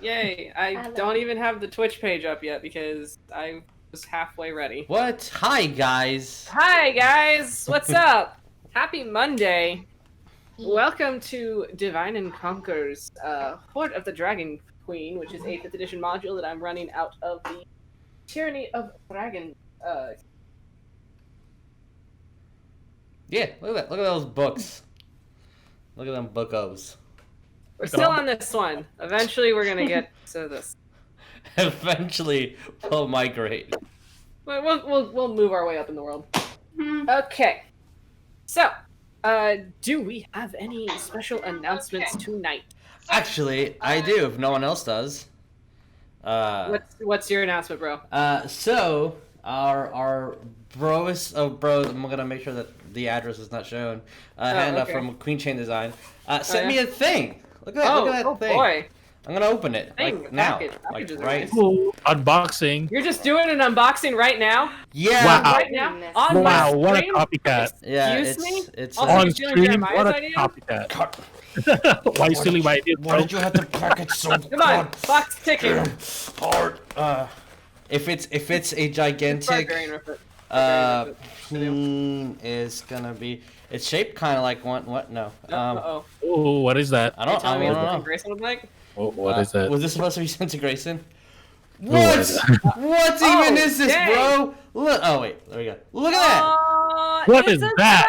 Yay! I don't even have the Twitch page up yet because I was halfway ready. What? Hi, guys. Hi, guys. What's up? Happy Monday. Welcome to Divine and Conquer's Hoard of the Dragon Queen, which is a 5th edition module that I'm running out of the Tyranny of Dragon. Yeah, look at that. Look at those books. Look at them bookos. We're still on this one. Eventually, we're gonna get to this. Eventually, we'll migrate. We'll move our way up in the world. Okay. So, do we have any special announcements tonight? Actually, I do. If no one else does. What's your announcement, bro? So our bros. I'm gonna make sure that the address is not shown. Hannah from Queen Chain Design sent me a thing. Look at that! Look at that thing. Boy. I'm gonna open it now, like right. Ooh, unboxing. You're just doing an unboxing right now? Yeah. Wow. Right now? On my Wow, what a stream? copycat. Yeah, Excuse me? it's Also, On you're stealing stream, Jeremiah's what a idea? copycat. Why are you stealing my idea, Why bro? did you have to pack it so Come on, clock's ticking. hard? If it's a gigantic is gonna be. It's shaped kind of like one. What? No. Ooh, what is that? I don't know. Greyson look like? What is that? Was this supposed to be sent to Greyson? Ooh, What? what is that? What even is this, dang. bro? Look. Oh wait, there we go. Look at that. What It's is a that?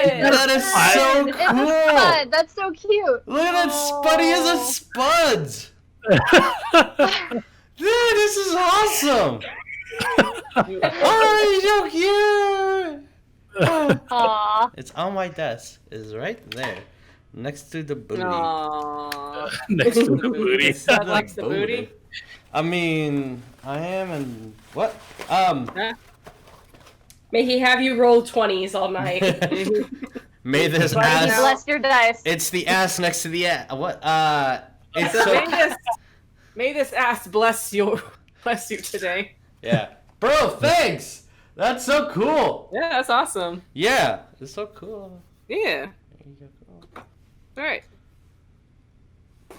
spud! That is so It's a cool. spud. That's so cute. Look at that Spuddy as a spuds. Dude, this is awesome. Oh, he's so cute. Aww. It's on my desk. It's right there, next to the booty. Aww. Next to the booty. It's not likes the booty? I mean, I am and what? May he have you roll 20s all night. May this Why don't you ass. bless your dice? It's the ass next to the ass. What? It's So so. may this ass bless you today. Yeah, bro. Thanks. That's so cool. Yeah, that's awesome. Yeah, it's so cool. Yeah. All right.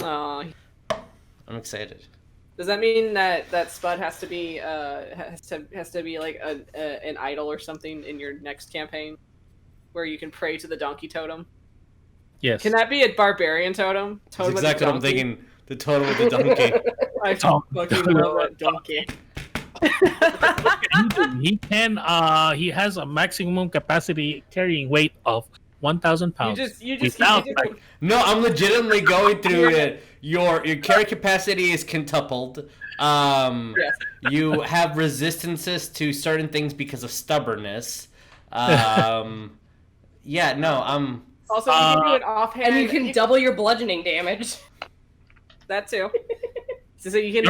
I'm excited. Does that mean that Spud has to be has to be like an idol or something in your next campaign, where you can pray to the donkey totem? Yes. Can that be a barbarian totem? That's Totem with exactly a what I'm donkey? thinking. The totem with the donkey. I fucking love that donkey. He has a maximum capacity carrying weight of 1,000 pounds. You just No, I'm legitimately going through it. Your carry capacity is quintupled. Yes. You have resistances to certain things because of stubbornness. Yeah, no, I'm. Also, you can do it offhand, and you can double your bludgeoning damage. that too. So you can,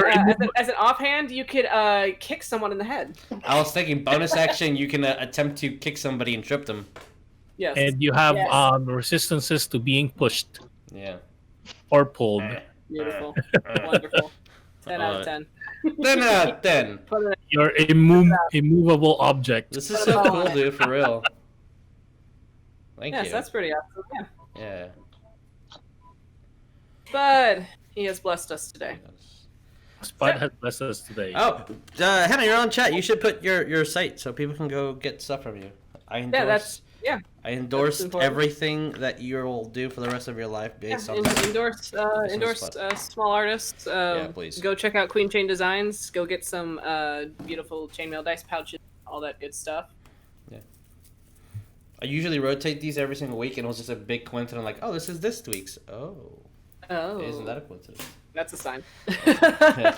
as an offhand, you could kick someone in the head. I was thinking bonus action. You can attempt to kick somebody and trip them. Yes. And you have resistances to being pushed Yeah. or pulled. Beautiful. Wonderful. 10 out of 10. 10 out of 10. You're a immovable object. This is so cool, dude. For real. Thank you. Yes, that's pretty awesome. Yeah. Yeah. But he has blessed us today. Spud has blessed us today. Oh, Hannah, you're on chat. You should put your site so people can go get stuff from you. I endorse. I endorse everything that you will do for the rest of your life based on. Endorse small artists. Please. Go check out Queen Chain Designs. Go get some beautiful chainmail dice pouches, all that good stuff. Yeah. I usually rotate these every single week, and it was just a big coincidence. Like, oh, this is this week's. Oh. Isn't that a coincidence? That's a sign. Yeah.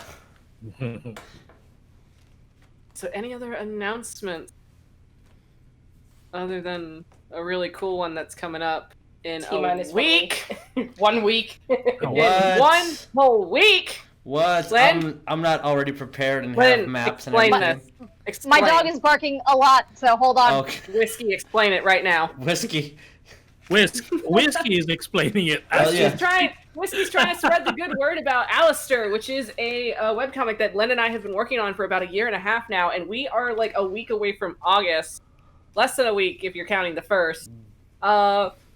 So, any other announcements other than a really cool one that's coming up in a week? 1 week. What? In 1 whole week. What? Glenn? I'm not already prepared and Glenn, have maps and explain everything. this. Explain. My dog is barking a lot, so hold on. Okay. Whiskey, explain it right now. Whiskey. Whiskey is explaining it. Oh, yeah. Whiskey's trying to spread the good word about Alistair, which is a webcomic that Len and I have been working on for about 1.5 years now, and we are like a week away from August. Less than a week if you're counting the first.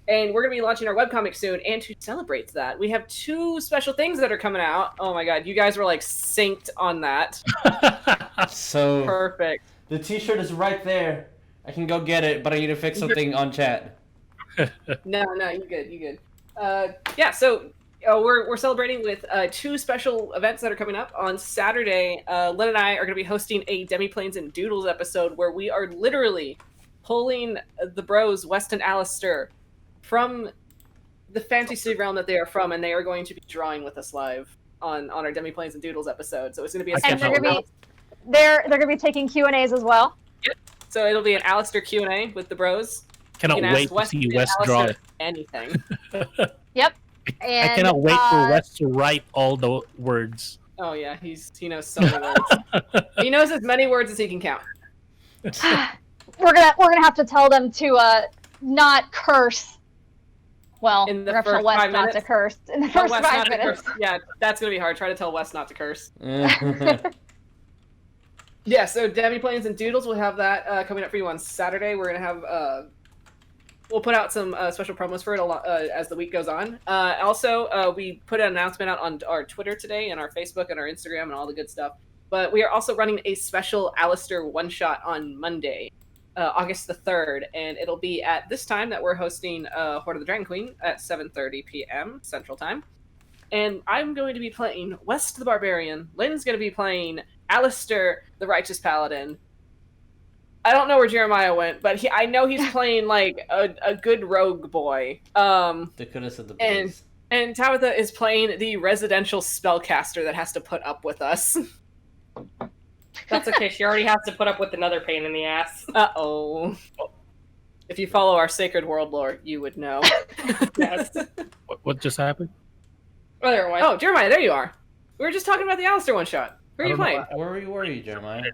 And we're going to be launching our webcomic soon. And to celebrate that, we have 2 special things that are coming out. Oh my god, you guys were like synced on that. So perfect. The t-shirt is right there. I can go get it, but I need to fix something on chat. No, you good. Yeah, so we're celebrating with 2 special events that are coming up. On Saturday, Lynn and I are going to be hosting a Demiplanes and Doodles episode where we are literally pulling the bros, West and Alistair, from the fantasy realm that they are from, and they are going to be drawing with us live on our Demiplanes and Doodles episode. So it's going to be and they're gonna be taking Q&As as well. Yep. So it'll be an Alistair Q&A with the bros. Cannot wait to see Wes draw it. Anything. Yep. I cannot wait for Wes to write all the words. Oh yeah, he knows so many words. He knows as many words as he can count. We're gonna have to tell them to not curse. Well, in the we're gonna first tell Wes 5 not minutes? to curse in the first 5 minutes. Yeah, that's gonna be hard. Try to tell Wes not to curse. Yeah, so Demiplanes and Doodles will have that coming up for you on Saturday. We're gonna have we'll put out some special promos for it as the week goes on. Also, we put an announcement out on our Twitter today and our Facebook and our Instagram and all the good stuff. But we are also running a special Alistair one-shot on Monday, August the 3rd, and it'll be at this time that we're hosting Hoard of the Dragon Queen at 7:30 p.m. Central Time. And I'm going to be playing West the Barbarian. Lynn's going to be playing Alistair the Righteous Paladin. I don't know where Jeremiah went, but I know he's playing like a good rogue boy. The goodness of the place. And Tabatha is playing the residential spellcaster that has to put up with us. That's okay. She already has to put up with another pain in the ass. Uh-oh. If you follow our Sacred World lore, you would know. Yes. What just happened? Oh, Jeremiah, there you are. We were just talking about the Alistair one-shot. Who are you playing? Where were you, Jeremiah?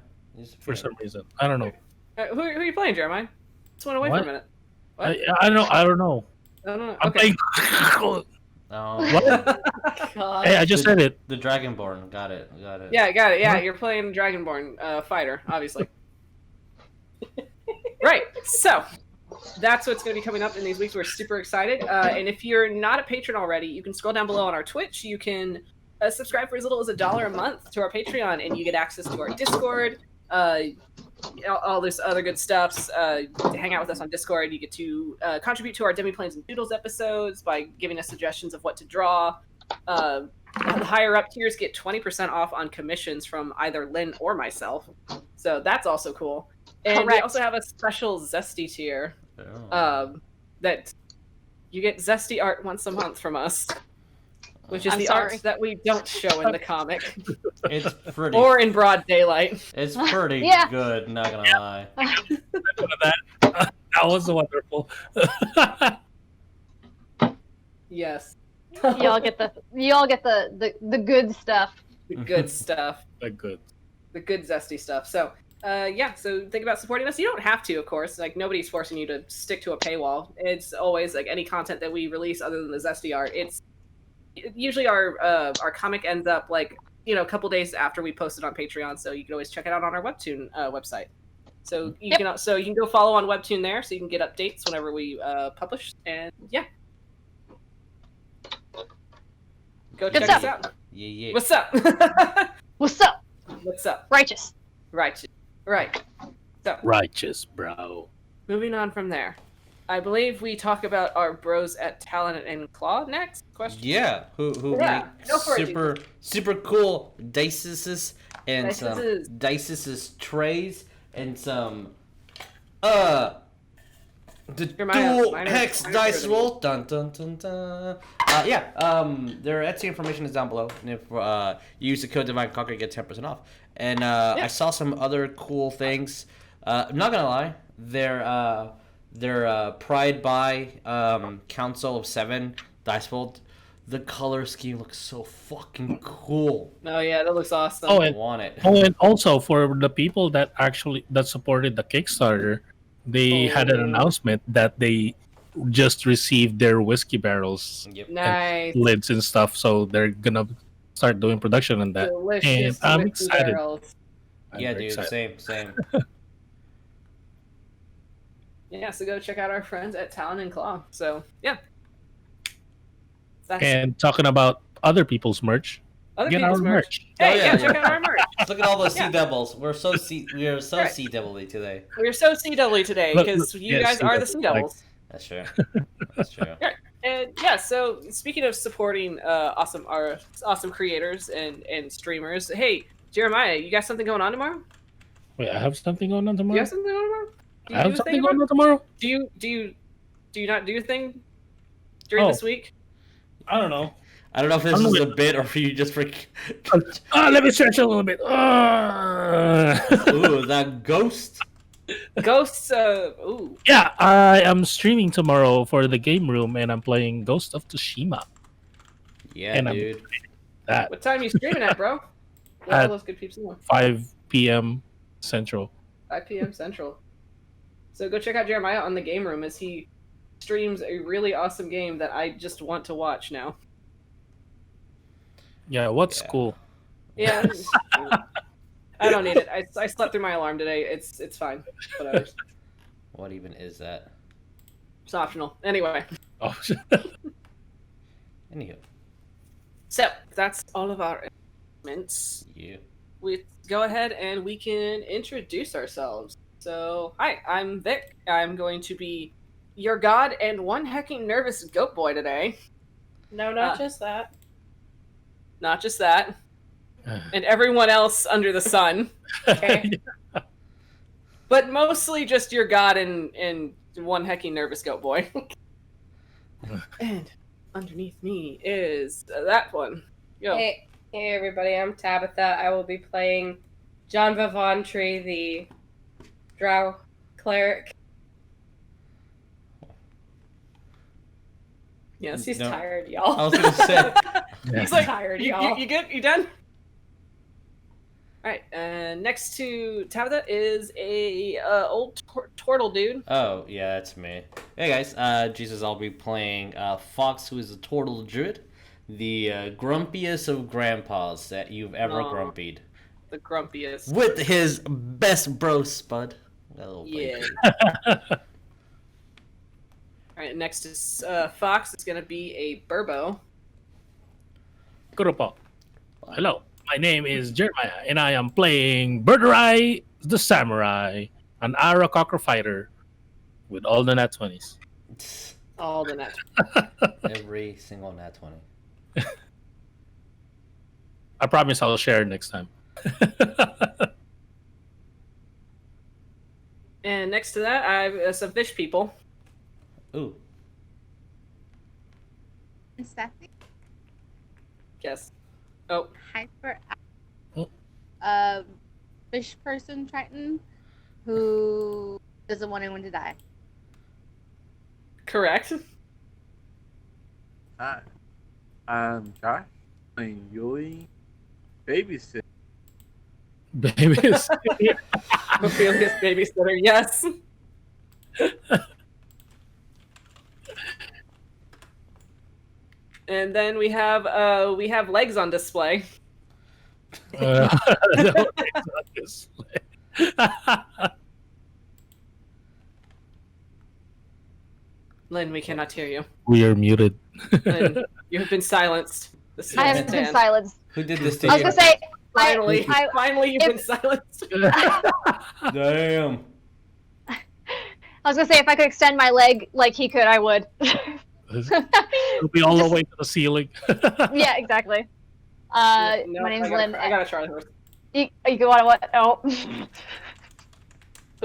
For some reason. I don't know. Who are you playing, Jeremiah? Just went away for a minute. What? I don't know. I don't know. I'm Okay. playing... Oh. What? God. Hey, I just said it. The Dragonborn. Got it. Yeah, got it. Yeah, What? you're playing Dragonborn fighter, obviously. Right. So that's what's going to be coming up in these weeks. We're super excited. And if you're not a patron already, you can scroll down below on our Twitch. You can subscribe for as little as $1 a month to our Patreon, and you get access to our Discord, all this other good stuff. To hang out with us on Discord, you get to contribute to our Demiplanes and Doodles episodes by giving us suggestions of what to draw. The higher up tiers get 20% off on commissions from either Lynn or myself. So that's also cool. And we also have a special Zesty tier that you get Zesty art once a month from us, which is art that we don't show in the comic. It's pretty. Or in broad daylight. It's pretty good, not gonna lie. That was wonderful. Yes. You all get the good stuff. The good stuff. The good Zesty stuff. So so think about supporting us. You don't have to, of course. Like, nobody's forcing you to stick to a paywall. It's always like any content that we release other than the Zesty art. Usually our comic ends up like, a couple days after we post it on Patreon, so you can always check it out on our Webtoon website. So you can go follow on Webtoon there, so you can get updates whenever we publish. And go check us out. Yeah. What's up? What's up? What's up? Righteous. Right. So righteous, bro. moving on from there. I believe we talk about our bros at Talon and Claw next. Question. Yeah, who make super cool dices and some dices trays and some the dual hex dice roll. Dun dun dun dun. Their Etsy information is down below, and if you use the code Divine Conquer, you get 10% off. And I saw some other cool things. I'm not gonna lie, their Pride by Council of 7 dice roll. The color scheme looks so fucking cool. Oh yeah, that looks awesome. I want it. Oh, and also for the people that supported the Kickstarter, they had an announcement that they just received their whiskey barrels, nice lids and stuff. So they're gonna start doing production on that. Delicious. And I'm excited. Yeah, dude, same. Yeah, so go check out our friends at Talon and Claw. So yeah. That's And talking about other people's merch, other get people's our merch. merch. Hey, Oh, yeah, yeah. check out our merch. Look at all those Yeah. sea devils. We are so sea Right. devil-y today. We're so CW today Look, because look, you yeah, guys Sea are the Devils, Sea like- Devils. That's true. That's true. And yeah, so speaking of supporting awesome creators and streamers, hey Jeremiah, you got something going on tomorrow? Wait, I have something going on Do you tomorrow. have something going on tomorrow? Do I you have do a something thing going on tomorrow. Do you not do a thing during this week? I don't know. I don't know if this I'm is with- a bit or if you just freak. Let me stretch a little bit. Ooh, that ghost. Ghosts, ooh. Yeah, I am streaming tomorrow for the game room, and I'm playing Ghost of Tsushima. Yeah, And I'm- dude. That What time are you streaming at, bro? Let all those good people know. 5 p.m. Central. 5 p.m. Central. So go check out Jeremiah on the game room as he streams a really awesome game that I just want to watch now. Yeah, what's Yeah. cool? Yeah. I don't need it. I slept through my alarm today. It's fine. Whatever. What even is that? It's optional. Anyway. Oh, Anywho, So that's all of our announcements. you. We go ahead and we can introduce ourselves. So, hi, I'm Vic. I'm going to be your god and one hecking nervous goat boy today. No, not just that. Not just that. And everyone else under the sun. Okay. But mostly just your god and one hecking nervous goat boy. And underneath me is that one. Yo. Hey, everybody, I'm Tabatha. I will be playing Janva Vohntree, the Drow Cleric. Yes, He's No. tired, y'all. I was gonna say. He's like, tired, you y'all. good? You done? All right. Next to Tabatha is a old Tortle dude. Oh yeah, that's me. Hey guys, Jesus, I'll be playing Fox, who is a Tortle Druid, the grumpiest of grandpas that you've ever Aw. grumpied, The grumpiest. with his best bro Spud. That little Yeah. baby. All right. Next is Fox. It's gonna be a Burbo. Kuropo. Hello, my name is Jeremiah, and I am playing Birdurai the Samurai, an Aarakocra fighter with all the nat 20s. All the net. Every single nat 20. I promise I'll share next time. And next to that, I have some fish people. Ooh. Stephanie, Yes. Oh, hyper Oh. fish person Triton who doesn't want anyone to die. correct. Hi, I'm Josh, playing Yuliy, babysit. Babies. Ophelia's babysitter. Yes. And then we have legs on display. No, it's not this way. Lynn, we cannot hear you. We are muted. Lynn, you have been silenced. This I is haven't been Dan. silenced. Who did this to I was you? gonna say, Finally, I finally, you've if- been silenced. Damn. I was gonna say if I could extend my leg like he could, I would. It'll be all the way to the ceiling. Yeah, exactly. No, my name's I gotta, Lynn. I gotta try first. You want to what? Oh.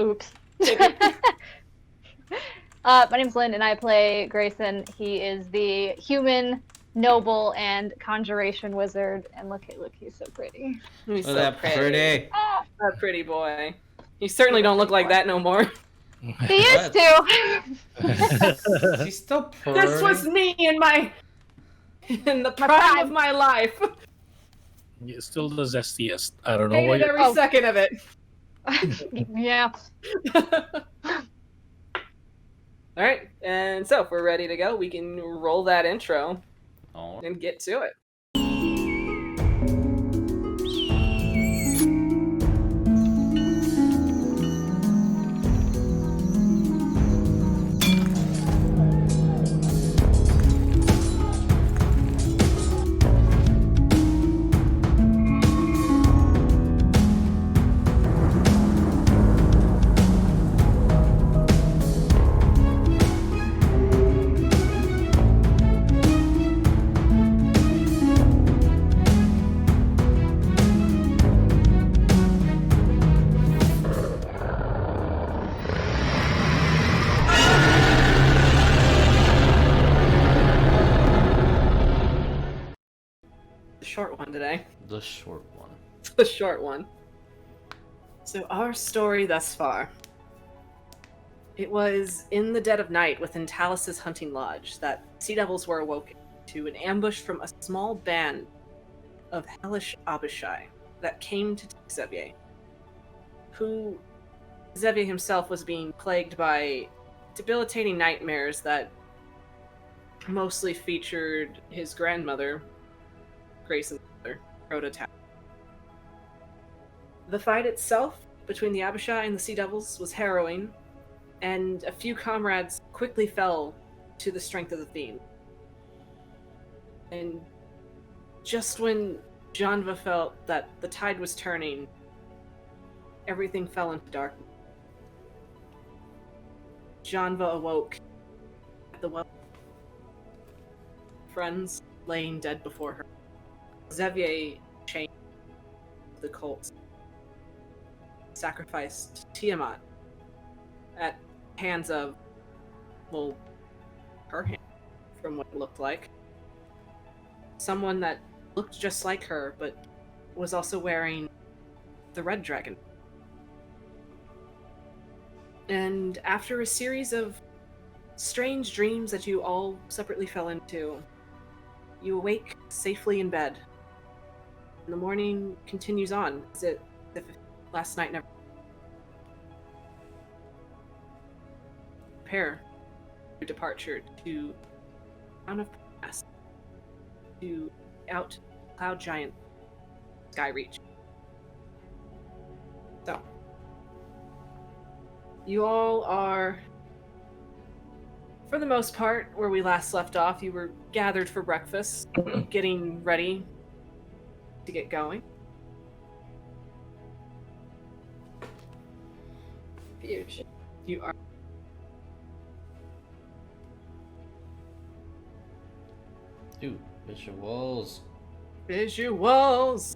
Oops. My name's Lynn, and I play Greyson. He is the human noble and conjuration wizard. And look, he's so pretty. He's Oh, so that pretty. That pretty boy. You certainly don't look like that no more. He used to. She's still pretty. This was me in the prime of my life. It's still the zestiest. I don't know Hated what. every Oh. second of it. Yeah. All right, and so if we're ready to go, we can roll that intro Oh. and get to it. The short one. The short one. So our story thus far. It was in the dead of night within Talus's hunting lodge that Sea Devils were awoken to an ambush from a small band of hellish Abishai that came to take Xavier, who Xavier himself was being plagued by debilitating nightmares that mostly featured his grandmother, Greyson's mother, Prototype. The fight itself between the Abishai and the Sea Devils was harrowing, and a few comrades quickly fell to the strength of the Fiend. And just when Janva felt that the tide was turning, everything fell into darkness. Janva awoke at the well. Friends laying dead before her. Xavier chained the colts. Sacrificed Tiamat at hands of, well, her hand, from what it looked like. Someone that looked just like her, but was also wearing the red dragon. And after a series of strange dreams that you all separately fell into, you awake safely in bed. And the morning continues on, as if last night never. Prepare your departure to town of Parnast, to out Cloud Giant Sky Reach. So, you all are, for the most part, where we last left off. You were gathered for breakfast, getting ready to get going. Huge. You are. Dude, visuals. Visuals!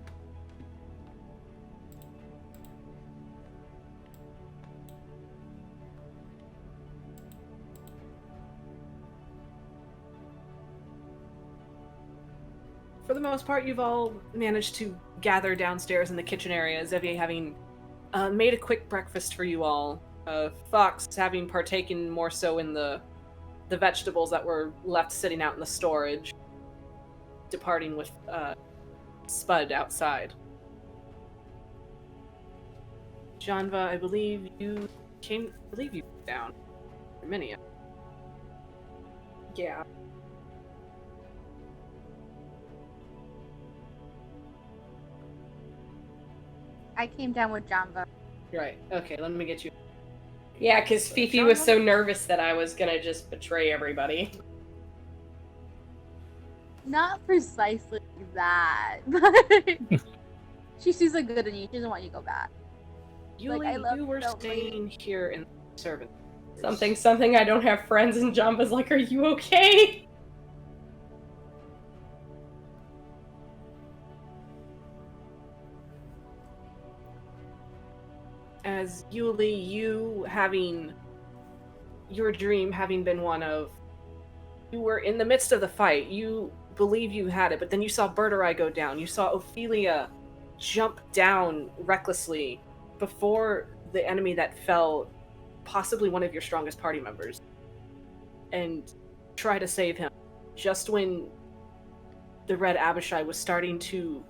For the most part, you've all managed to gather downstairs in the kitchen area, Xavier having made a quick breakfast for you all. Fox having partaken more so in the vegetables that were left sitting out in the storage, departing with Spud outside. Janva, I believe you came down. Minia. Yeah. I came down with Janva. Right. Okay, let me get you. Yeah, because Fifi was so nervous that I was gonna just betray everybody. Not precisely that, but she sees the good in you. She doesn't want you to go bad. Yuliy, I love you were Don't staying here in servant. Something, I don't have friends, and Janva's like, are you okay? As Yuliy, you having your dream having been one of, you were in the midst of the fight, you believe you had it, but then you saw Birdurai go down, you saw Ophelia jump down recklessly before the enemy that fell, possibly one of your strongest party members, and try to save him. Just when the Red Abishai was starting to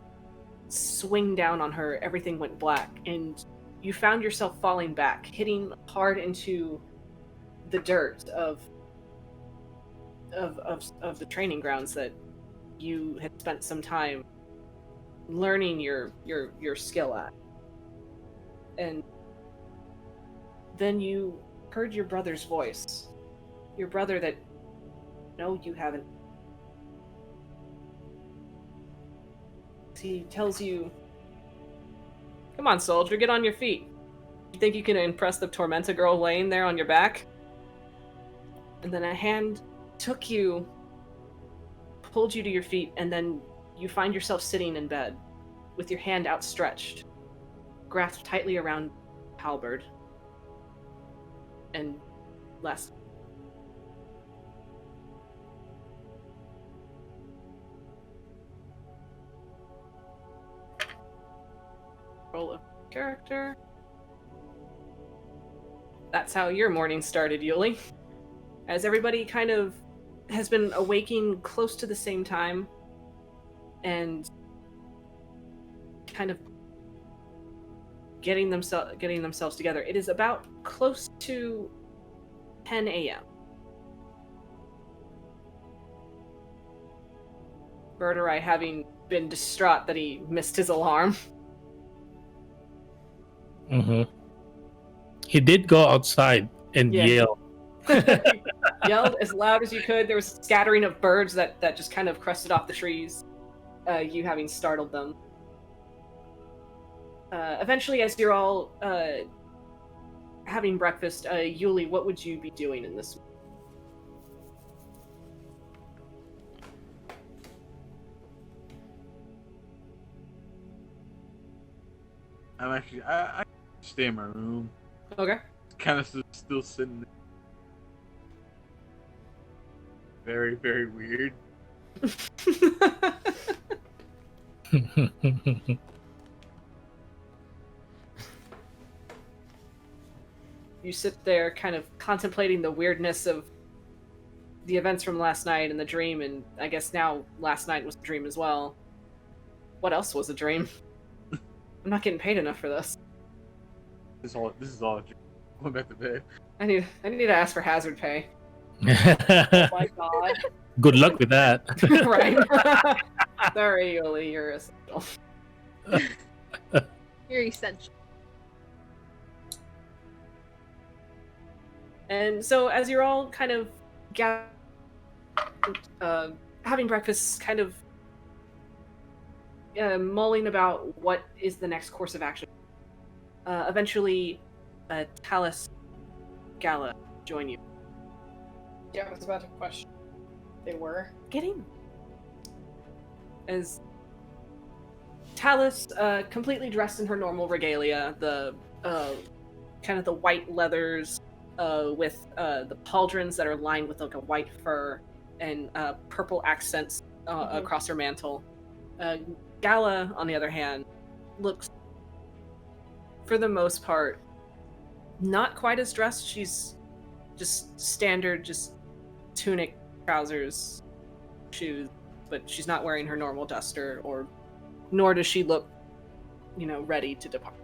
swing down on her, everything went black, and you found yourself falling back, hitting hard into the dirt of the training grounds that you had spent some time learning your skill at. And then you heard your brother's voice. Your brother that, no, you haven't. He tells you, come on, soldier, get on your feet. You think you can impress the Tormenta girl laying there on your back? And then a hand took you, pulled you to your feet, and then you find yourself sitting in bed with your hand outstretched, grasped tightly around halberd. And last. character. That's how your morning started, Yuliy. As everybody kind of has been awaking close to the same time and kind of getting themselves together. It is about close to 10 a.m. Birdurai having been distraught that he missed his alarm. Mm-hmm. He did go outside and yell. Yelled as loud as you could. There was a scattering of birds that just kind of crested off the trees, you having startled them. Eventually, as you're all having breakfast, Yuliy, what would you be doing in this? I stay in my room. Okay. Kind of still sitting there. Very, very weird. You sit there kind of contemplating the weirdness of the events from last night and the dream, and I guess now last night was a dream as well. What else was a dream? I'm not getting paid enough for this. This is all a dream. Going back to bed. I need to ask for hazard pay. Oh my god. Good luck with that. Right. Sorry, Yuliy, you're essential. You're essential. And so as you're all kind of having breakfast, kind of mulling about what is the next course of action, eventually Talus, Gala join you. Yeah, I was about to question. They were Getting as Talus, completely dressed in her normal regalia, the kind of the white leathers with the pauldrons that are lined with like a white fur and purple accents across her mantle. Gala, on the other hand, looks, for the most part, not quite as dressed. She's just standard, just tunic, trousers, shoes, but she's not wearing her normal duster, nor does she look, ready to depart.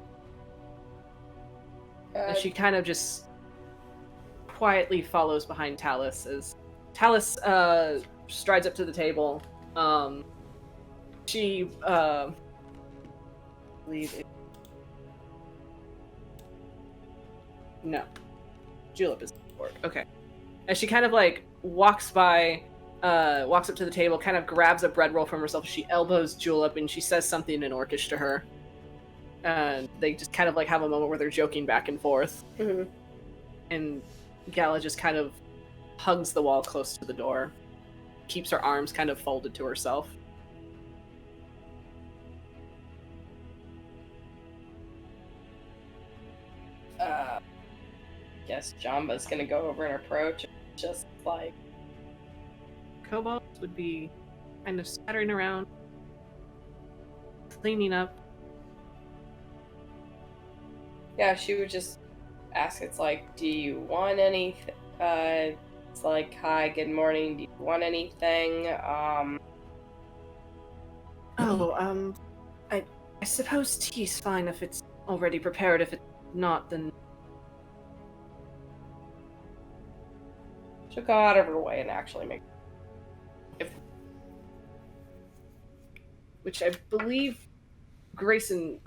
And she kind of just quietly follows behind Talus as Talus strides up to the table. She no, Julep is Hoard. Okay. As she kind of walks up to the table, kind of grabs a bread roll from herself. She elbows Julep and she says something in Orcish to her. And they just kind of have a moment where they're joking back and forth. Mm-hmm. And Gala just kind of hugs the wall close to the door, keeps her arms kind of folded to herself. Guess Janva's gonna go over and approach, just Kobolds would be kind of scattering around, cleaning up. Yeah, she would just ask. It's do you want anything? It's hi, good morning. Do you want anything? I suppose tea's fine if it's already prepared. If it's not, then She'll go out of her way and actually make. Which I believe, Greyson,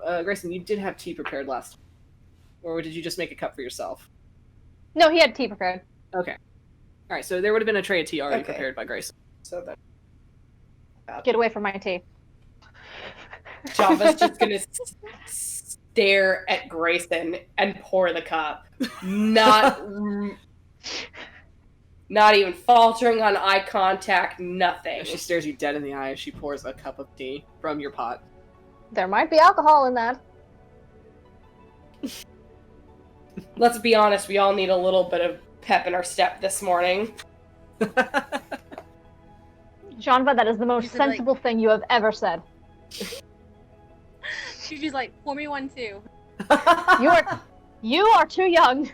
you did have tea prepared last time. Or did you just make a cup for yourself? No, he had tea prepared. Okay. Alright, so there would have been a tray of tea already prepared by Greyson. So then, Get away from my tea. Janva's just gonna stare at Greyson and pour the cup, not even faltering on eye contact, nothing. She stares you dead in the eye as she pours a cup of tea from your pot. There might be alcohol in that. Let's be honest, we all need a little bit of pep in our step this morning. Janva, that is the most sensible thing you have ever said. She's just pour me one too. You are too young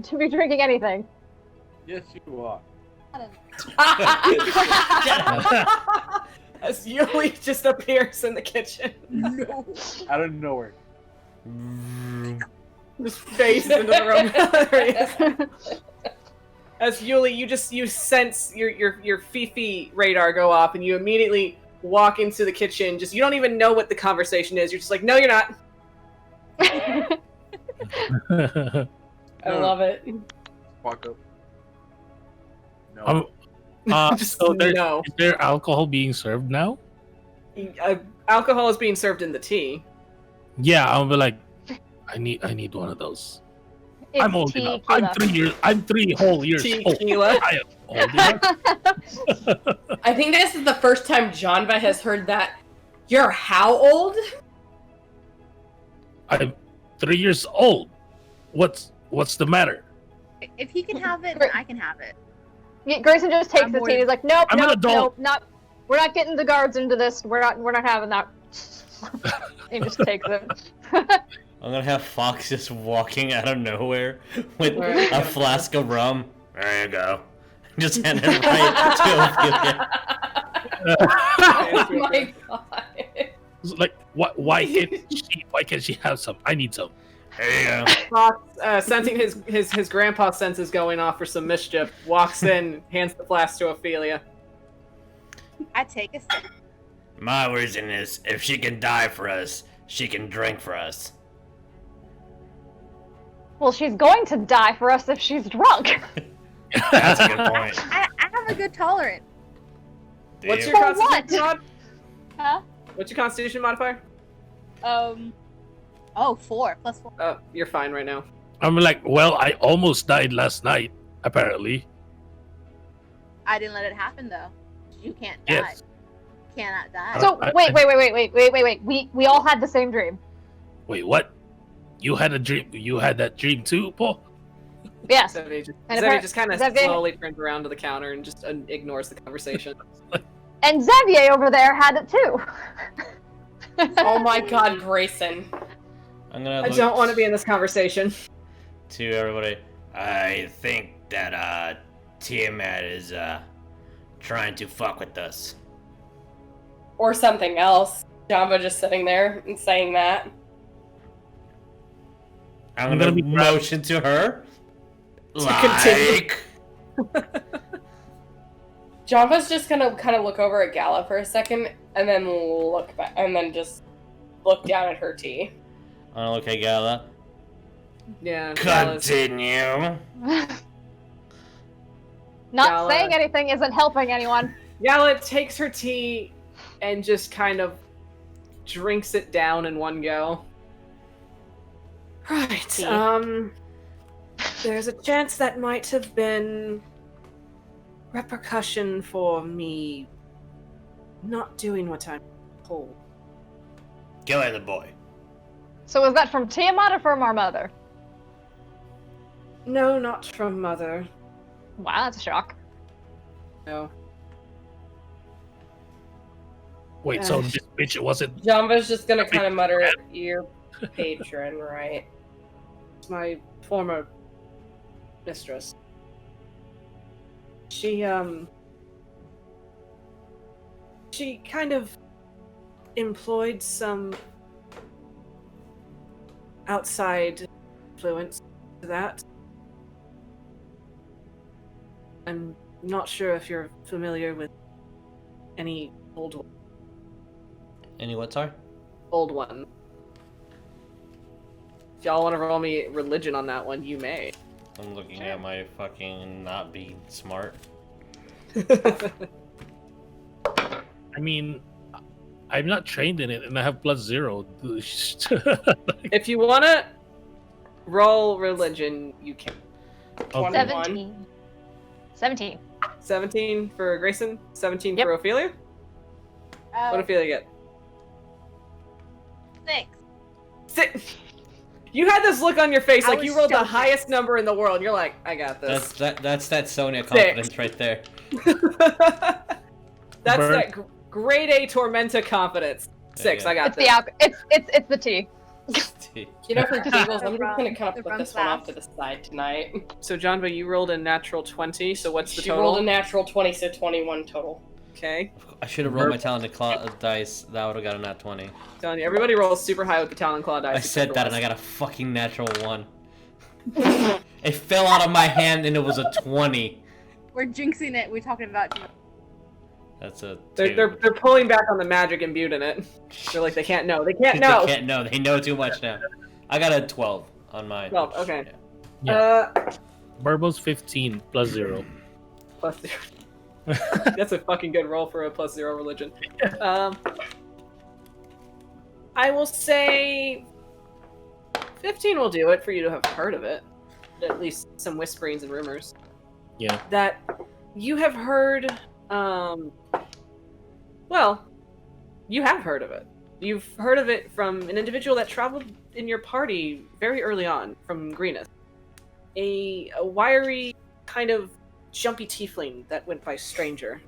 to be drinking anything. Yes, you are. As Yuliy just appears in the kitchen. No. Out of nowhere. Just phased into the room. There he is. As Yuliy, you sense your Fifi radar go off, and you immediately walk into the kitchen. You don't even know what the conversation is. You're just like, no, you're not. I love it. Walk up. No. So no. Is there alcohol being served now? Alcohol is being served in the tea. Yeah, I'll be like, I need one of those. It's I'm old enough. tequila. I'm 3 whole years old. Tequila. I am old enough. I think this is the first time Janva has heard that. You're how old? I'm 3 years old. What's the matter? If he can have it, then I can have it. Yeah, Greyson just takes I'm the more- tea. He's like, nope, I'm an nope, adult. nope, we're not getting the guards into this. We're not having that. He just takes it. I'm gonna have Fox just walking out of nowhere with a flask of rum. There you go. Just hand it right to Ophelia. Oh my god. It's like, why can't she have some? I need some. There you go. Fox, sensing his grandpa senses going off for some mischief, walks in, hands the flask to Ophelia. I take a sip. My reason is, if she can die for us, she can drink for us. Well, she's going to die for us if she's drunk. That's a good point. I have a good tolerance. What's Damn. your For what? constitution mod? Huh? What's your constitution modifier? Oh, 4 plus 4. Oh, you're fine right now. I'm like, well, I almost died last night, apparently. I didn't let it happen though. You can't die. Yes. Cannot die. So wait. We all had the same dream. Wait, what? You had a dream? You had that dream too, Paul? Yes. Xavier just kind of Xavier- slowly turns around to the counter and just ignores the conversation. And Xavier over there had it too. Oh my god, Greyson. I'm gonna I look don't want to be in this conversation. to everybody. I think that Tiamat is trying to fuck with us. Or something else. Janva just sitting there and saying that. I'm I'm gonna gonna be motion to her. continue. Janva's just gonna kind of look over at Gala for a second and then look back and then just look down at her tea. I'm gonna look at Gala. Yeah. Gala's- Continue. Not Gala. saying anything isn't helping anyone. Gala takes her tea and just kind of drinks it down in one go. Right. Tea. There's a chance that might have been repercussion for me not doing what I'm told. Killing the boy. So was that from Tiamat or from our mother? No, not from Mother. Wow, that's a shock. No. Wait, so this bitch wasn't. Janva's just gonna kind of mutter, "Your patron, right?" It's my former mistress. She kind of employed some outside influence to that. I'm not sure if you're familiar with any old Any what, sorry? one. If y'all want to roll me religion on that one, you may. I'm looking at my fucking not being smart. I mean, I'm not trained in it, and I have +0. If you want to roll religion, you can. Okay. 17. 17. 17 for Grayson, 17 Yep. for Ophelia. What did Ophelia get? 6. You had this look on your face I like you was rolled the so highest pissed. number in the world. You're like, I got this. That's that Sonya confidence right there. That's Bird. that grade A Tormenta confidence. 6, Yeah. I got It's this. the it's the tea. You know, for giggles, I'm The just gonna kind rum of put this one fast. off to the side tonight. So Janva, you rolled a natural 20. So what's the She total? rolled a natural 20, so 21 total. Okay. I should have rolled my talented claw dice. That would have got a nat 20. Telling you, everybody rolls super high with the Talon Claw dice. I said except that for and I Wes. got a fucking natural 1. It fell out of my hand and it was a 20. We're jinxing it. We're talking about. That's a 2. They're pulling back on the magic imbued in it. They're like, they can't know. They can't know. They can't know. They know too much now. I got a 12 on mine. 12, okay. Yeah. Burbo's 15 plus 0. Plus 0. That's a fucking good roll for a plus 0 religion. I will say 15 will do it for you to have heard of it. At least some whisperings and rumors. Yeah. That you have heard, well, you have heard of it. You've heard of it from an individual that traveled in your party very early on from Greenest. A wiry, kind of jumpy tiefling that went by Stranger.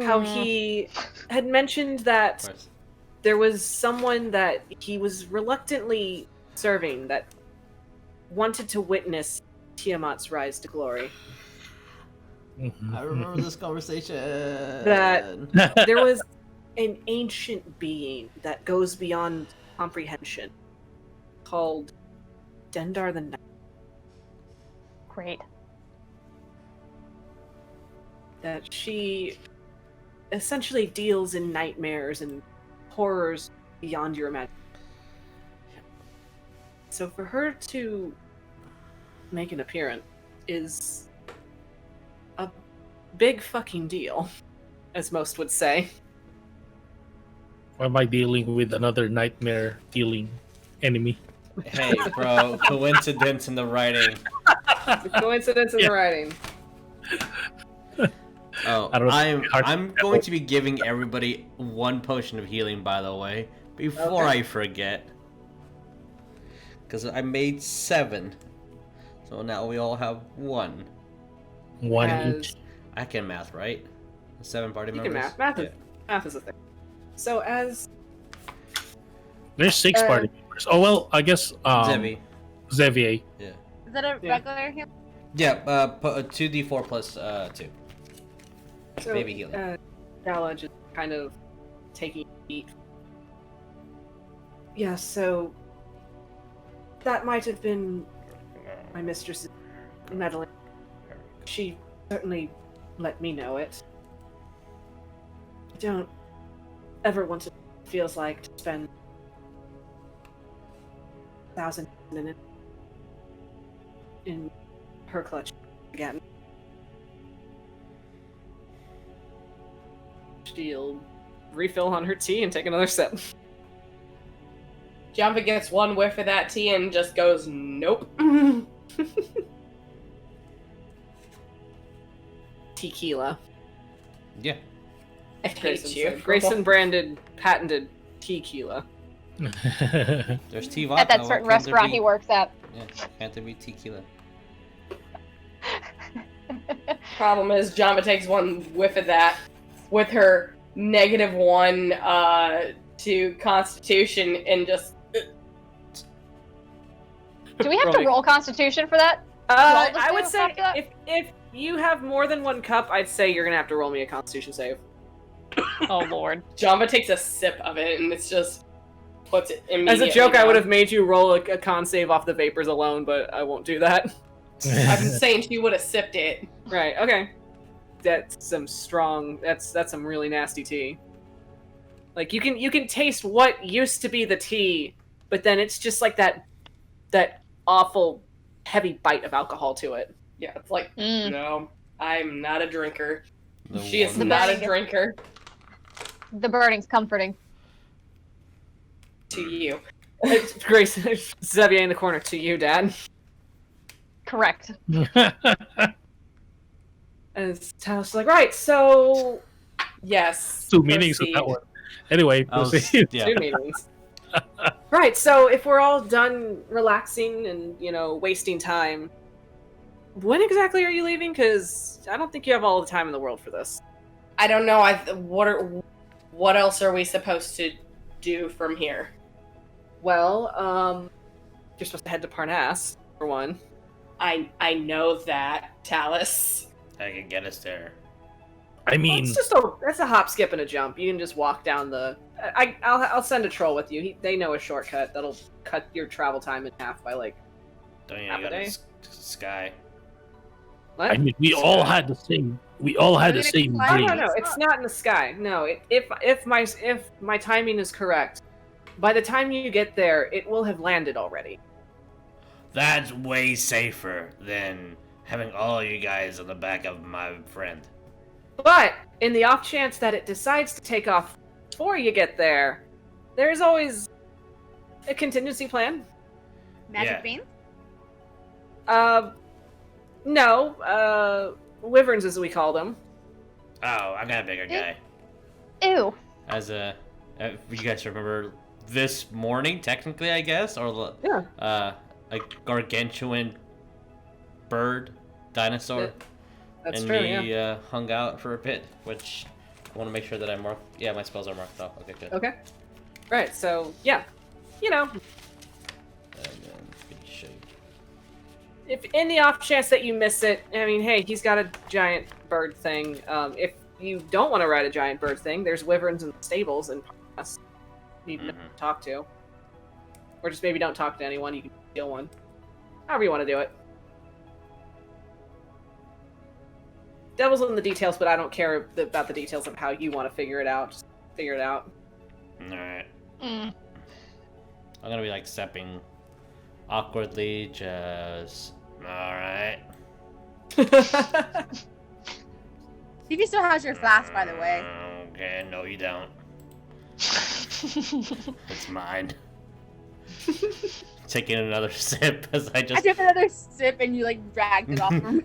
How he had mentioned that there was someone that he was reluctantly serving that wanted to witness Tiamat's rise to glory. I remember this conversation. That there was an ancient being that goes beyond comprehension called Dendar the Night. Great. That she essentially deals in nightmares and horrors beyond your imagination. So for her to make an appearance is a big fucking deal, as most would say. Why am I dealing with another nightmare dealing enemy? Hey, bro, coincidence in the writing. The coincidence in the writing. Oh, I don't know. I'm going to be giving everybody 1 potion of healing, by the way, before Okay. I forget. Because I made 7. So now we all have 1. One As- each. I can math, right? 7 party You members? can math. Math is a thing. So as There's 6 party members. Oh well, I guess Zevi. Xavier. Yeah. Is that a Yeah. regular heal? Yeah, 2d4 plus 2. so, Baby healing. Gala just kind of taking a beat. Yeah, so that might have been my mistress's meddling. She certainly let me know it. I don't ever want to feels like to spend 1,000 minutes in her clutch again. She'll refill on her tea and take another sip. Janva gets 1 whiff of that tea and just goes, nope. Tequila. Yeah. I hate Grayson you. said. Grayson branded, patented tequila. There's tea At vodka. that why certain can't there restaurant be- he works at. Yeah, can't there be tequila? Problem is, Janva takes 1 whiff of that with her -1 to Constitution and just. Do we have to roll Constitution for that? I just would do say after that? if you have more than 1 cup, I'd say you're gonna have to roll me a Constitution save. Oh lord. Janva takes a sip of it and it's just puts it As immediately a joke, I down. would have made you roll a con save off the vapors alone, but I won't do that. I'm saying she would have sipped it. Right? Okay. That's some strong. That's some really nasty tea. Like you can taste what used to be the tea, but then it's just like that awful heavy bite of alcohol to it. Yeah, it's like, Mm. no, I'm not a drinker. The She is one- not a bag. drinker The burning's comforting. to you. Grace, Xavier in the corner. To you, Dad. Correct. And Talos like, right, so Yes. 2 meanings of proceed. that one. Anyway, I was- proceed. yeah. 2 meetings. Right, so if we're all done relaxing and, wasting time, when exactly are you leaving? Because I don't think you have all the time in the world for this. I don't know. What else are we supposed to do from here? Well, you're supposed to head to Parnast, for one. I know that, Talus. I can get us there. I mean, That's a hop, skip, and a jump. You can just walk down the. I'll send a troll with you. They know a shortcut that'll cut your travel time in half by like. Don't you half a got day? the sky? What? I mean, we all had the same. We all had the same No, dream. no, it's not in the sky. No, if my timing is correct, by the time you get there, it will have landed already. That's way safer than having all you guys on the back of my friend. But in the off chance that it decides to take off before you get there, there's always a contingency plan. Magic Yeah. beans? No, wyverns as we call them. Oh, I got a bigger guy. Ew. As a, you guys remember this morning, technically, I guess, or Yeah. a gargantuan bird dinosaur. That's and true, we yeah. hung out for a bit, which I want to make sure that I mark. Yeah, my spells are marked off. Okay, good. Okay. Right, so, yeah. You know, And then good shape. if in the off chance that you miss it, I mean, hey, he's got a giant bird thing. If you don't want to ride a giant bird thing, there's wyverns in the stables and you need to talk to. Or just maybe don't talk to anyone, you can steal one. However you want to do it. Devil's in the details, but I don't care about the details of how you want to figure it out. Just figure it out. Alright. Mm. I'm gonna be like stepping awkwardly, just. Alright. Stevie still has your flask, by the way. Okay, no, you don't. It's mine. Taking another sip as I I just. took another sip and you like dragged it off from me.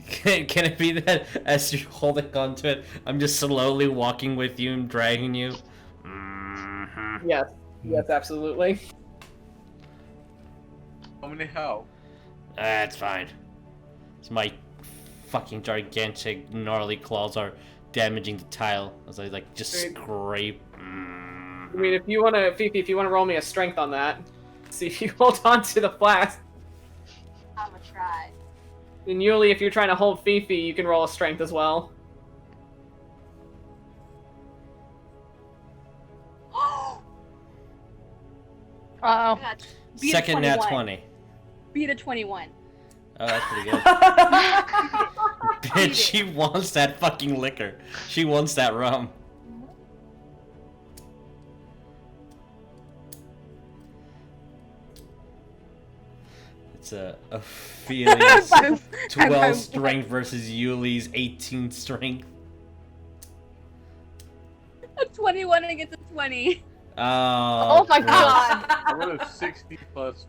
Can it be that as you're holding onto it, I'm just slowly walking with you and dragging you? Mm-hmm. Yes, absolutely. How many how? That's fine. It's my fucking gigantic, gnarly claws are damaging the tile as I like just scrape. I mean, if you want to, Fifi, if you want to roll me a strength on that, see if you hold on to the flask. I'm gonna try. And Yuliy, if you're trying to hold Fifi, you can roll a strength as well. Uh-oh. Beat Second a nat 21. 20. Beat a 21. Oh, that's pretty good. Bitch, she wants that fucking liquor. She wants that rum. It's Ophelia's 12 strength versus Yuliy's 18 strength. A 21 against a 20. Oh my god. I rolled a 60 plus.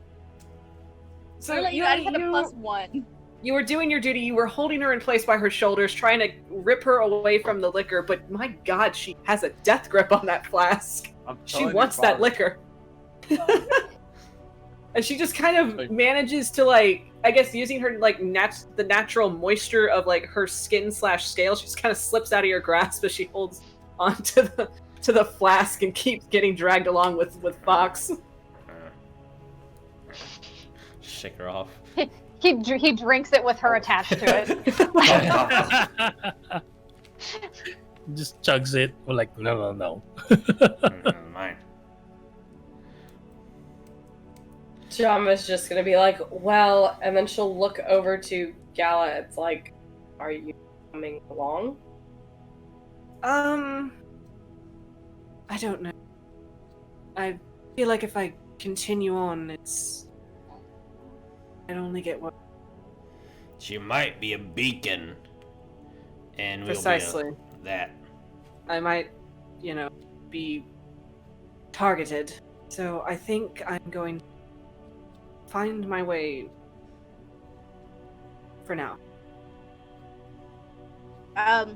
So I just had a +1. You were doing your duty. You were holding her in place by her shoulders, trying to rip her away from the liquor. But my God, she has a death grip on that flask. She wants that liquor. And she just kind of manages to, like, I guess using her, like, the natural moisture of, like, her skin/scale, she just kind of slips out of your grasp as she holds onto the flask and keeps getting dragged along with Fox. Shake her off. He drinks it with her attached to it. Just chugs it. We're like, no. Mine. Janva's just gonna be like, well, and then she'll look over to Gala. It's like, are you coming along? I don't know. I feel like if I continue on, I'd only get worse. She might be a beacon. And we'll Precisely. be that. I might, be targeted. So I think I'm going to find my way for now. I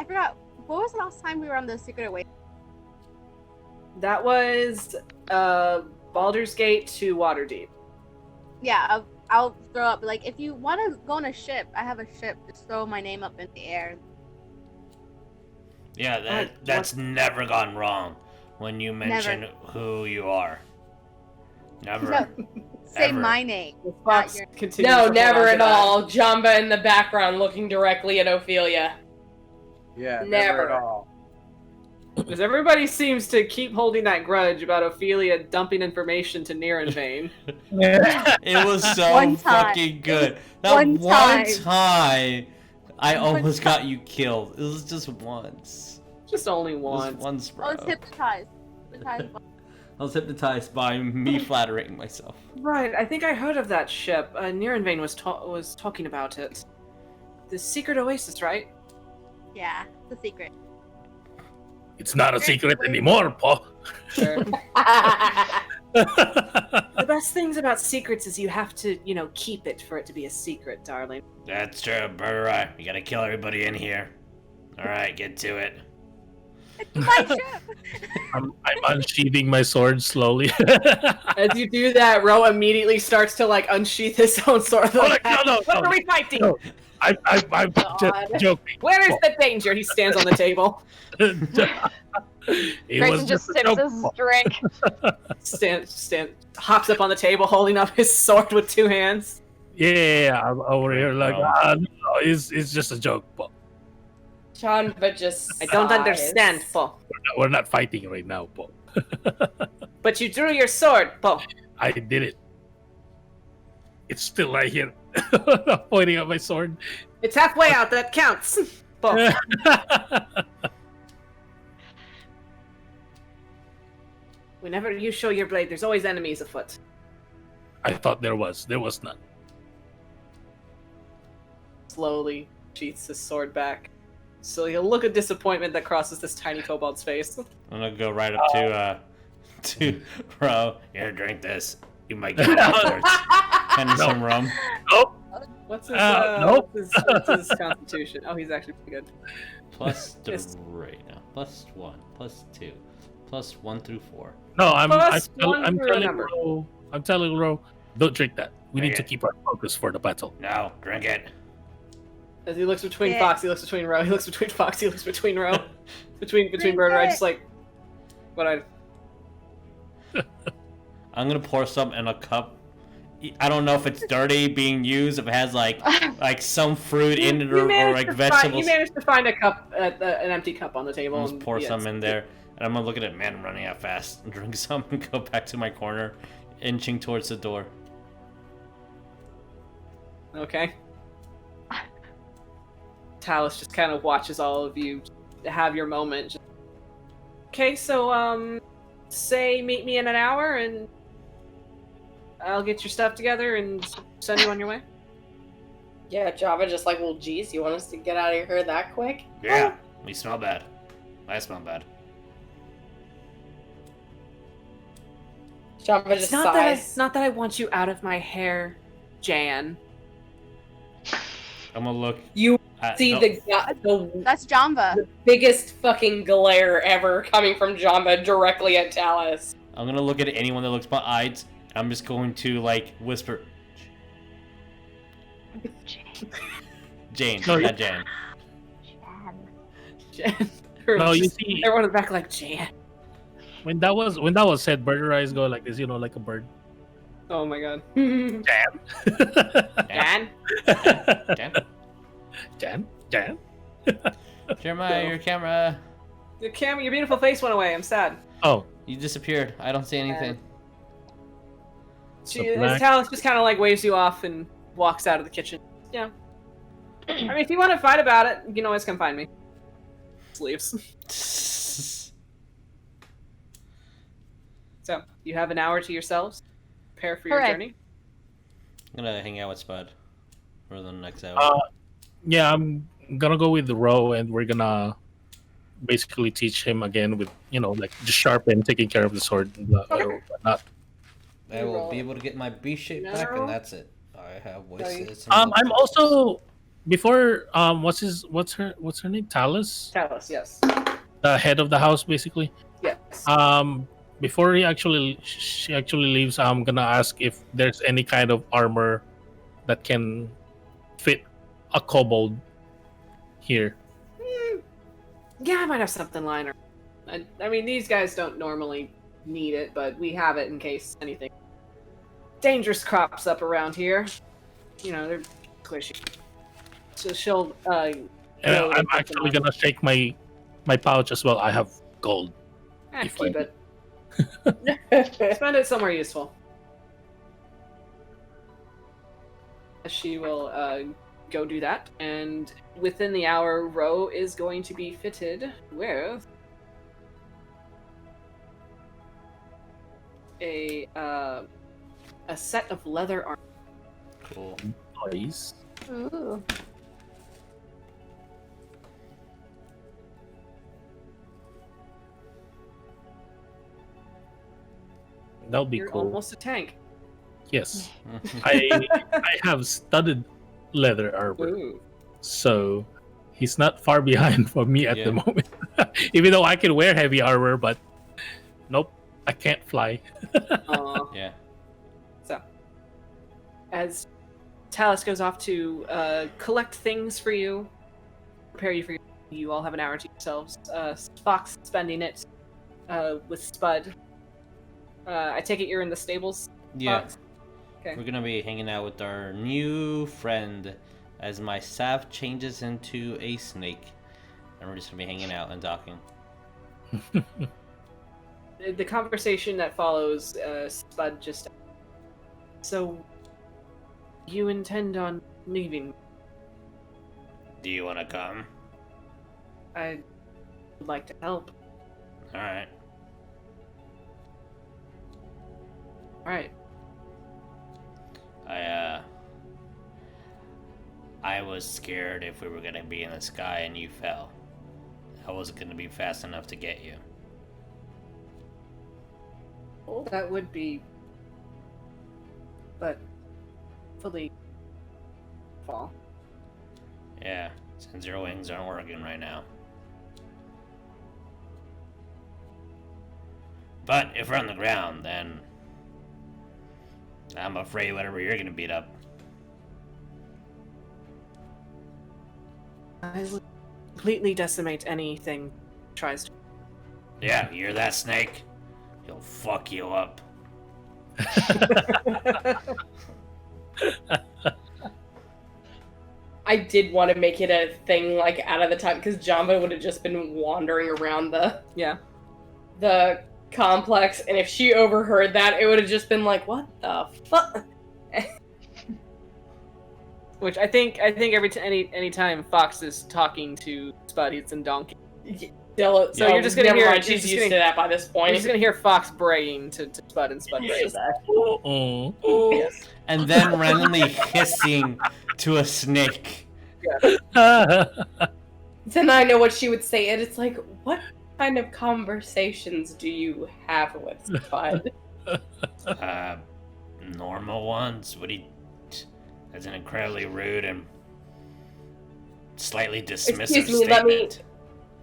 forgot. What was the last time we were on the Secret Away? That was Baldur's Gate to Waterdeep. Yeah, I'll throw up. Like, if you want to go on a ship, I have a ship. Just throw my name up in the air. Yeah, that's never gone wrong when you mention who you are. Never. No, say Ever. my name. Fox your- continues No, to never hold on at to that. all. Janva in the background looking directly at Ophelia. Yeah, Never. never at all. Because everybody seems to keep holding that grudge about Ophelia dumping information to Nirenvain. It was so One time. fucking good. It was That one one time. time, I One almost got you killed. It was just once. Just only It was one. once, I bro. was hypnotized. I was hypnotized by me flattering myself. Right, I think I heard of that ship. Nirenvain was talking about it. The secret oasis, right? Yeah, it's a secret. It's not a secret anymore, Paul. Sure. The best things about secrets is you have to, keep it for it to be a secret, darling. That's true, Birdurai. You gotta kill everybody in here. Alright, get to it. My ship! I'm unsheathing my sword slowly. As you do that, Ro immediately starts to unsheath his own sword. Oh, no, What are we fighting? No. I'm God. just joking. Where is the danger? He stands on the table. It Grayson was just a sips joke, his Paul. drink. Hops up on the table, holding up his sword with two hands. Yeah, I'm over here like, Bro. no, it's just a joke, Paul. Janva just I don't sighs. understand, Paul. We're not fighting right now, Paul. But you drew your sword, Paul. I did it. It's still right here. Pointing at my sword. It's halfway out, that counts. Paul. Whenever you show your blade, there's always enemies afoot. I thought there was. There was none. Slowly sheaths his sword back. So a look of disappointment that crosses this tiny kobold's face. I'm gonna go right up to Ro. Here, drink this. You might get it afterwards. And No. some rum. Nope. What's his, Nope. what's his constitution? Oh, he's actually pretty good. Plus Yes. 3 now. Plus 1. Plus 2. Plus 1 through 4. No, I'm Plus one I'm through a telling number. Ro. I'm telling Ro, don't drink that. We need Okay. to keep our focus for the battle. No, drink it. As he looks between Yeah. Fox, he looks between Ro, he looks between Fox, he looks between Ro. between Drink Birdurai, it. just like what I I'm gonna pour some in a cup. I don't know if it's dirty being used, if it has like some fruit in it or like vegetables. You managed to find a cup, an empty cup on the table. I'll just and pour yeah, some it's- in there, and I'm gonna look at it. Man, I'm running out fast. And drink some and go back to my corner, inching towards the door. Okay. Talus just kind of watches all of you have your moment. Okay, so say meet me in an hour and I'll get your stuff together and send you on your way. Yeah, Java just like, well, geez, you want us to get out of here that quick? Yeah, we smell bad. I smell bad. Java It's just not sighs. that I want you out of my hair, Jan. I'm gonna look. You At see the That's Janva. biggest fucking glare ever coming from Java directly at Talus. I'm gonna look at anyone that looks my eyes. I'm just going to whisper, Jane, No, not Jan. Jan. No, you Just- see, everyone in the back like Jan. when that was said, Birdurai go like this, like a bird. Oh my god. Jan. Jan? Jan? Jan. Jeremiah, your camera. Your beautiful face went away. I'm sad. Oh, You disappeared. I don't see anything. Talus just kind of waves you off and walks out of the kitchen. Yeah. I mean, if you want to fight about it, you can always come find me. Just leaves. So, you have an hour to yourselves. Prepare for your Correct. journey. I'm gonna hang out with Spud for the next hour. yeah, I'm gonna go with Ro, and we're gonna basically teach him again with just sharpen, taking care of the sword and whatnot. I will be able to get my B shape back, No. and that's it. I have wasted some. I'm also before what's her name? Talus, Talus, yes. the head of the house, basically. Yes. Before she actually leaves, I'm gonna ask if there's any kind of armor that can fit a kobold here. Yeah, I might have something lying around. I mean, these guys don't normally need it, but we have it in case anything dangerous crops up around here. You know, they're squishy. So she'll, I'm actually gonna shake my pouch as well. I have gold. Keep it. Spend it somewhere useful. She will go do that, and within the hour, Ro is going to be fitted with a set of leather armor. Cool. Nice. Ooh. That'll be You're cool. almost a tank. Yes. I have studded leather armor. Ooh. So he's not far behind for me at the moment. Even though I can wear heavy armor, but nope, I can't fly. Yeah. So, as Talus goes off to collect things for you, prepare you for you all have an hour to yourselves. Fox spending it with Spud. I take it you're in the stables? Yeah. Fox? Okay. We're gonna be hanging out with our new friend as my staff changes into a snake. And we're just gonna be hanging out and talking. The conversation that follows, Spud just... So, you intend on leaving? Do you wanna come? I would like to help. Alright. Alright. I was scared if we were gonna be in the sky and you fell. I wasn't gonna be fast enough to get you. Well, that would be... But... fully... fall. Yeah, since your wings aren't working right now. But if we're on the ground, then I'm afraid whatever you're gonna beat up. I would completely decimate anything that tries to... Yeah, you hear that, snake? He'll fuck you up. I did want to make it a thing, like, out of the time, because Janva would have just been wandering around the complex, and if she overheard that, it would have just been like, what the fuck? Which I think any time Fox is talking to Spud, he's in donkey. So you're just gonna hear she's used to that by this point. You're just gonna hear Fox braying to Spud, and Spud brays back. Yes. And then randomly hissing to a snake. Then I know what she would say, and it's like, what kind of conversations do you have with Spud? Normal ones. That's an incredibly rude and slightly dismissive Excuse me, statement.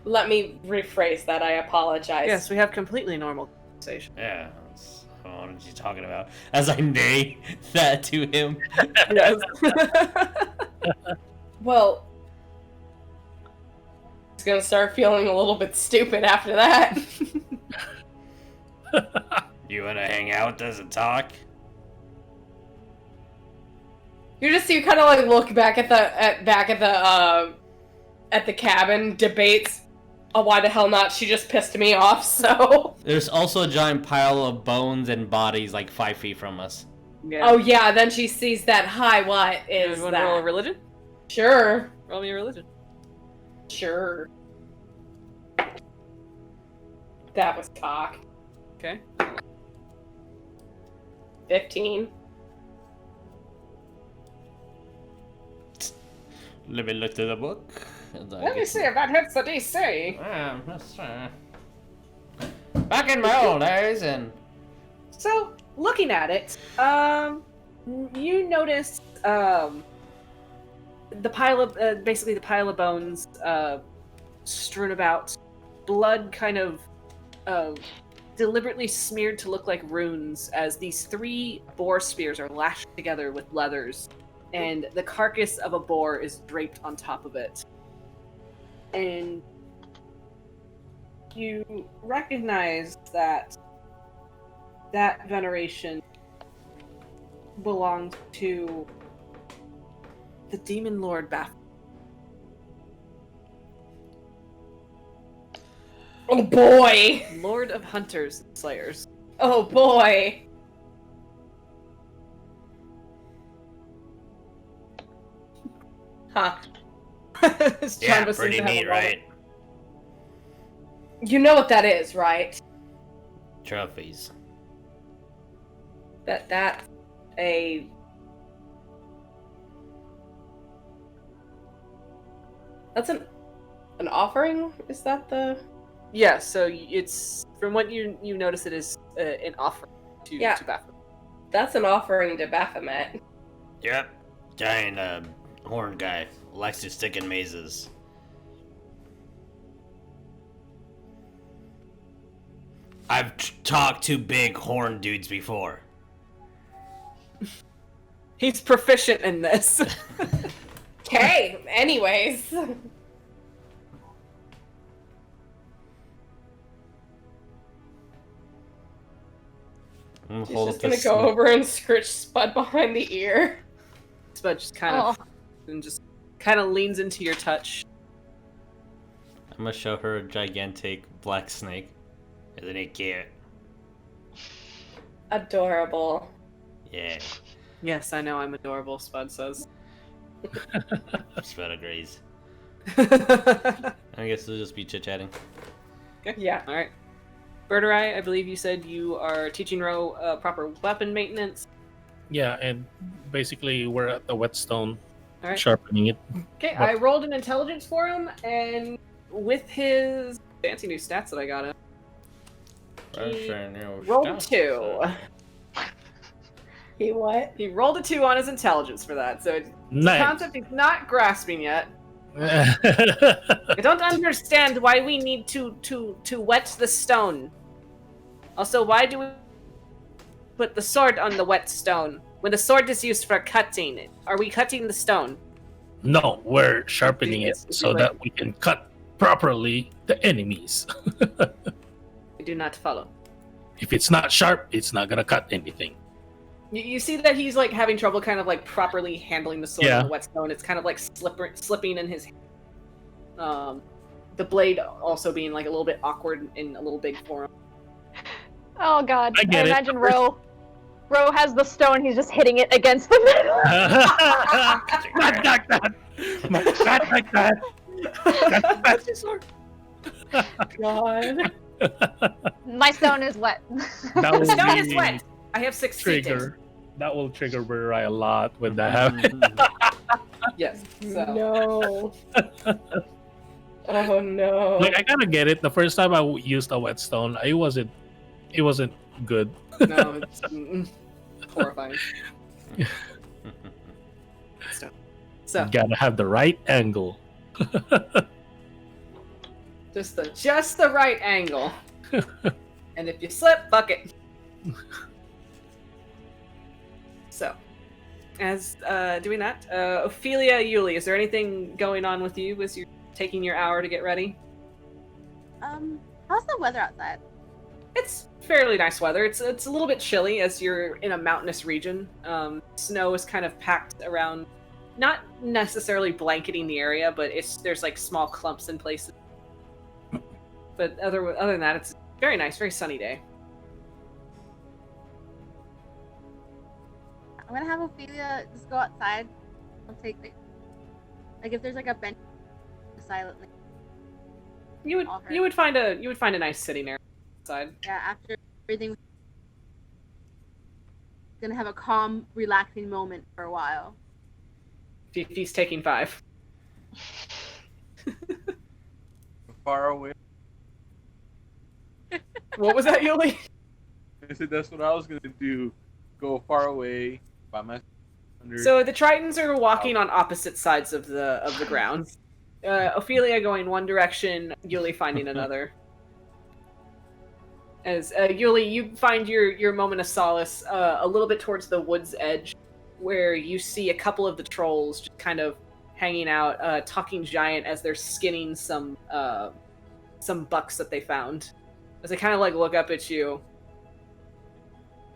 let me rephrase that. I apologize. Yes, we have completely normal conversation. Yeah, what are you talking about? As I neigh that to him. Yes. Well, it's gonna start feeling a little bit stupid after that. You wanna hang out? Doesn't talk? You kind of like look back at the cabin debates. Oh, why the hell not? She just pissed me off. So There's also a giant pile of bones and bodies like 5 feet from us. Yeah. oh yeah, then she sees that. Hi, what is You want to roll a that? religion? Sure, Roll me a religion. sure. That was cock. Okay. 15. Let me look through the book. Let me see if that hits the DC. Back in my old days, and So, looking at it, you notice the pile of basically the pile of bones strewn about, blood kind of deliberately smeared to look like runes as these 3 boar spears are lashed together with leathers, and the carcass of a boar is draped on top of it. And you recognize that that veneration belonged to the Demon Lord Baphomet. Oh boy! Lord of Hunters and Slayers. Oh boy! Huh. Yeah, pretty neat, right? You know what that is, right? Trophies. That's an offering? Is that the... Yeah, so it's, from what you notice, it is an offering to Baphomet. That's an offering to Baphomet. Yep. Giant horn guy. Likes to stick in mazes. I've talked to big horn dudes before. He's proficient in this. Okay, anyways. She's just gonna go over and scritch Spud behind the ear. Spud just kind of leans into your touch. I'm gonna show her a gigantic black snake. Isn't it cute? Adorable. Yeah. Yes, I know I'm adorable, Spud says. Spud agrees. I guess we'll just be chit-chatting. Okay. Yeah. Alright. Birdurai, I believe you said you are teaching Ro proper weapon maintenance. Yeah, and basically we're at the whetstone, All right. sharpening it. Okay, I rolled an intelligence for him, and with his fancy new stats that I got him, he rolled a 2. He what? He rolled a 2 on his intelligence for that, so it's Nice. a concept he's not grasping yet. I don't understand why we need to wet the stone. Also, why do we put the sword on the wet stone when the sword is used for cutting? Are we cutting the stone? No, we're sharpening it so that we can cut properly the enemies. I do not follow. If it's not sharp, it's not gonna cut anything. You see that he's like having trouble kind of like properly handling the sword on the wet stone. It's kind of like slipping in his hand. The blade also being like a little bit awkward and a little big for him. Oh god, I get it. imagine Ro has the stone, he's just hitting it against the metal. Not like that! Not like that! That's the sword. God. My stone is wet. That will Stone be is wet. I have succeeded. trigger. That will trigger Birdurai a lot when that happens. Yes. So. No. Oh no. Like I kind of get it. The first time I used a whetstone, it wasn't good. No, it's horrifying. So Gotta have the right angle. just the right angle. And if you slip, fuck it. So, as doing that, Ophelia, Yuliy, is there anything going on with you as you're taking your hour to get ready? How's the weather outside? It's fairly nice weather. It's a little bit chilly as you're in a mountainous region. Snow is kind of packed around, not necessarily blanketing the area, but there's like small clumps in places. But other than that, it's a very nice, very sunny day. I'm gonna have Ophelia just go outside. I'll take like if there's like a bench silently. You would find a nice sitting area outside. Yeah, after everything, gonna have a calm, relaxing moment for a while. He's taking 5. Far away. What was that, Yuliy? I said that's what I was gonna do. Go far away by myself. So the Tritons are walking on opposite sides of the ground. Ophelia going one direction, Yuliy finding another. As Yuliy, you find your moment of solace a little bit towards the wood's edge, where you see a couple of the trolls just kind of hanging out, talking giant as they're skinning some some bucks that they found. As they kind of like look up at you,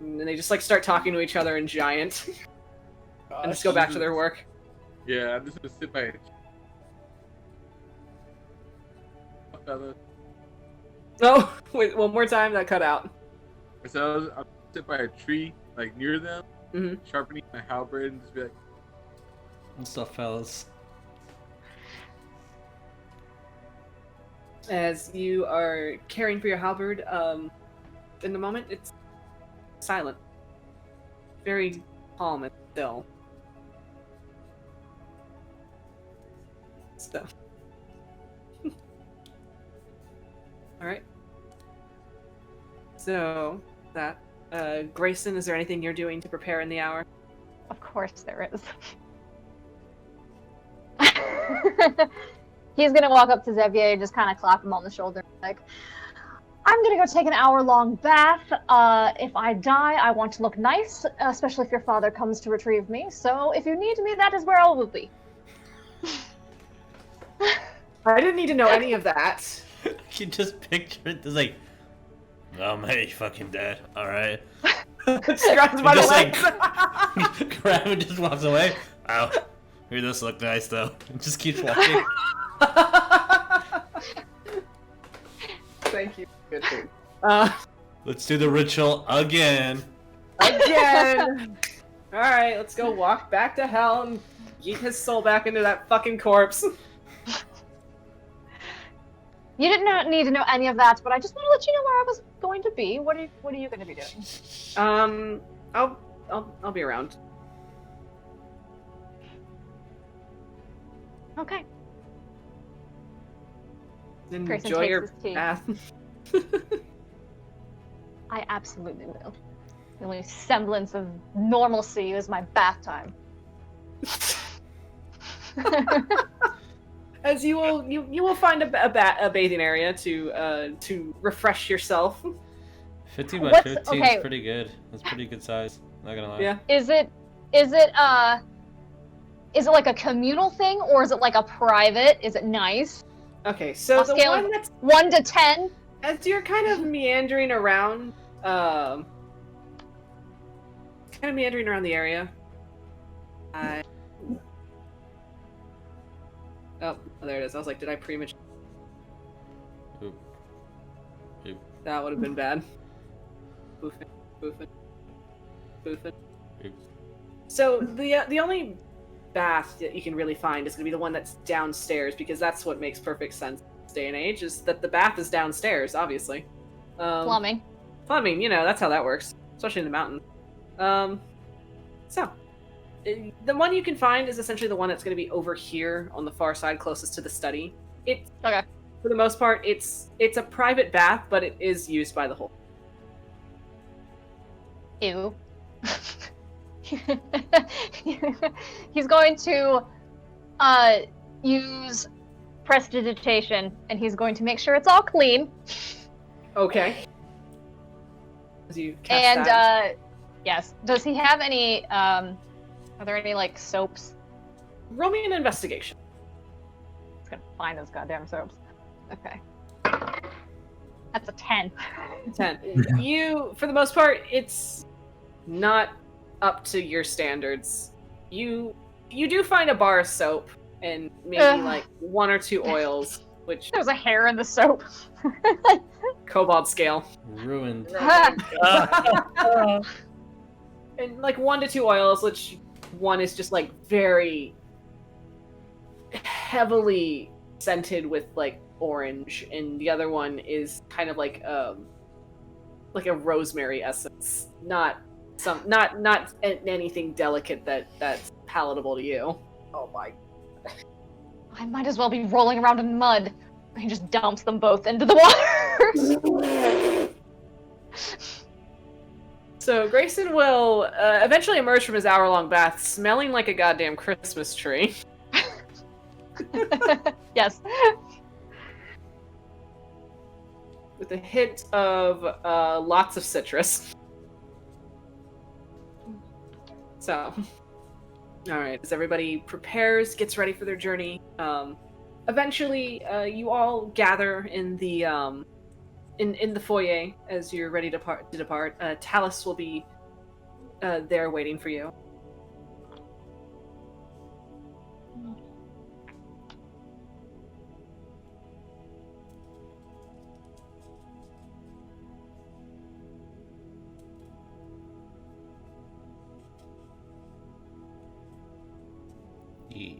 and then they just like start talking to each other in giant, and just go back to their work. Yeah, I'm just gonna sit by it. Oh, wait, one more time, that cut out. So I'll sit by a tree, like near them, sharpening my halberd, and just be like, What's up, fellas? As you are caring for your halberd, in the moment, it's silent. Very calm and still. Stuff. Alright. So, that. Greyson, is there anything you're doing to prepare in the hour? Of course there is. He's gonna walk up to Xavier and just kind of clap him on the shoulder, like, I'm gonna go take an hour-long bath. If I die, I want to look nice, especially if your father comes to retrieve me. So if you need me, that is where I will be. I didn't need to know any of that. You just picture it. It's like, hey, fucking dead. All right. Grabs by the Just legs. like, grab and just walks away. Ow. Here, this look nice though. And just keeps walking. Thank you. Good food. Let's do the ritual again. Again. All right, let's go walk back to hell and yeet his soul back into that fucking corpse. You didn't need to know any of that, but I just want to let you know where I was going to be. What are you going to be doing? I'll be around. Okay. Enjoy takes your his tea. bath. I absolutely will. The only semblance of normalcy is my bath time. As you will find a bathing area to refresh yourself. 15 by 15 is pretty good. That's pretty good size. Not gonna lie. Yeah. Is it like a communal thing, or is it like a private? Is it nice? Okay, so On the scale one of that's 1 to 10. as you're kind of meandering around, the area. Oh, there it is. I was like, did I premature? Oop. Oop. That would have been bad. Boofing. Oop. So the only bath that you can really find is going to be the one that's downstairs, because that's what makes perfect sense in this day and age, is that the bath is downstairs, obviously. Plumbing. Plumbing, that's how that works, especially in the mountains. So, the one you can find is essentially the one that's going to be over here on the far side, closest to the study. Okay. For the most part, it's a private bath, but it is used by the whole. Ew. He's going to use prestidigitation, and he's going to make sure it's all clean. Okay. As you cast And that. yes, does he have any? Are there any like soaps? Roll me an investigation. He's gonna find those goddamn soaps. Okay. That's a 10. 10. You, for the most part, it's not up to your standards. You do find a bar of soap and maybe like 1 or 2 oils, which There's a hair in the soap. cobalt scale. Ruined. And like 1 to 2 oils, which one is just like very heavily scented with like orange, and the other one is kind of like a rosemary essence. Not anything delicate that's palatable to you. Oh my. I might as well be rolling around in mud. He just dumps them both into the water. So Greyson will eventually emerge from his hour-long bath smelling like a goddamn Christmas tree. Yes. With a hint of lots of citrus. So, alright, as everybody prepares, gets ready for their journey, eventually, you all gather in the in the foyer as you're ready to depart. Talus will be there waiting for you. Yeah.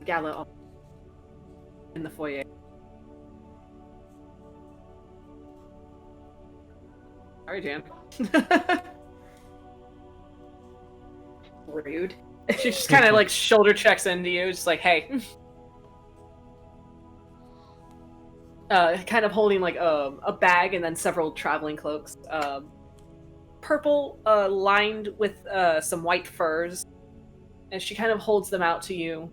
Gala in the foyer. Sorry, Jan. Rude. She just kind of like shoulder checks into you, just like, hey. Kind of holding like a bag and then several traveling cloaks. Purple, lined with some white furs. And she kind of holds them out to you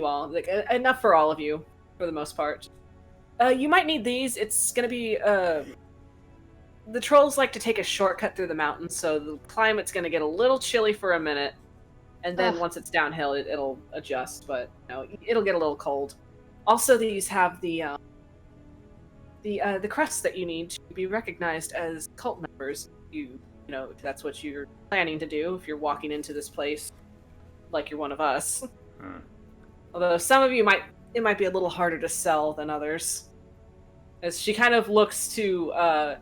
all, like enough for all of you, for the most part. You might need these. It's gonna be the trolls like to take a shortcut through the mountains, so the climate's gonna get a little chilly for a minute, and then once it's downhill, it'll adjust. But it'll get a little cold. Also, these have the crests that you need to be recognized as cult members. You know that's what you're planning to do if you're walking into this place like you're one of us. Although some of you it might be a little harder to sell than others. As she kind of looks to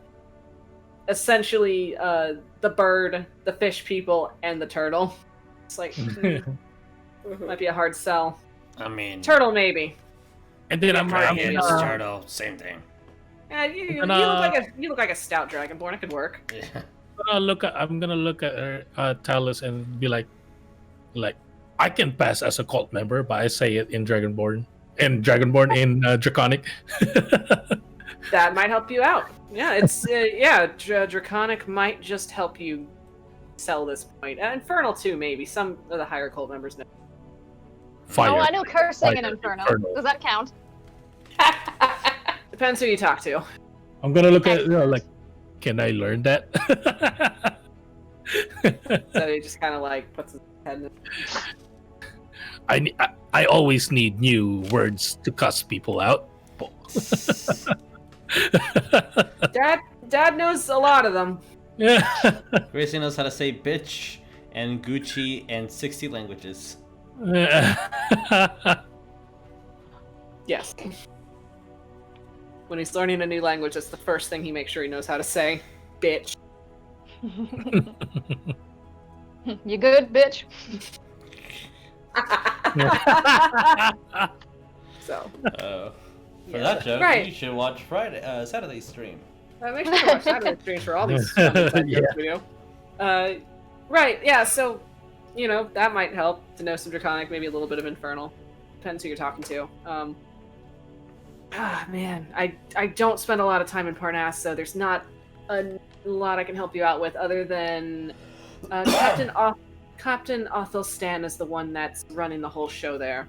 essentially the bird, the fish people, and the turtle. It's like might be a hard sell. I mean, turtle maybe. And then turtle, same thing. Yeah, you look like a stout dragonborn. It could work. Yeah. I'm gonna look at her, Talus and be like, I can pass as a cult member, but I say it in Dragonborn in Draconic. That might help you out. Yeah, it's Draconic might just help you sell this point. Infernal too, maybe. Some of the higher cult members know. Fire. Oh, I know cursing in Inferno. Inferno. Does that count? Depends who you talk to. I'm gonna look at can I learn that? So he just kind of like puts his head in. I always need new words to cuss people out. Dad knows a lot of them. Yeah. Greyson knows how to say bitch and Gucci and 60 languages. Yes. When he's learning a new language, that's the first thing he makes sure he knows how to say. Bitch. You good, bitch? So. For that joke, right. You should watch Saturday's stream. Make sure to watch Saturday's streams for all these jokes we do. Right, yeah, so, that might help to know some Draconic, maybe a little bit of Infernal. Depends who you're talking to. Man, I don't spend a lot of time in Parnast, so there's not a lot I can help you out with other than Captain Athelstan is the one that's running the whole show there.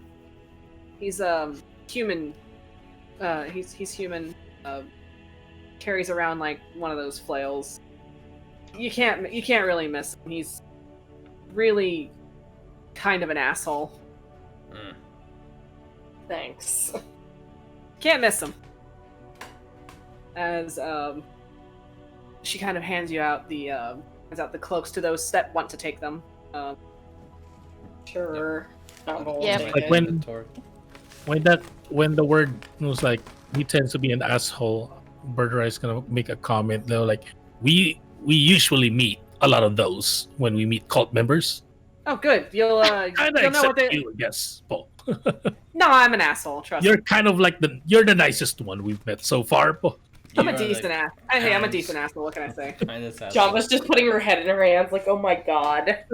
He's human. He's human. Carries around like one of those flails. You can't really miss him. He's really kind of an asshole. Thanks. Can't miss him. As she kind of hands out the cloaks to those that want to take them. Sure. Yeah. Like when the word was like he tends to be an asshole, Birdurai is gonna make a comment though, like we usually meet a lot of those when we meet cult members. Oh, good. You'll know what they. You, yes, Paul. No, I'm an asshole. Trust You're me. kind of like you're the nicest one we've met so far, Paul. I'm a decent ass. Hey, I'm a decent asshole. What can I say? Janva's just putting her head in her hands, like, oh my god.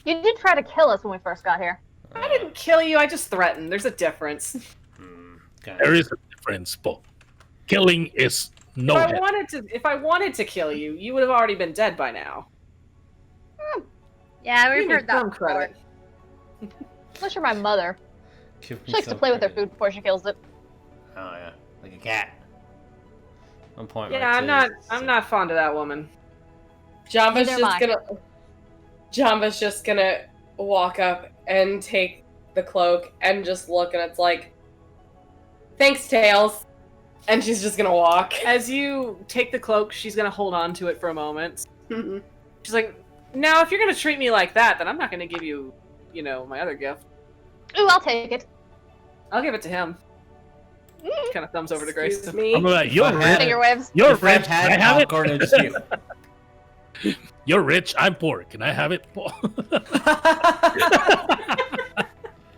You did try to kill us when we first got here. I didn't kill you. I just threatened. There's a difference. There is a difference, Paul. Killing is no. If I wanted to kill you, you would have already been dead by now. Yeah, we've heard that some before. credit. Unless you're my mother. She likes to play with her food before she kills it. Oh yeah, like a cat. I'm pointing. Yeah, I'm not fond of that woman. Janva's just gonna walk up and take the cloak and just look, and it's like, thanks, Tails. And she's just gonna walk. As you take the cloak, she's gonna hold on to it for a moment. Mm-hmm. She's like, now if you're gonna treat me like that, then I'm not gonna give you, my other gift. Ooh, I'll take it. I'll give it to him. Kind of thumbs over to Greyson. I'm like, you're rich. Finger waves. You're If I rich. had Can I have it? popcorn, it's you. You're rich. I'm poor. Can I have it?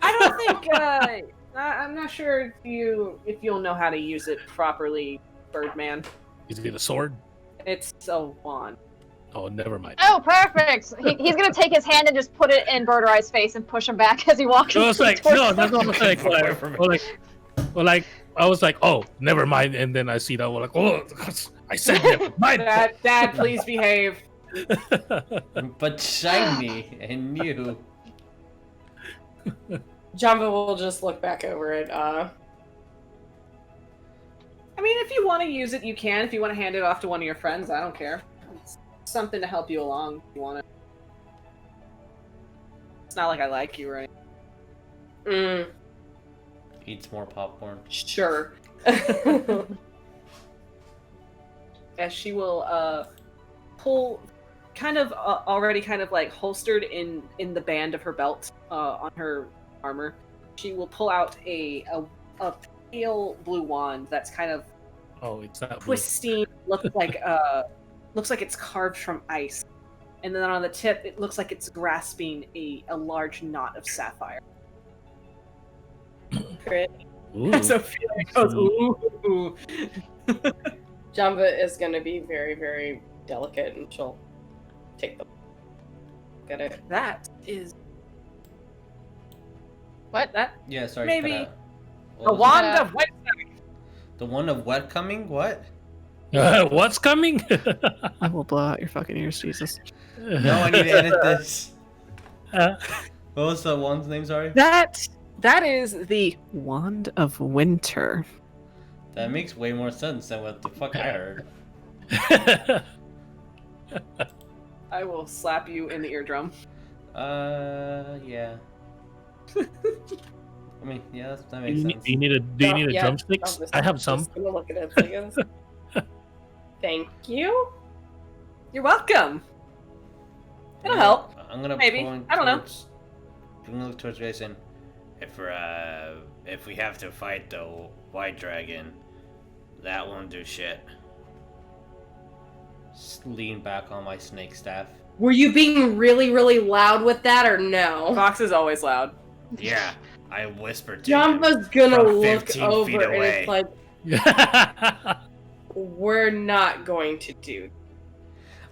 I don't think. I'm not sure if you'll know how to use it properly, Birdman. Is it a sword? It's a wand. Oh, never mind. Oh, perfect. He's gonna take his hand and just put it in Birdurei's face and push him back as he walks. I was like, towards no, him. that's not what I was like, oh, never mind. And then I see that, like, oh, I said never mind. Dad, please behave. But shiny and new. Janva will just look back over it. I mean, if you want to use it, you can. If you want to hand it off to one of your friends, I don't care. It's something to help you along if you want it. It's not like I like you or anything. Eats more popcorn. Sure. As she will pull, already like holstered in the band of her belt on her armor. She will pull out a pale blue wand that's kind of it's that twisting, looks like it's carved from ice, and then on the tip it looks like it's grasping a large knot of sapphire. Crit. So Ophelia goes, ooh. Janva is going to be very, very delicate, and she'll take the look at it. That is What? that Yeah, sorry. maybe cut out. What a was wand that? of wet. The one of what coming? What? What's coming? I will blow out your fucking ears, Jesus. No, I need to edit this. What was the one's name? Sorry. That is the Wand of Winter. That makes way more sense than what the fuck I heard. I will slap you in the eardrum. Yeah. I mean, yeah, that makes sense. Do you need a drumsticks? Janva's I have just some. gonna look at it like this. Thank you. You're welcome. It'll help. I'm gonna Maybe. point I don't know. towards- I'm gonna look towards Greyson. If we have to fight the white dragon, that won't do shit. Just lean back on my snake staff. Were you being really, really loud with that, or no? Fox is always loud. Yeah, I whispered to him. Janva's gonna from look 15 over feet and away. it's like, we're not going to do.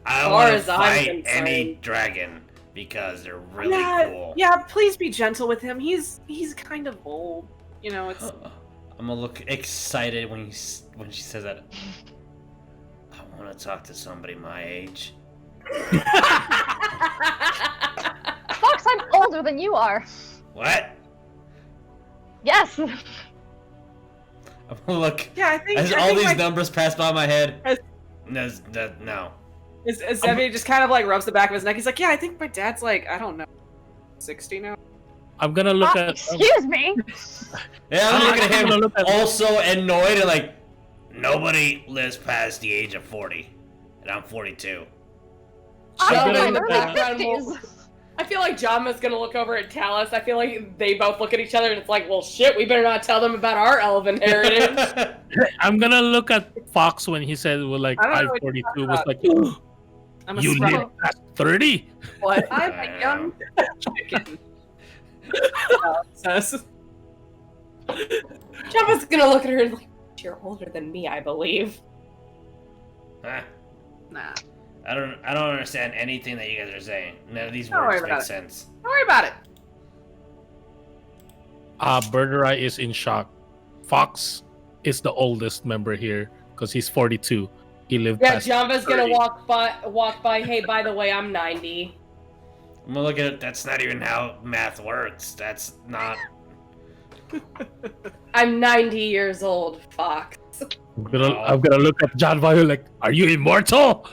I far want to as I'm fight any concerned. dragon because they're really cool. Yeah, please be gentle with him. He's kind of old. It's I'm gonna look excited when she says that. I want to talk to somebody my age. Fox, I'm older than you are. What? Yes. I'm gonna look. yeah. I think As I all think these my- numbers pass by my head. As- No. As Zevi just kind of like rubs the back of his neck. He's like, yeah, I think my dad's like, I don't know, 60 now. I'm gonna look at. Excuse me. Yeah, I'm looking at I'm gonna him look at- also annoyed and like, nobody lives past the age of 40. And I'm 42. I'm Janva in my in the early background 50s. will- I feel like Janva's gonna look over at Talus. I feel like they both look at each other and it's like, well, shit, we better not tell them about our elven heritage. I'm gonna look at Fox when he said, "Well, like I don't know I'm what you're 42." talking Was about. like, I'm a you scrub. live past 30? What? I'm a young chicken. Says. Janva's gonna look at her and like, you're older than me, I believe. Huh? Nah. I don't understand anything that you guys are saying. None of these Don't worry words make about it. sense. Don't worry about it. Birdurai is in shock. Fox is the oldest member here because he's 42. He lived Yeah, past. Janva's gonna 30. walk by. Hey, by the way, I'm 90. I'm gonna look at it. That's not even how math works. That's not. I'm 90 years old, Fox. I'm gonna look at Janva like, are you immortal?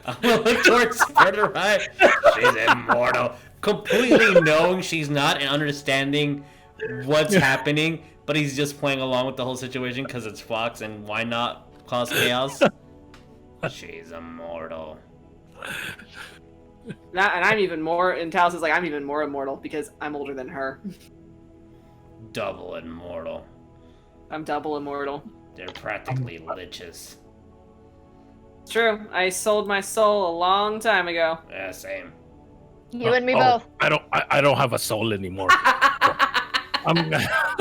I'm gonna look towards Birdurai. She's immortal. Completely knowing she's not and understanding what's happening, but he's just playing along with the whole situation because it's Fox and why not cause chaos? She's immortal. And I'm even more, and Talos is like, I'm even more immortal because I'm older than her. Double immortal. I'm double immortal. They're practically liches. It's true. I sold my soul a long time ago. Yeah, same. You and me both. I don't have a soul anymore. I'm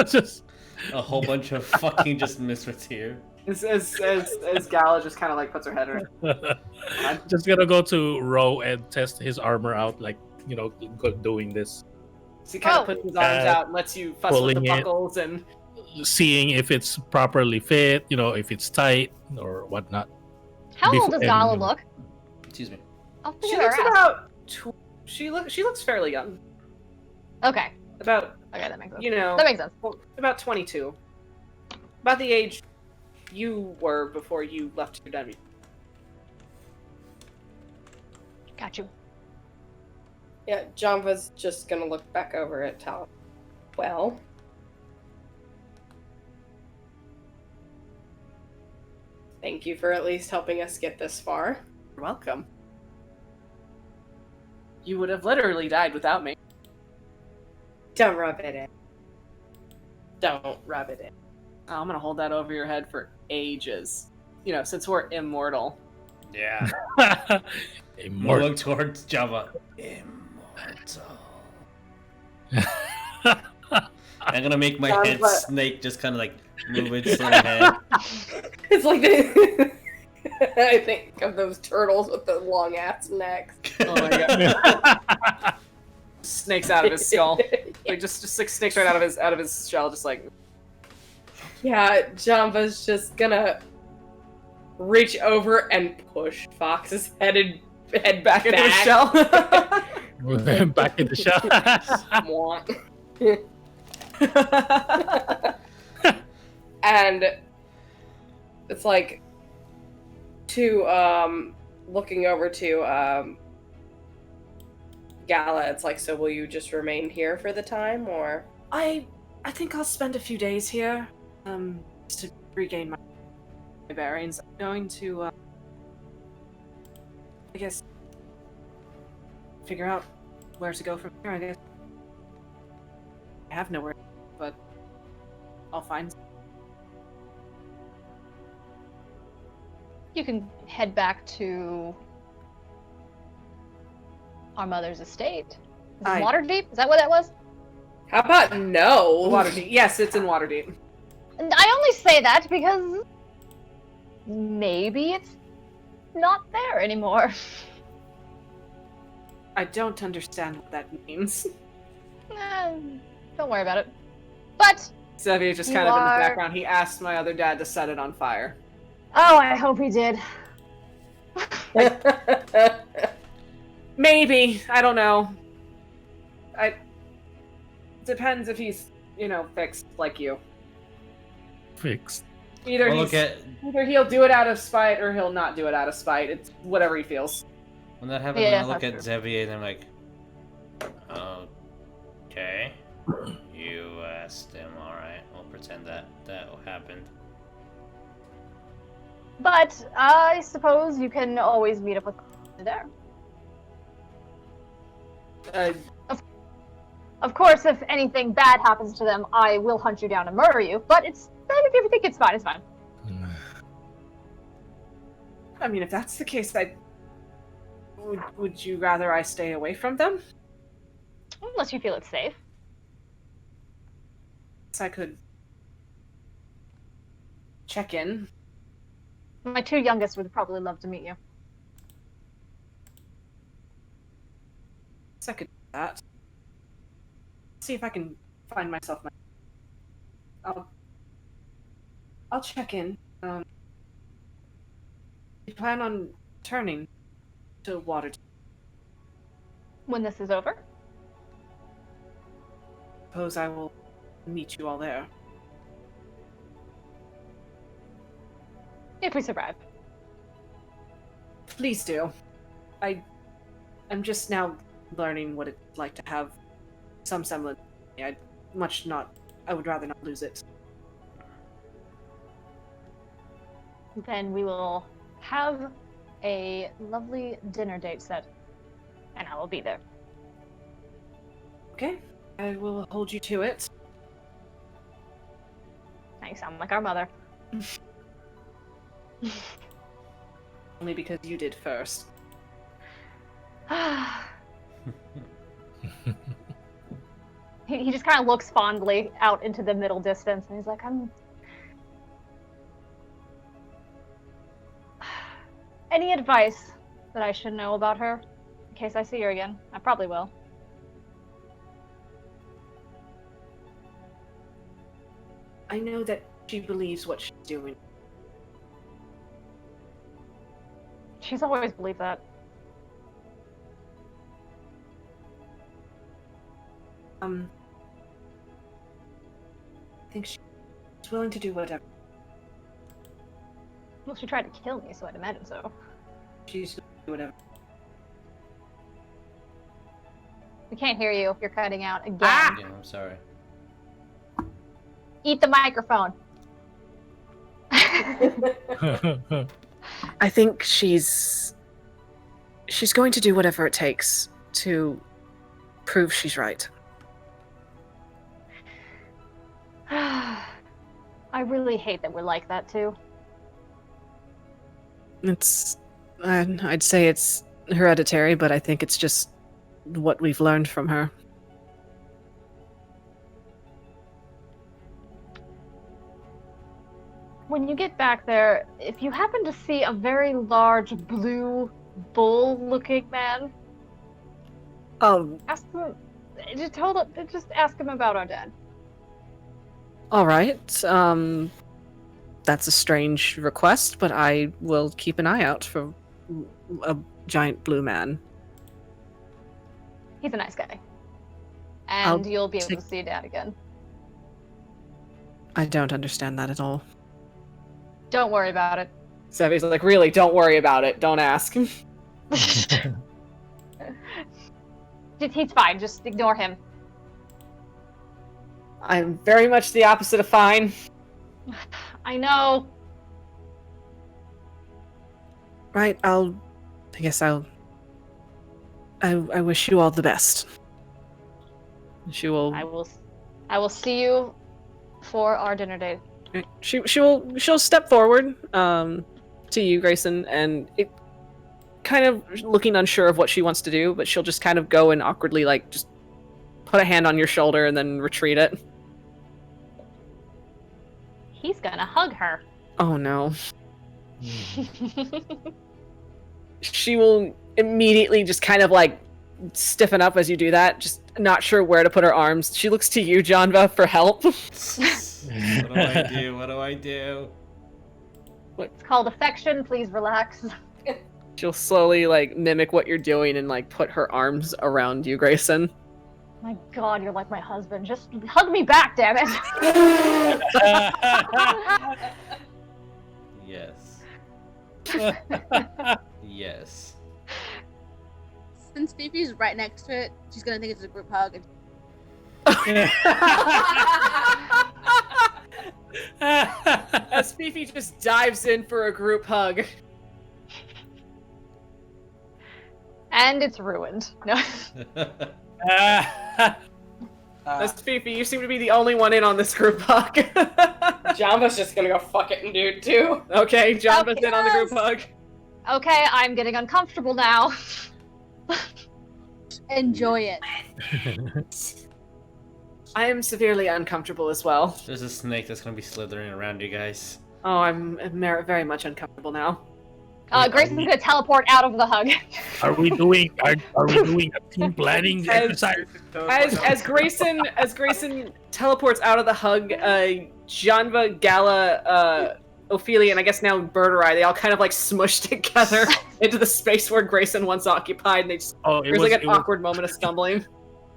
just A whole bunch of fucking just misfits here. As Gala just kind of like puts her head around. just gonna go to Ro and test his armor out, like, doing this. So he kind of puts his arms out and lets you fuss with the buckles and seeing if it's properly fit, if it's tight or whatnot. How old does Gala look? Excuse me. I'll she figure looks her out. about. She looks fairly young. Okay, About that makes sense. that makes sense. about 22. About the age you were before you left your W. Got you. Yeah, Janva's just gonna look back over at Tal. Well, thank you for at least helping us get this far. You're welcome. You would have literally died without me. Don't rub it in. Don't rub it in. Oh, I'm gonna hold that over your head for ages. Since we're immortal. Yeah. Immortal. Look towards Java. Immortal. I'm gonna make my head snake just kind of like move its little head. It's like I think of those turtles with the long ass necks. Oh my god. Snakes out of his skull. Like just snakes right out of his shell, just like. Yeah, Janva's just gonna reach over and push Fox's head back into his shell. Back in the shell. And it's like looking over to Gala, it's like, so will you just remain here for the time, or? I think I'll spend a few days here, just to regain my bearings. I'm going to, I guess, figure out where to go from here, I guess. I have nowhere, but I'll find. You can head back to our mother's estate. Is it Waterdeep? Is that what that was? How about no? Waterdeep. Yes, it's in Waterdeep. And I only say that because maybe it's not there anymore. I don't understand what that means. Don't worry about it. But Xavier just kind of in the background. He asked my other dad to set it on fire. Oh, I hope he did. Maybe. I don't know. Depends if he's, fixed like you. Fixed. Either he'll do it out of spite or he'll not do it out of spite. It's whatever he feels. When that happens, I look at Xavier and I'm like, okay. You asked him, alright. We'll pretend that happened. But I suppose you can always meet up with there. Of course, if anything bad happens to them, I will hunt you down and murder you. But if you think it's fine, it's fine. I mean, if that's the case, would you rather I stay away from them? Unless you feel it's safe. So I could check in. My two youngest would probably love to meet you. So I could do that. See if I can find myself. I'll check in. You plan on turning to Waterdeep? When this is over? Suppose I will meet you all there. If we survive. Please do. I'm just now learning what it's like to have some semblance. I would rather not lose it. Then we will have a lovely dinner date set, and I will be there. Okay, I will hold you to it. Now you sound like our mother. Only because you did first. He just kind of looks fondly out into the middle distance, and he's like, Any advice that I should know about her? In case I see her again. I probably will. I know that she believes what she's doing. She's always believed that. I think she's willing to do whatever. Well, she tried to kill me, so I'd imagine so. She's willing to do whatever. We can't hear you. You're cutting out again. Yeah, I'm sorry. Eat the microphone. I think she's going to do whatever it takes to prove she's right. I really hate that we're like that too. I'd say it's hereditary, but I think it's just what we've learned from her. When you get back there, if you happen to see a very large blue bull-looking man, ask him. Just ask him about our dad. All right. That's a strange request, but I will keep an eye out for a giant blue man. He's a nice guy. And you'll be able to see Dad again. I don't understand that at all. Don't worry about it. Sevi's like, really, don't worry about it. Don't ask. He's fine. Just ignore him. I'm very much the opposite of fine. I know. Right, I wish you all the best. She will. I will see you for our dinner date. She'll step forward to you, Greyson, and it kind of looking unsure of what she wants to do, but she'll just kind of go and awkwardly just put a hand on your shoulder and then retreat it. He's gonna hug her. Oh no. She will immediately just kind of stiffen up as you do that, just not sure where to put her arms. She looks to you, Janva, for help. What do I do? What do I do? It's called affection. Please relax. She'll slowly mimic what you're doing and put her arms around you, Greyson. My God, you're like my husband. Just hug me back, damn it. Yes. Yes. Since Fifi's right next to it, she's gonna think it's a group hug. As Fifi just dives in for a group hug. And it's ruined. No. As Fifi, you seem to be the only one in on this group hug. Janva's just gonna go fuck it and do it too. Okay, Janva's in on the group hug. Okay, I'm getting uncomfortable now. Enjoy it. I am severely uncomfortable as well. There's a snake that's gonna be slithering around you guys. Oh, I'm very much uncomfortable now. Grayson's gonna teleport out of the hug. Are we doing a team planning exercise? As Greyson teleports out of the hug, Janva, Gala, Ophelia, and I guess now Birdurai, they all kind of smush together into the space where Greyson once occupied, and they just there's an awkward moment of stumbling.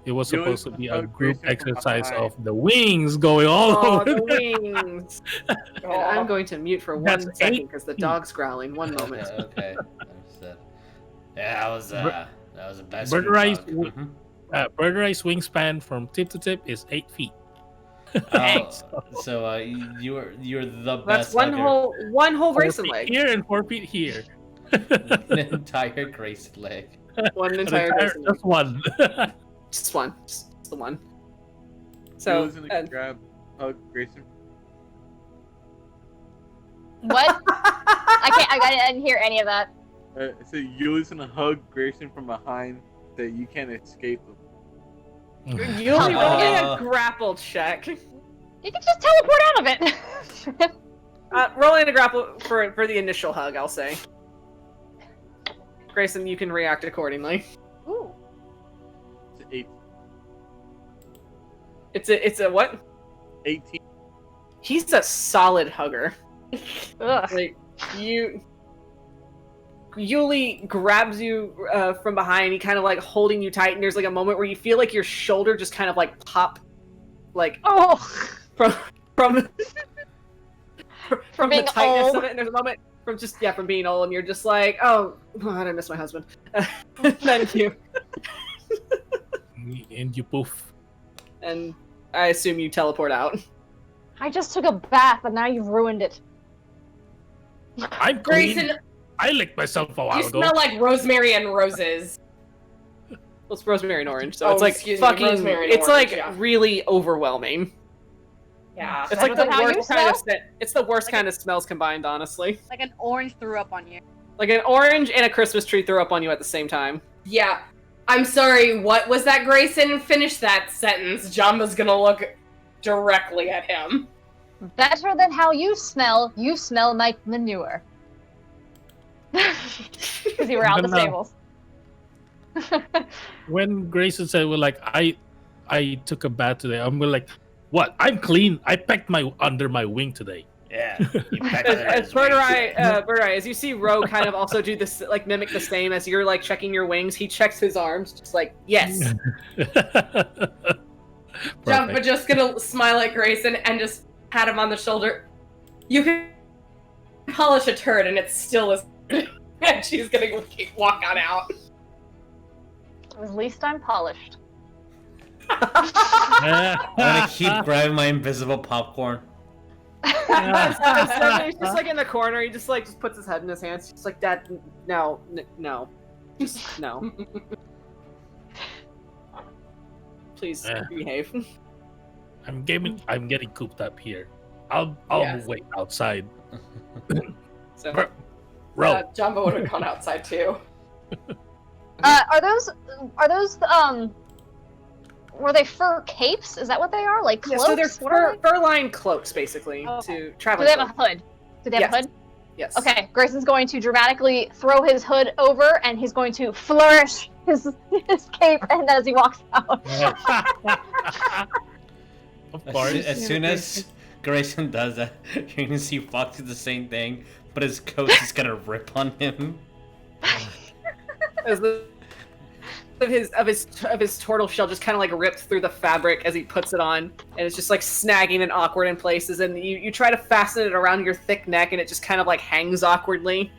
It was supposed to be a hug group Grayson from exercise behind. of the wings going all Oh, over. the wings. And I'm going to mute for That's 1 second 8 because the dog's growling. 1 moment. Okay. Understood. Yeah, that was a best. Birdrice wingspan from tip to tip is 8 feet. So you're the That's best. one whole 4 Grayson feet leg. here and 4 feet here. An entire Grayson leg. One entire Grayson leg. Just one. Just one. Just the one. So, So, hug Grayson. What? I didn't hear any of that. So Yuliy's gonna hug Grayson from behind so you can't escape them. you'll be rolling a grapple check. You can just teleport out of it. Rolling a grapple for the initial hug, I'll say. Grayson, you can react accordingly. Ooh. It's 8. It's a what? 18. He's a solid hugger. Ugh. Like Yuliy grabs you from behind. He kind of like holding you tight, and there's like a moment where you feel like your shoulder just kind of like pop, like Oh. from From the being tightness old. of it. And there's a moment from being old, and you're just like, oh, God, I miss my husband. Thank you. And you poof. And I assume you teleport out. I just took a bath and now you've ruined it. I'm clean. Grayson, I licked myself a while you ago. smell like rosemary and roses. Well, it's rosemary and orange, so Oh, it's like excuse me, fucking. rosemary and It's orange, like yeah. really overwhelming. Yeah. It's like the How you worst kind of. smell? It's the worst Like kind of smells combined, honestly. Like an orange threw up on you. Like an orange and a Christmas tree throw up on you at the same time. Yeah. I'm sorry, what was that, Grayson? Finish that sentence. Janva's gonna look directly at him. Better than how you smell like manure. Because you were out the No. stables. When Grayson said, "Well, like I took a bath today," I'm like, "What? I'm clean. I pecked my under my wing today." Yeah. As Birdurai, as you see Ro kind of also do this, like mimic the same as you're like checking your wings, he checks his arms, just like, yes. Janva just gonna smile at Grayson and just pat him on the shoulder. You can polish a turd and it still is. And she's gonna walk on out. At least I'm polished. I'm gonna keep grabbing my invisible popcorn. He's just like in the corner, he just puts his head in his hands, just like, Dad, no. Just, no. Please behave. I'm getting cooped up here. I'll Yes. wait outside. So, Ro, Janva would have gone outside too. Are those were they fur capes? Is that what they are? Like yeah, cloaks? so they're What are they? fur-lined cloaks, basically, Okay. to Do travel. they have a hood? Do they have Yes. a hood? Yes. Okay, Grayson's going to dramatically throw his hood over, and he's going to flourish his cape, and as he walks out. of course. As soon as Grayson does that, you're gonna see Fox do the same thing, but his coat is gonna rip on him. As of his turtle shell just kind of like ripped through the fabric as he puts it on, and it's just like snagging and awkward in places, and you try to fasten it around your thick neck, and it just kind of like hangs awkwardly.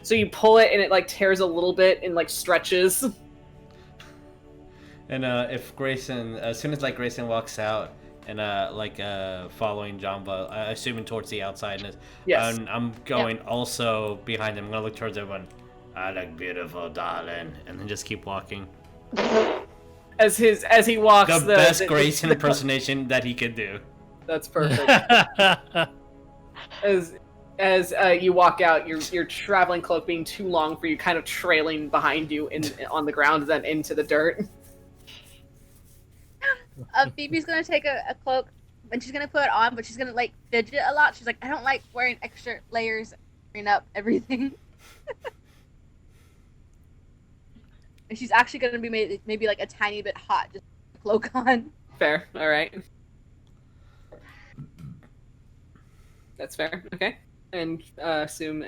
So you pull it, and it like tears a little bit and like stretches. And if Grayson, as soon as like Grayson walks out and following Janva, assuming towards the outside, and Yes. I'm going also behind him. I'm gonna look towards everyone. I look beautiful, darling, and then just keep walking. As he walks, The best Grayson impersonation that he could do. That's perfect. As you walk out, your traveling cloak being too long for you, kind of trailing behind you on the ground, then into the dirt. Phoebe's gonna take a cloak and she's gonna put it on, but she's gonna like fidget a lot. She's like, I don't like wearing extra layers, covering up everything. And she's actually gonna be maybe like a tiny bit hot, just with the cloak on. Fair. All right. That's fair. Okay. And assume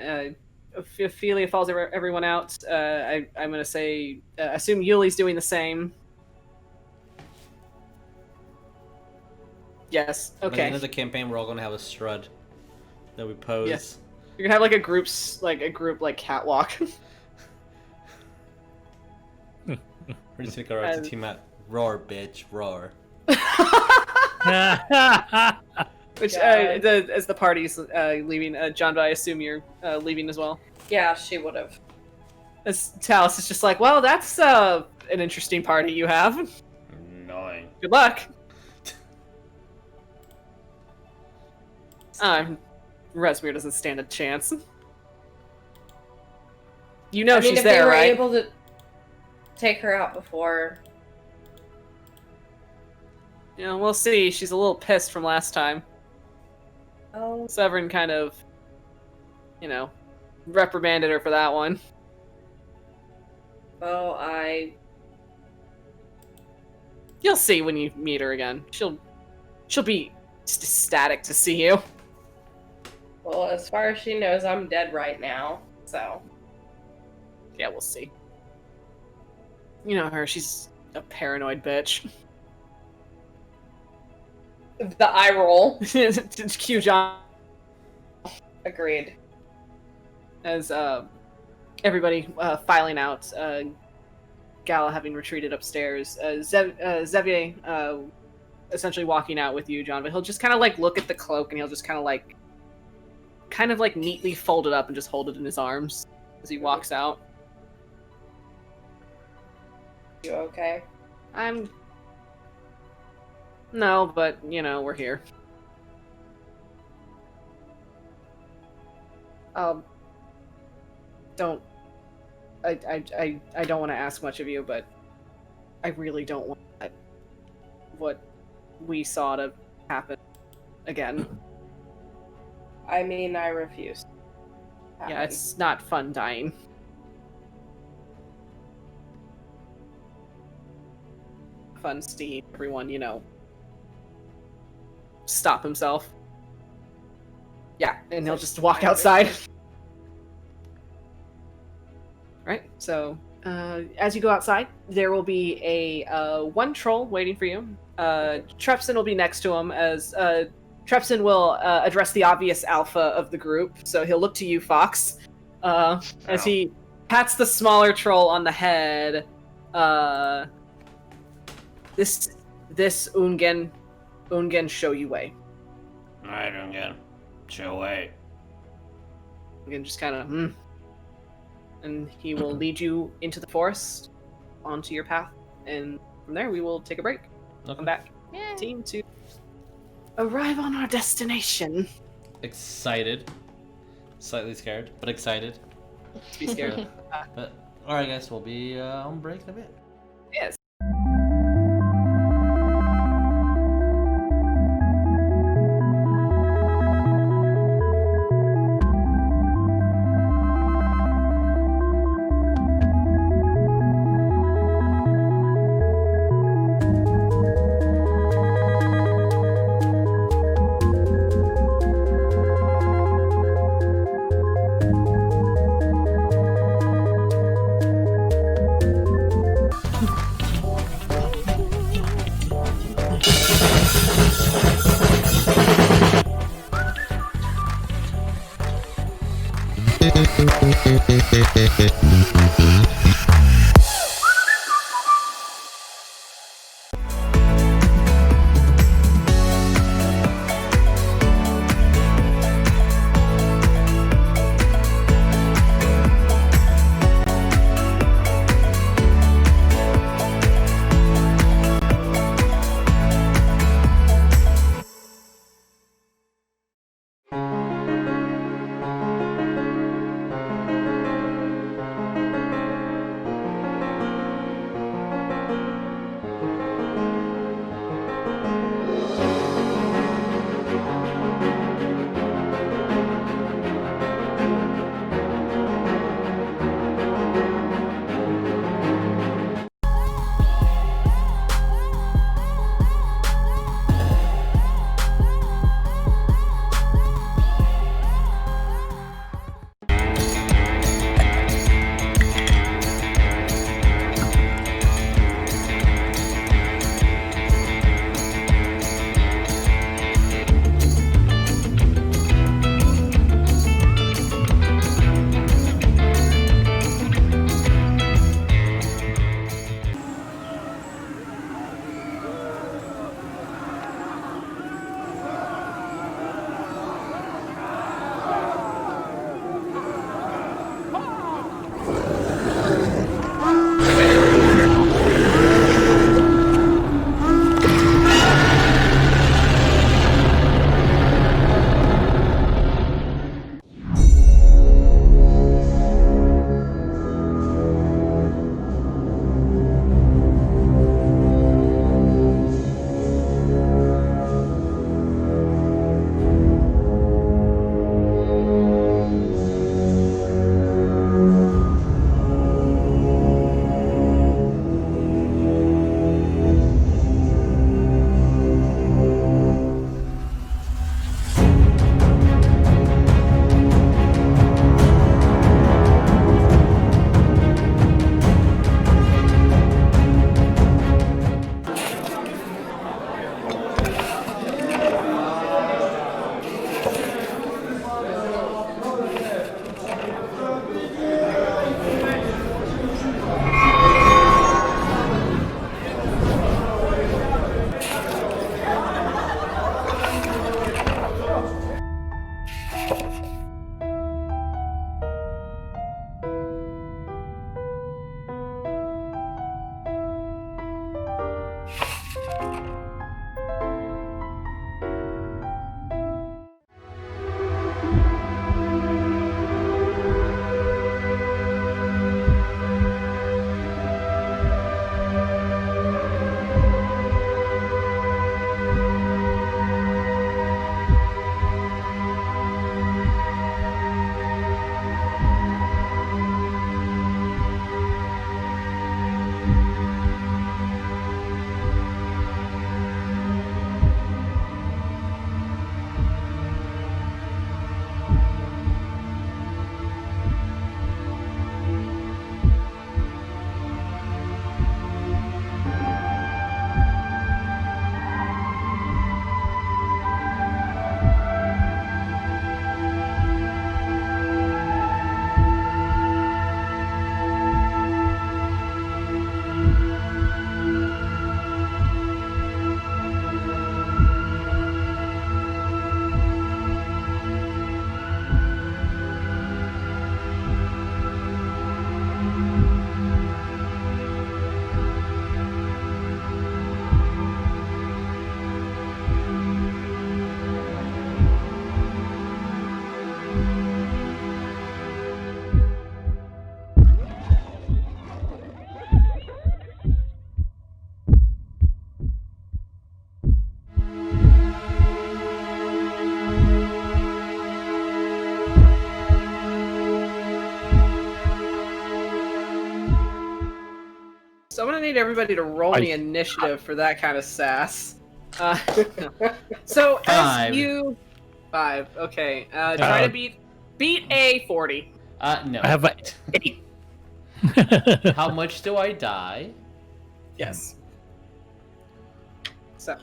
Ophelia follows everyone out. I'm gonna say assume Yuliy's doing the same. Yes. By the Okay. end of the campaign, we're all gonna have a strut that we pose. Yes. You're gonna have like a group catwalk. We're just gonna go around to team out. Roar, bitch, roar. Which, as the party's leaving, Janva, I assume you're leaving as well. Yeah, she would have. As Talis is just like, well, that's an interesting party you have. Annoying. Good luck. Resmir doesn't stand a chance. You know she's if there, they were right? able to take her out before. You know, we'll see. She's a little pissed from last time. Oh. Severin kind of, reprimanded her for that one. Well, You'll see when you meet her again. She'll be just ecstatic to see you. Well, as far as she knows, I'm dead right now, so. Yeah, we'll see. You know her, she's a paranoid bitch. The eye roll. Cue John. Agreed. As everybody filing out, Gala having retreated upstairs, Xavier essentially walking out with you, John, but he'll just kind of like look at the cloak and he'll just kind of like neatly fold it up and just hold it in his arms as he walks out. You okay? No, but we're here. I don't want to ask much of you, but I really don't want what we saw to happen again. I mean, I refuse. Yeah, it's not fun dying. Fun seeing everyone, stop himself. Yeah, and he'll just walk outside. Right, so as you go outside, there will be a one troll waiting for you. Trepson will be next to him as Trepson will address the obvious alpha of the group. So he'll look to you, Fox, as he pats the smaller troll on the head. This Ungen show you way. Alright, Ungen. Show way. Ungen just kind of, and he will lead you into the forest, onto your path, and from there we will take a break. Okay. Come back, team, to arrive on our destination. Excited. Slightly scared, but excited. To be scared. But alright guys, we'll be on break in a bit. Yes. need everybody to roll me initiative for that kind of sass. So as you 5. Okay. Try to beat a 40. No. I have a 8. How much do I die? Yes. So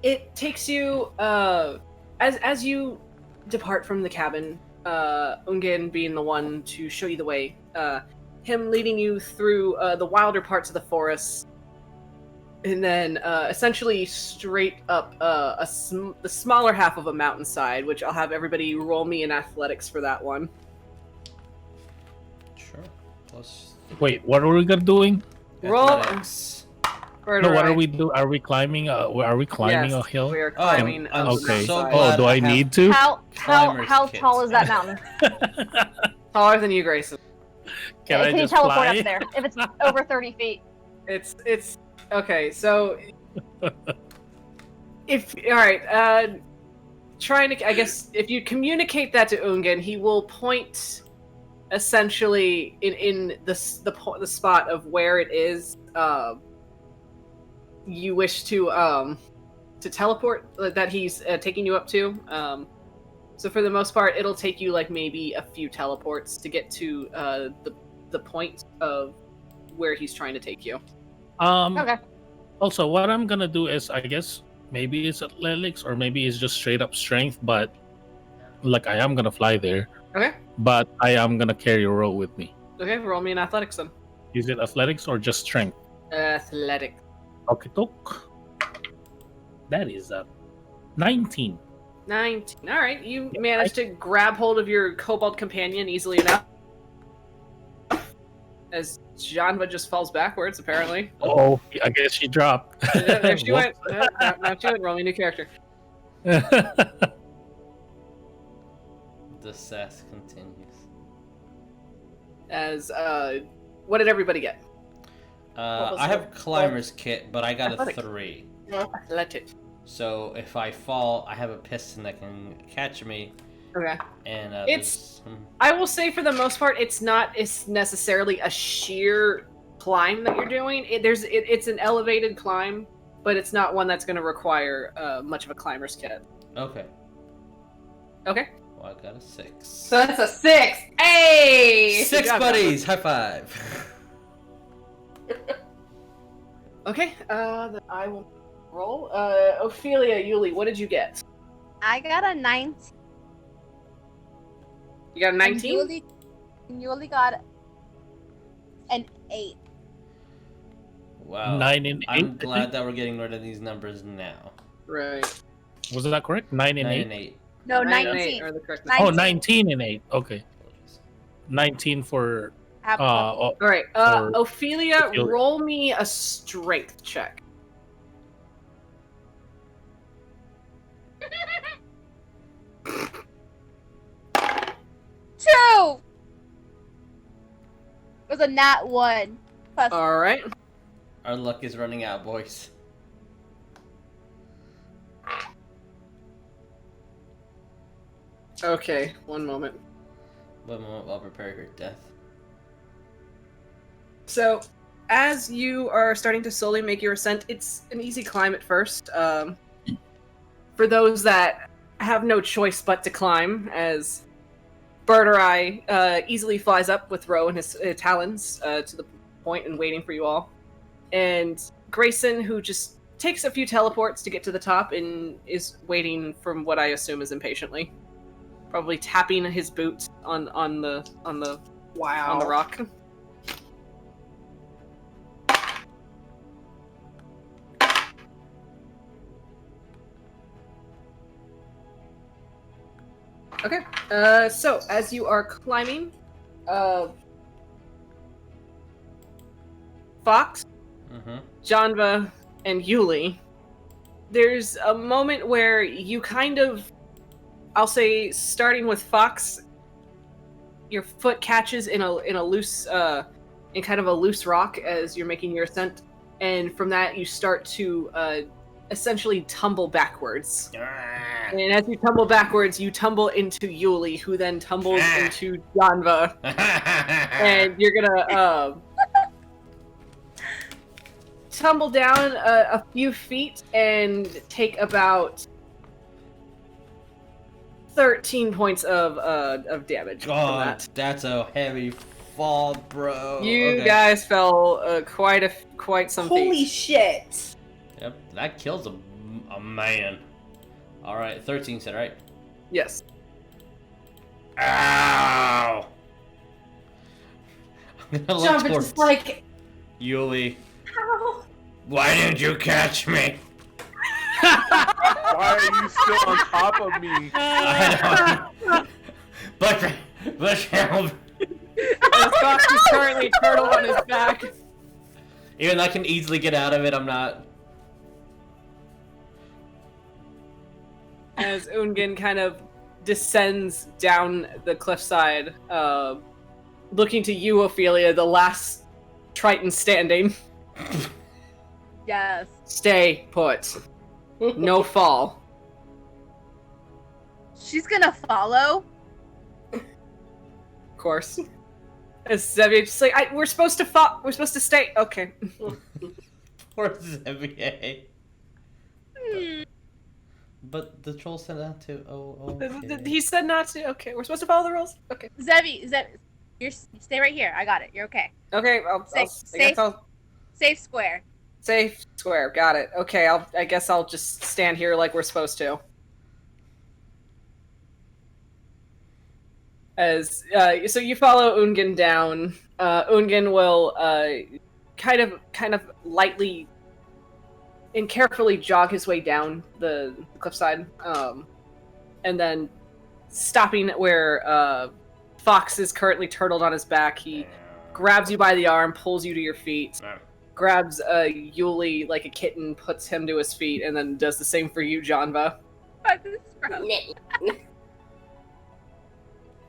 it takes you as you depart from the cabin, Ungen being the one to show you the way, him leading you through the wilder parts of the forest, and then essentially straight up the smaller half of a mountainside, which I'll have everybody roll me in athletics for that one. Sure. Wait, what are we doing? Roll. No, what are we do? Are we climbing? Are we climbing a hill? We are climbing. Okay. So do I need to? How tall is that mountain? Taller than you, Greyson. Can you teleport up there if it's over 30 feet? It's okay. So trying to, I guess, if you communicate that to Ungen, he will point essentially in the spot of where it is you wish to teleport, that he's taking you up to. So for the most part, it'll take you like maybe a few teleports to get to the point of where he's trying to take you. Okay. Also, what I'm gonna do is, I guess maybe it's athletics or maybe it's just straight up strength, but like I am gonna fly there. Okay. But I am gonna carry a roll with me. Okay, roll me in athletics then. Is it athletics or just strength? Athletics. Okay, talk. That is 19. 19. All right, you managed to grab hold of your kobold companion easily enough. As Janva just falls backwards, apparently. Oh, I guess she dropped. There she went. Now she went. Roll me a new character. The sass continues. As what did everybody get? I have climber's kit, but I got Athletic. a 3. Athletic. So if I fall, I have a piston that can catch me. Okay. And I will say for the most part, it's necessarily a sheer climb that you're doing. It's an elevated climb, but it's not one that's going to require much of a climber's kit. Okay. Okay. Well, I got a 6. So that's a 6. Hey! 6 buddies! High five! Okay, then I will roll. Ophelia, Yuliy, what did you get? I got a 19. You got a 19? Yuliy got an 8. Wow. 9 and 8. I'm glad that we're getting rid of these numbers now. Right. Was that correct? 9 and 9 8? and 8. No, 9 and 8 19. are the correct 19. Oh, 19 and 8. Okay. 19 for All right. Ophelia, roll me a strength check. Two. It was a nat 1. Plus All right. Our luck is running out, boys. Okay, one moment. One moment while preparing for death. So, as you are starting to slowly make your ascent, it's an easy climb at first. For those that have no choice but to climb, as Birdurai easily flies up with Ro and his talons to the point and waiting for you all. And Greyson, who just takes a few teleports to get to the top and is waiting from what I assume is impatiently. Probably tapping his boot on the rock. Okay. So as you are climbing, Fox, Janva, and Yuliy, there's a moment where you kind of, I'll say, starting with Fox, your foot catches in a loose, in kind of a loose rock as you're making your ascent, and from that you start to essentially tumble backwards. And as you tumble backwards, you tumble into Yuliy, who then tumbles into Janva, and you're gonna tumble down a few feet and take about 13 points of damage from that. That's a heavy fall, bro. You guys fell quite some feet. Holy shit! Yep, that kills a man. All right, 13 said, right? Yes. Ow! I'm gonna look Janva towards just like, Yuliy. ow. Why didn't you catch me? Why are you still on top of me? I don't. But help. Fox is currently turtle on his back. Even though I can easily get out of it, I'm not. As Ungin kind of descends down the cliffside, looking to you, Ophelia, the last Triton standing. Yes. Stay put. No fall. She's gonna follow. Of course. As Xavier just like, we're supposed to fall. We're supposed to stay. Okay. Poor Xavier. But the troll said not to. Oh, okay. He said not to. Okay, we're supposed to follow the rules. Okay. Zevi, you stay right here. I got it. You're okay. Okay. Safe square. Safe square. Got it. Okay. I guess I'll just stand here like we're supposed to. As so you follow Ungin down. Ungin will kind of lightly and carefully jog his way down the cliffside, and then stopping where Fox is currently turtled on his back. He grabs you by the arm, pulls you to your feet, grabs Yuliy like a kitten, puts him to his feet, and then does the same for you, Janva.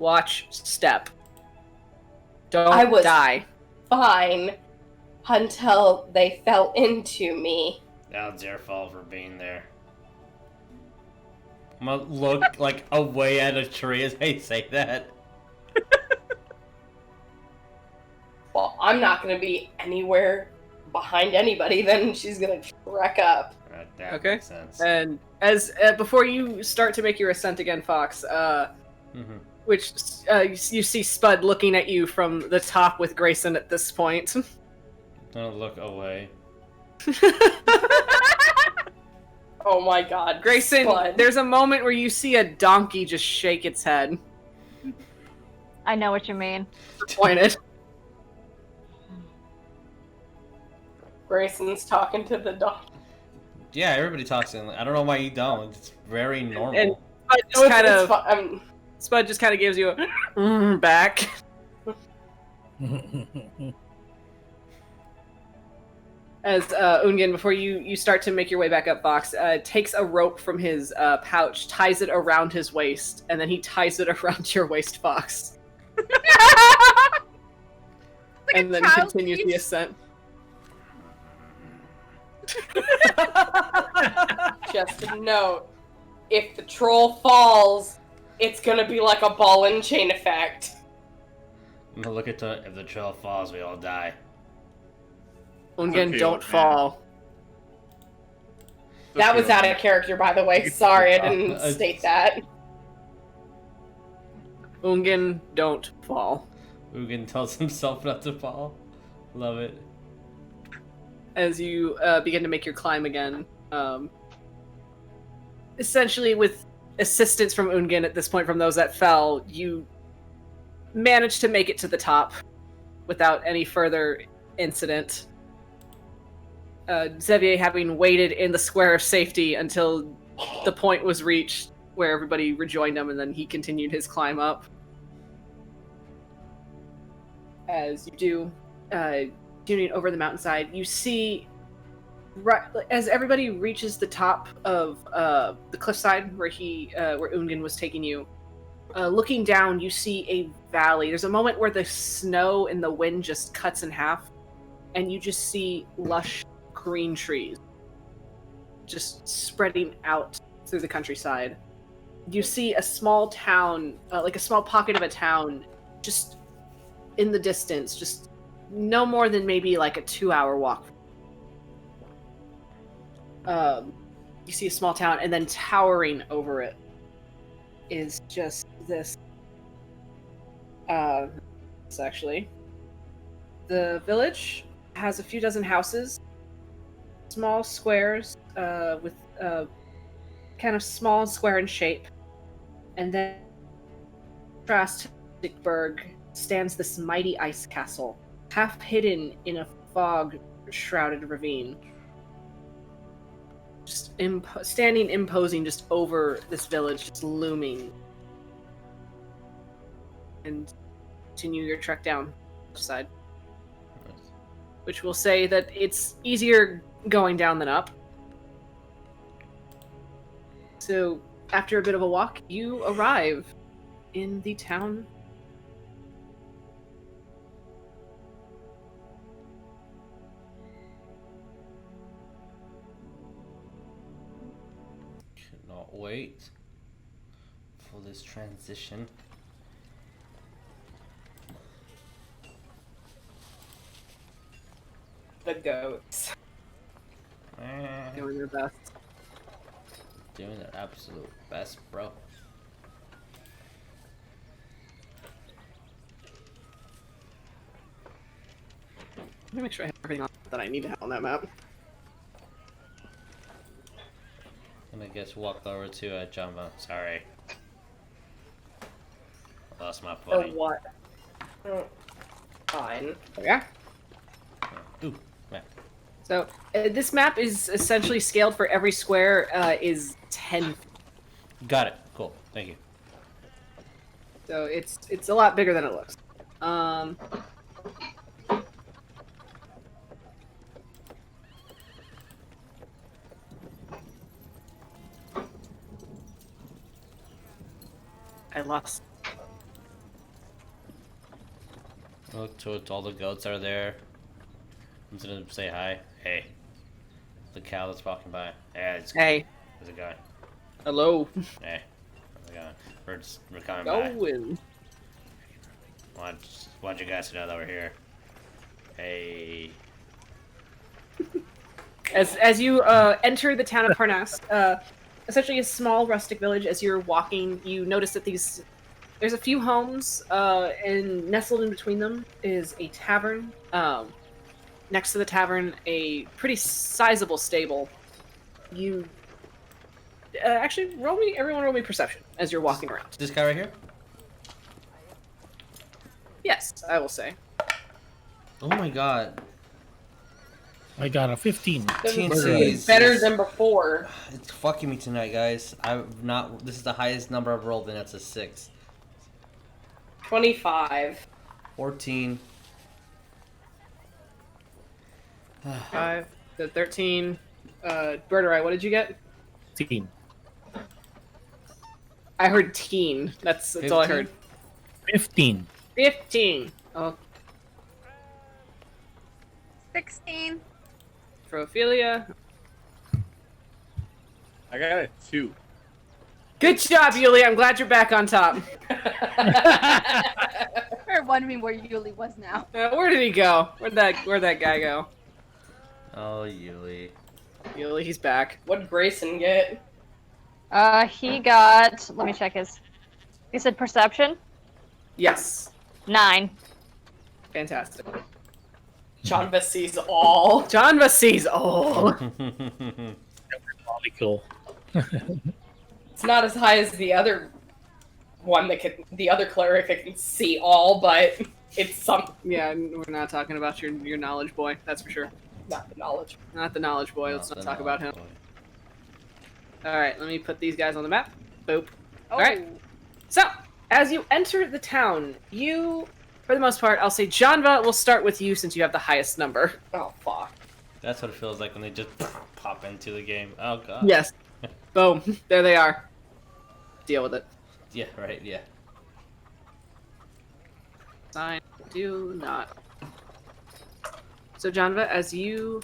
Watch, step. Don't die. Fine until they fell into me. That was your fault for being there. I'm gonna look like away at a tree as I say that. Well, I'm not gonna be anywhere behind anybody, then she's gonna wreck up. That Okay. makes sense. And as before you start to make your ascent again, Fox, which you see Spud looking at you from the top with Greyson at this point. Don't look away. Oh my god. Greyson, Spud. there's a moment where you see a donkey just shake its head. I know what you mean. Disappointed. Grayson's talking to the dog. Yeah, everybody talks in. I don't know why you don't. It's very normal. And Spud just kind of gives you a back. As Ungin, before you start to make your way back up, Fox takes a rope from his pouch, ties it around his waist, and then he ties it around your waist, Fox. And then continues the ascent. Just a note. If the troll falls, it's gonna be like a ball and chain effect. I'm gonna look at if the troll falls, we all die. Ungin, Okay, don't man. fall. That was out of character, by the way. Sorry, I didn't state that. Ungin, don't fall. Ugin tells himself not to fall. Love it. As you begin to make your climb again, essentially with assistance from Ungin at this point from those that fell, you manage to make it to the top without any further incident. Xavier having waited in the square of safety until the point was reached where everybody rejoined him, and then he continued his climb up. As you do, tuning over the mountainside, you see, right as everybody reaches the top of the cliffside where where Ungin was taking you, looking down, you see a valley. There's a moment where the snow and the wind just cuts in half, and you just see lush green trees just spreading out through the countryside. You see a small town, like a small pocket of a town, just in the distance, just no more than maybe like a 2-hour walk. you see a small town, and then towering over it is just this. Actually, the village has a few dozen houses, small squares with kind of small square in shape, and then Trasticburg stands this mighty ice castle, half hidden in a fog-shrouded ravine. Just standing imposing just over this village, just looming. And continue your trek down the side. Nice. Which will say that it's easier going down than up. So, after a bit of a walk, you arrive in the town. Cannot wait for this transition. The goats. Doing their best. Doing their absolute best, bro. Let me make sure I have everything that I need to have on that map. And I guess walk over to Janva. Sorry. I lost my Or point. what? Fine. Yeah. Ooh, man. So this map is essentially scaled for every square is 10. Got it. Cool. Thank you. So it's a lot bigger than it looks. I lost. Look towards all the goats that are there. I'm just gonna say hi. Hey. The cow that's walking by. Yeah, Hey. There's a guy. Hello. Hey. There's a guy. We're coming by. Going. Want you guys to know that we're here. Hey. As you enter the town of Parnast, essentially a small rustic village, as you're walking, you notice that there's a few homes, and nestled in between them is a tavern. Next to the tavern, a pretty sizable stable. You actually everyone roll me perception as you're walking around. This guy right here? Yes, I will say. Oh my god. I got a 15. TNC Better than before. It's fucking me tonight, guys. This is the highest number I've rolled, and that's a 6. 25. 14. 5 to 13. Birdurai, what did you get? 15. I heard teen. That's all I heard. 15. 15. Oh, 16. for Ophelia. I got a 2. Good job, Yuliy. I'm glad you're back on top. We're wondering where Yuliy was now. Where did he go? Where'd that guy go? Oh, Yuliy. Yuliy, he's back. What'd Greyson get? He got. Let me check his. He said perception. Yes. 9. Fantastic. Janva sees all. Janva sees all. Cool. It's not as high as the other one the other cleric that can see all, but it's some. Yeah, we're not talking about your knowledge boy. That's for sure. Not the knowledge. Not the knowledge boy. Let's not talk about him. All right, let me put these guys on the map. Boop. All right. So, as you enter the town, you, for the most part, I'll say Janva, we'll start with you since you have the highest number. Oh, fuck. That's what it feels like when they just pop into the game. Oh god. Yes. Boom. There they are. Deal with it. Yeah, right, yeah. Sign. Do not. So, Janva, as you...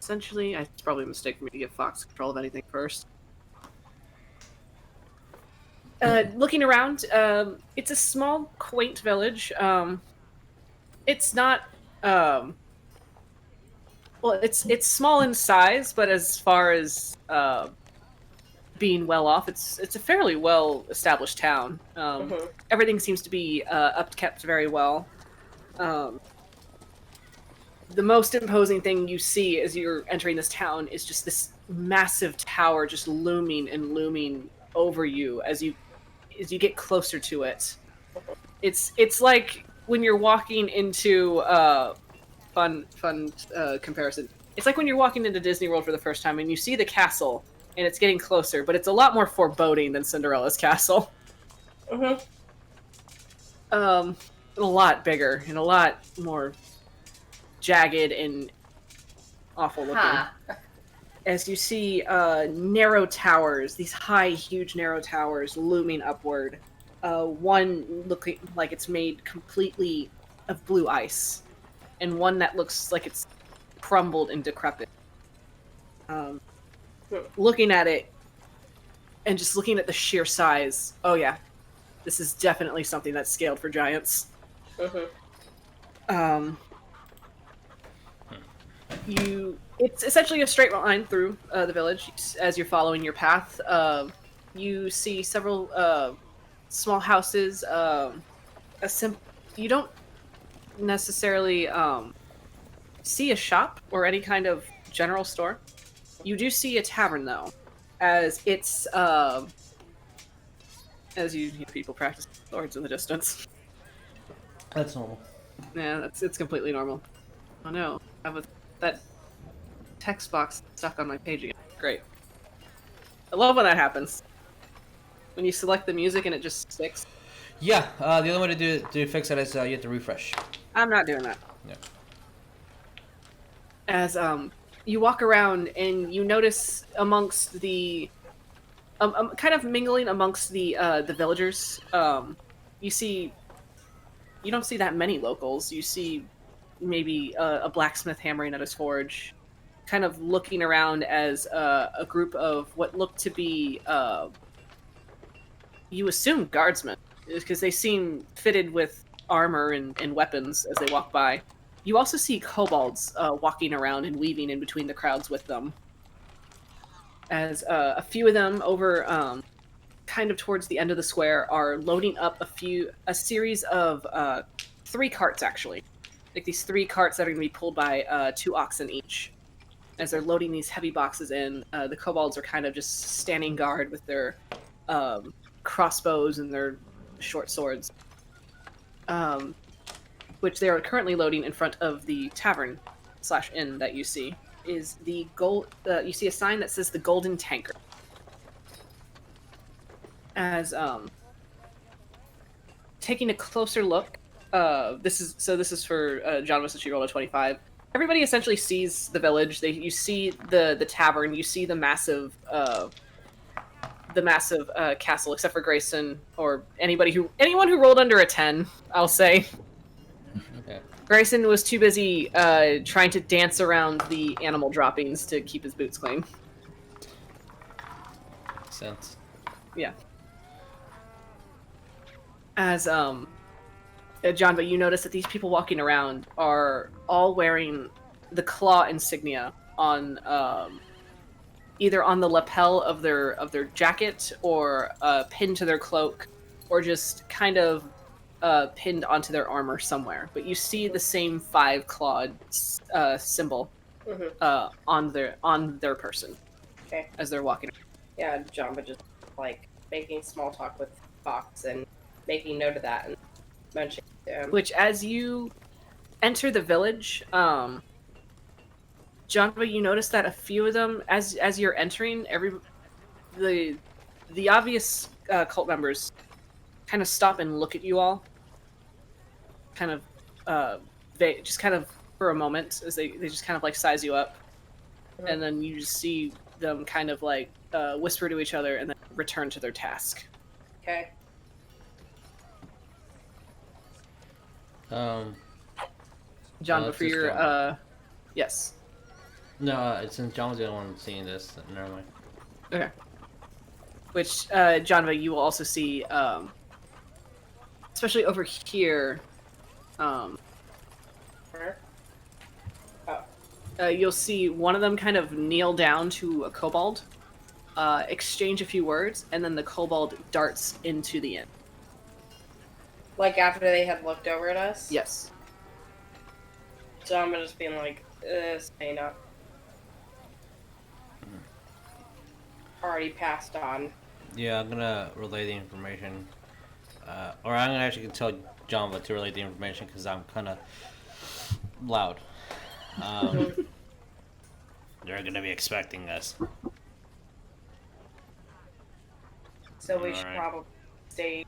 Essentially, it's probably a mistake for me to give Fox control of anything first. Looking around, it's a small, quaint village. It's not Well, it's small in size, but as far as being well off, it's a fairly well established town. Everything seems to be upkept very well. The most imposing thing you see as you're entering this town is just this massive tower just looming and looming over you as you get closer to it. It's like when you're walking into fun comparison. It's like when you're walking into Disney World for the first time and you see the castle and it's getting closer, but it's a lot more foreboding than Cinderella's castle. A lot bigger and a lot more jagged and awful looking. As you see narrow towers, these high, huge, narrow towers looming upward. One looking like it's made completely of blue ice, and one that looks like it's crumbled and decrepit. Looking at it, and just looking at the sheer size, oh yeah, this is definitely something that's scaled for giants. It's essentially a straight line through the village. As you're following your path, you see several small houses. You don't necessarily see a shop or any kind of general store. You do see a tavern, though, as it's as you hear people practice swords in the distance. That's normal. Yeah, it's completely normal. Oh no, I have that text box stuck on my page again. Great. I love when that happens. When you select the music and it just sticks. Yeah, the only way to fix that is you have to refresh. I'm not doing that. Yeah. As you walk around and you notice amongst the kind of mingling amongst the villagers, you don't see that many locals. You see maybe a blacksmith hammering at his forge, kind of looking around as a group of what look to be you assume guardsmen, because they seem fitted with armor and weapons as they walk by. You also see kobolds walking around and weaving in between the crowds with them. As a few of them over kind of towards the end of the square are loading up a series of 3 carts, actually. Like these 3 carts that are going to be pulled by 2 oxen each. As they're loading these heavy boxes in, the kobolds are kind of just standing guard with their crossbows and their short swords. Which they are currently loading in front of the tavern/inn that you see. Is the you see a sign that says the Golden Tankard. As taking a closer look, this is for Janva, since she rolled a 25. Everybody essentially sees the village. You see the tavern. You see the massive castle, except for Greyson or anyone who rolled under a 10. I'll say. Okay. Greyson was too busy trying to dance around the animal droppings to keep his boots clean. Makes sense. Yeah. As Janva, you notice that these people walking around are all wearing the claw insignia on either on the lapel of their jacket or pinned to their cloak, or just kind of pinned onto their armor somewhere. But you see the same 5-clawed symbol on their person. Okay. As they're walking. Yeah, Janva just like making small talk with Fox and making note of that and mentioning to him. Which, as you enter the village, Janva, you notice that a few of them, as you're entering, the obvious cult members kind of stop and look at you all. Kind of, just kind of for a moment, as they just kind of like size you up, and then you just see them kind of like whisper to each other and then return to their task. Okay. Janva, for your yes. No, since John's the only one seeing this, never mind. Okay. Which, Janva, you will also see, especially over here, Where? Oh. you'll see one of them kind of kneel down to a kobold, exchange a few words, and then the kobold darts into the inn. Like after they had looked over at us? Yes. So I'm just being like, stay up. Already passed on. Yeah, I'm gonna relay the information. Or I'm gonna actually tell Janva to relay the information because I'm kind of loud. They're gonna be expecting us. So we should probably stay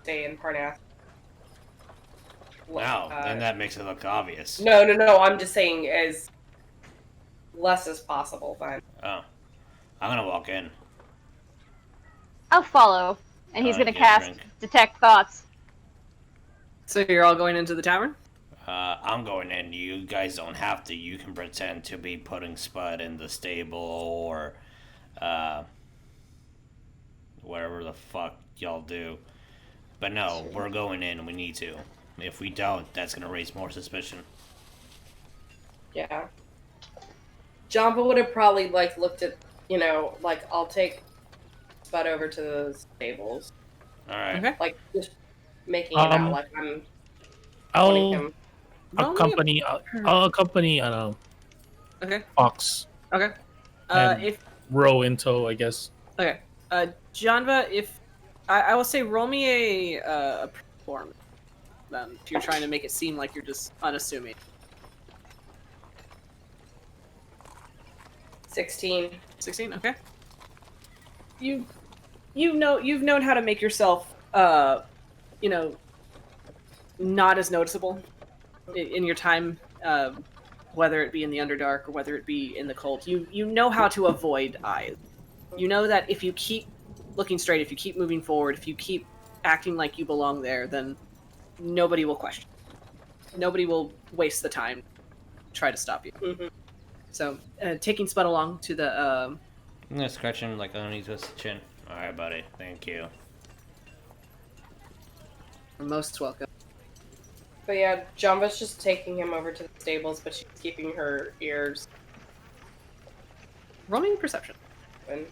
in Parnast. Wow, then that makes it look obvious. No. I'm just saying as less as possible. Then. Oh, I'm gonna walk in. I'll follow, and he's gonna cast Detect Thoughts. So you're all going into the tavern? I'm going in. You guys don't have to. You can pretend to be putting Spud in the stable or, whatever the fuck y'all do. But no, we're going in. We need to. If we don't, that's gonna raise more suspicion. Yeah. Janva would have probably looked at, I'll take Spud over to the stables. All right. Okay. Just making it out like I'm. I'll accompany. Okay. Fox. Okay. If row into, I guess. Okay. Janva, if I will say, roll me a performance. If you're trying to make it seem like you're just unassuming. 16. 16. Okay. You've known how to make yourself, not as noticeable in your time, whether it be in the Underdark or whether it be in the Cold. You know how to avoid eyes. You know that if you keep looking straight, if you keep moving forward, if you keep acting like you belong there, then nobody will question. Nobody will waste the time to try to stop you. Mm-hmm. So, taking Spud along to the... I'm gonna scratch him underneath his chin. Alright, buddy. Thank you. You're most welcome. But yeah, Janva's just taking him over to the stables, but she's keeping her ears. Roll me perception. And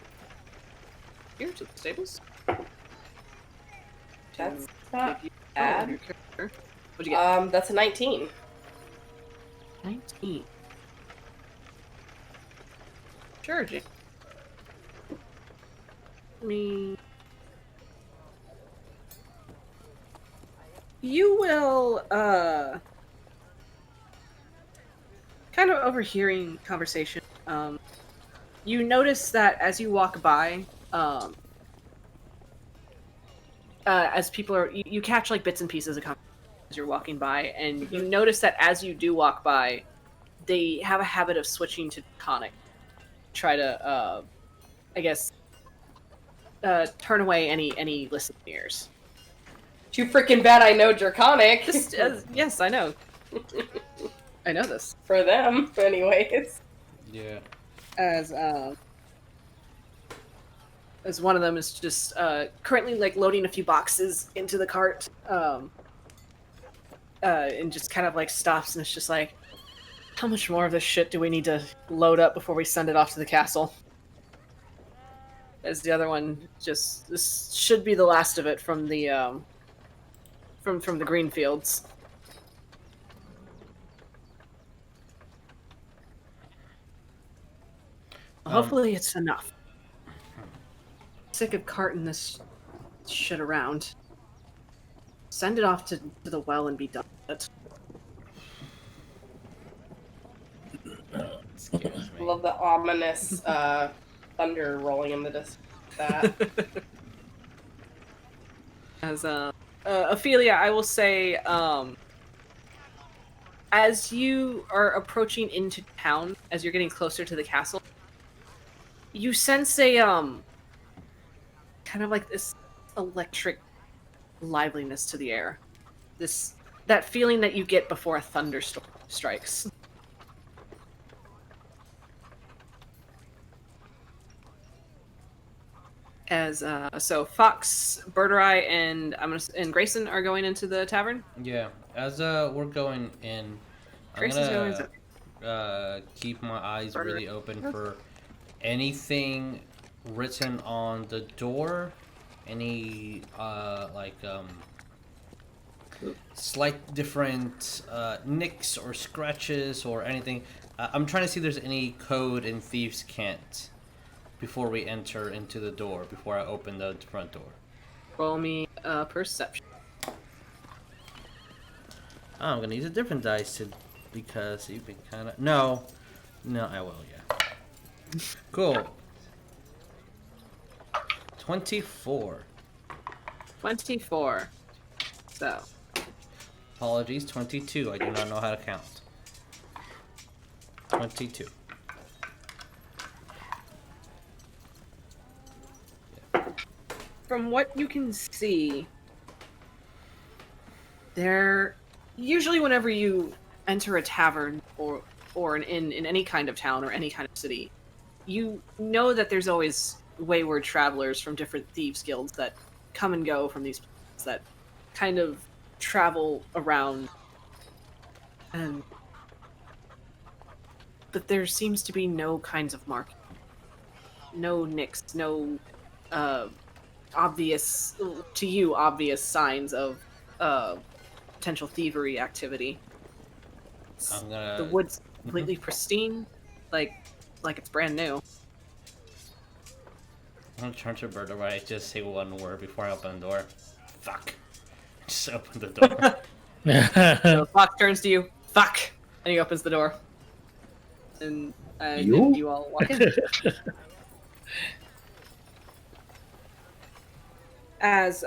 Here to the stables. that's not bad. What'd you get? That's a 19. 19. Sure, Jake. You will, kind of overhearing conversation, you notice that as you walk by, as people are, you catch bits and pieces of conversation as you're walking by, and you notice that as you do walk by, they have a habit of switching to Draconic. Try to, turn away any listening ears. Too freaking bad I know Draconic. Just, yes, I know. I know this. For them, anyways. Yeah. As one of them is just currently loading a few boxes into the cart, and just kind of stops and it's just how much more of this shit do we need to load up before we send it off to the castle? As the other one this should be the last of it from the from the green fields. Hopefully it's enough. Sick of carting this shit around. Send it off to the well and be done with Excuse me. Love the ominous thunder rolling in the distance. That. As Ophelia, I will say, as you are approaching into town, as you're getting closer to the castle, you sense a kind of this electric liveliness to the air. That feeling that you get before a thunderstorm strikes. As so Fox, Birdurai, and Greyson are going into the tavern. Yeah. As we're going in, Grayson's going keep my eyes really open for anything written on the door, any slight different nicks or scratches or anything. I'm trying to see if there's any code in Thieves' Cant before we enter into the door, before I open the front door. Roll me perception. Oh, I'm gonna use a different dice because you've been kind of... No, I will, yeah. Cool. 24. 24. So. Apologies, 22. I do not know how to count. 22. From what you can see, there... Usually whenever you enter a tavern or an inn in any kind of town or any kind of city, you know that there's always wayward travelers from different thieves guilds that come and go from these places, that kind of travel around. But there seems to be no kinds of marking. No nicks, no obvious signs of potential thievery activity. The wood's completely pristine, like it's brand new. I'm gonna turn to Birdurai, just say one word before I open the door. Fuck. Just open the door. So Fox turns to you. Fuck, and he opens the door. And you all walk in. As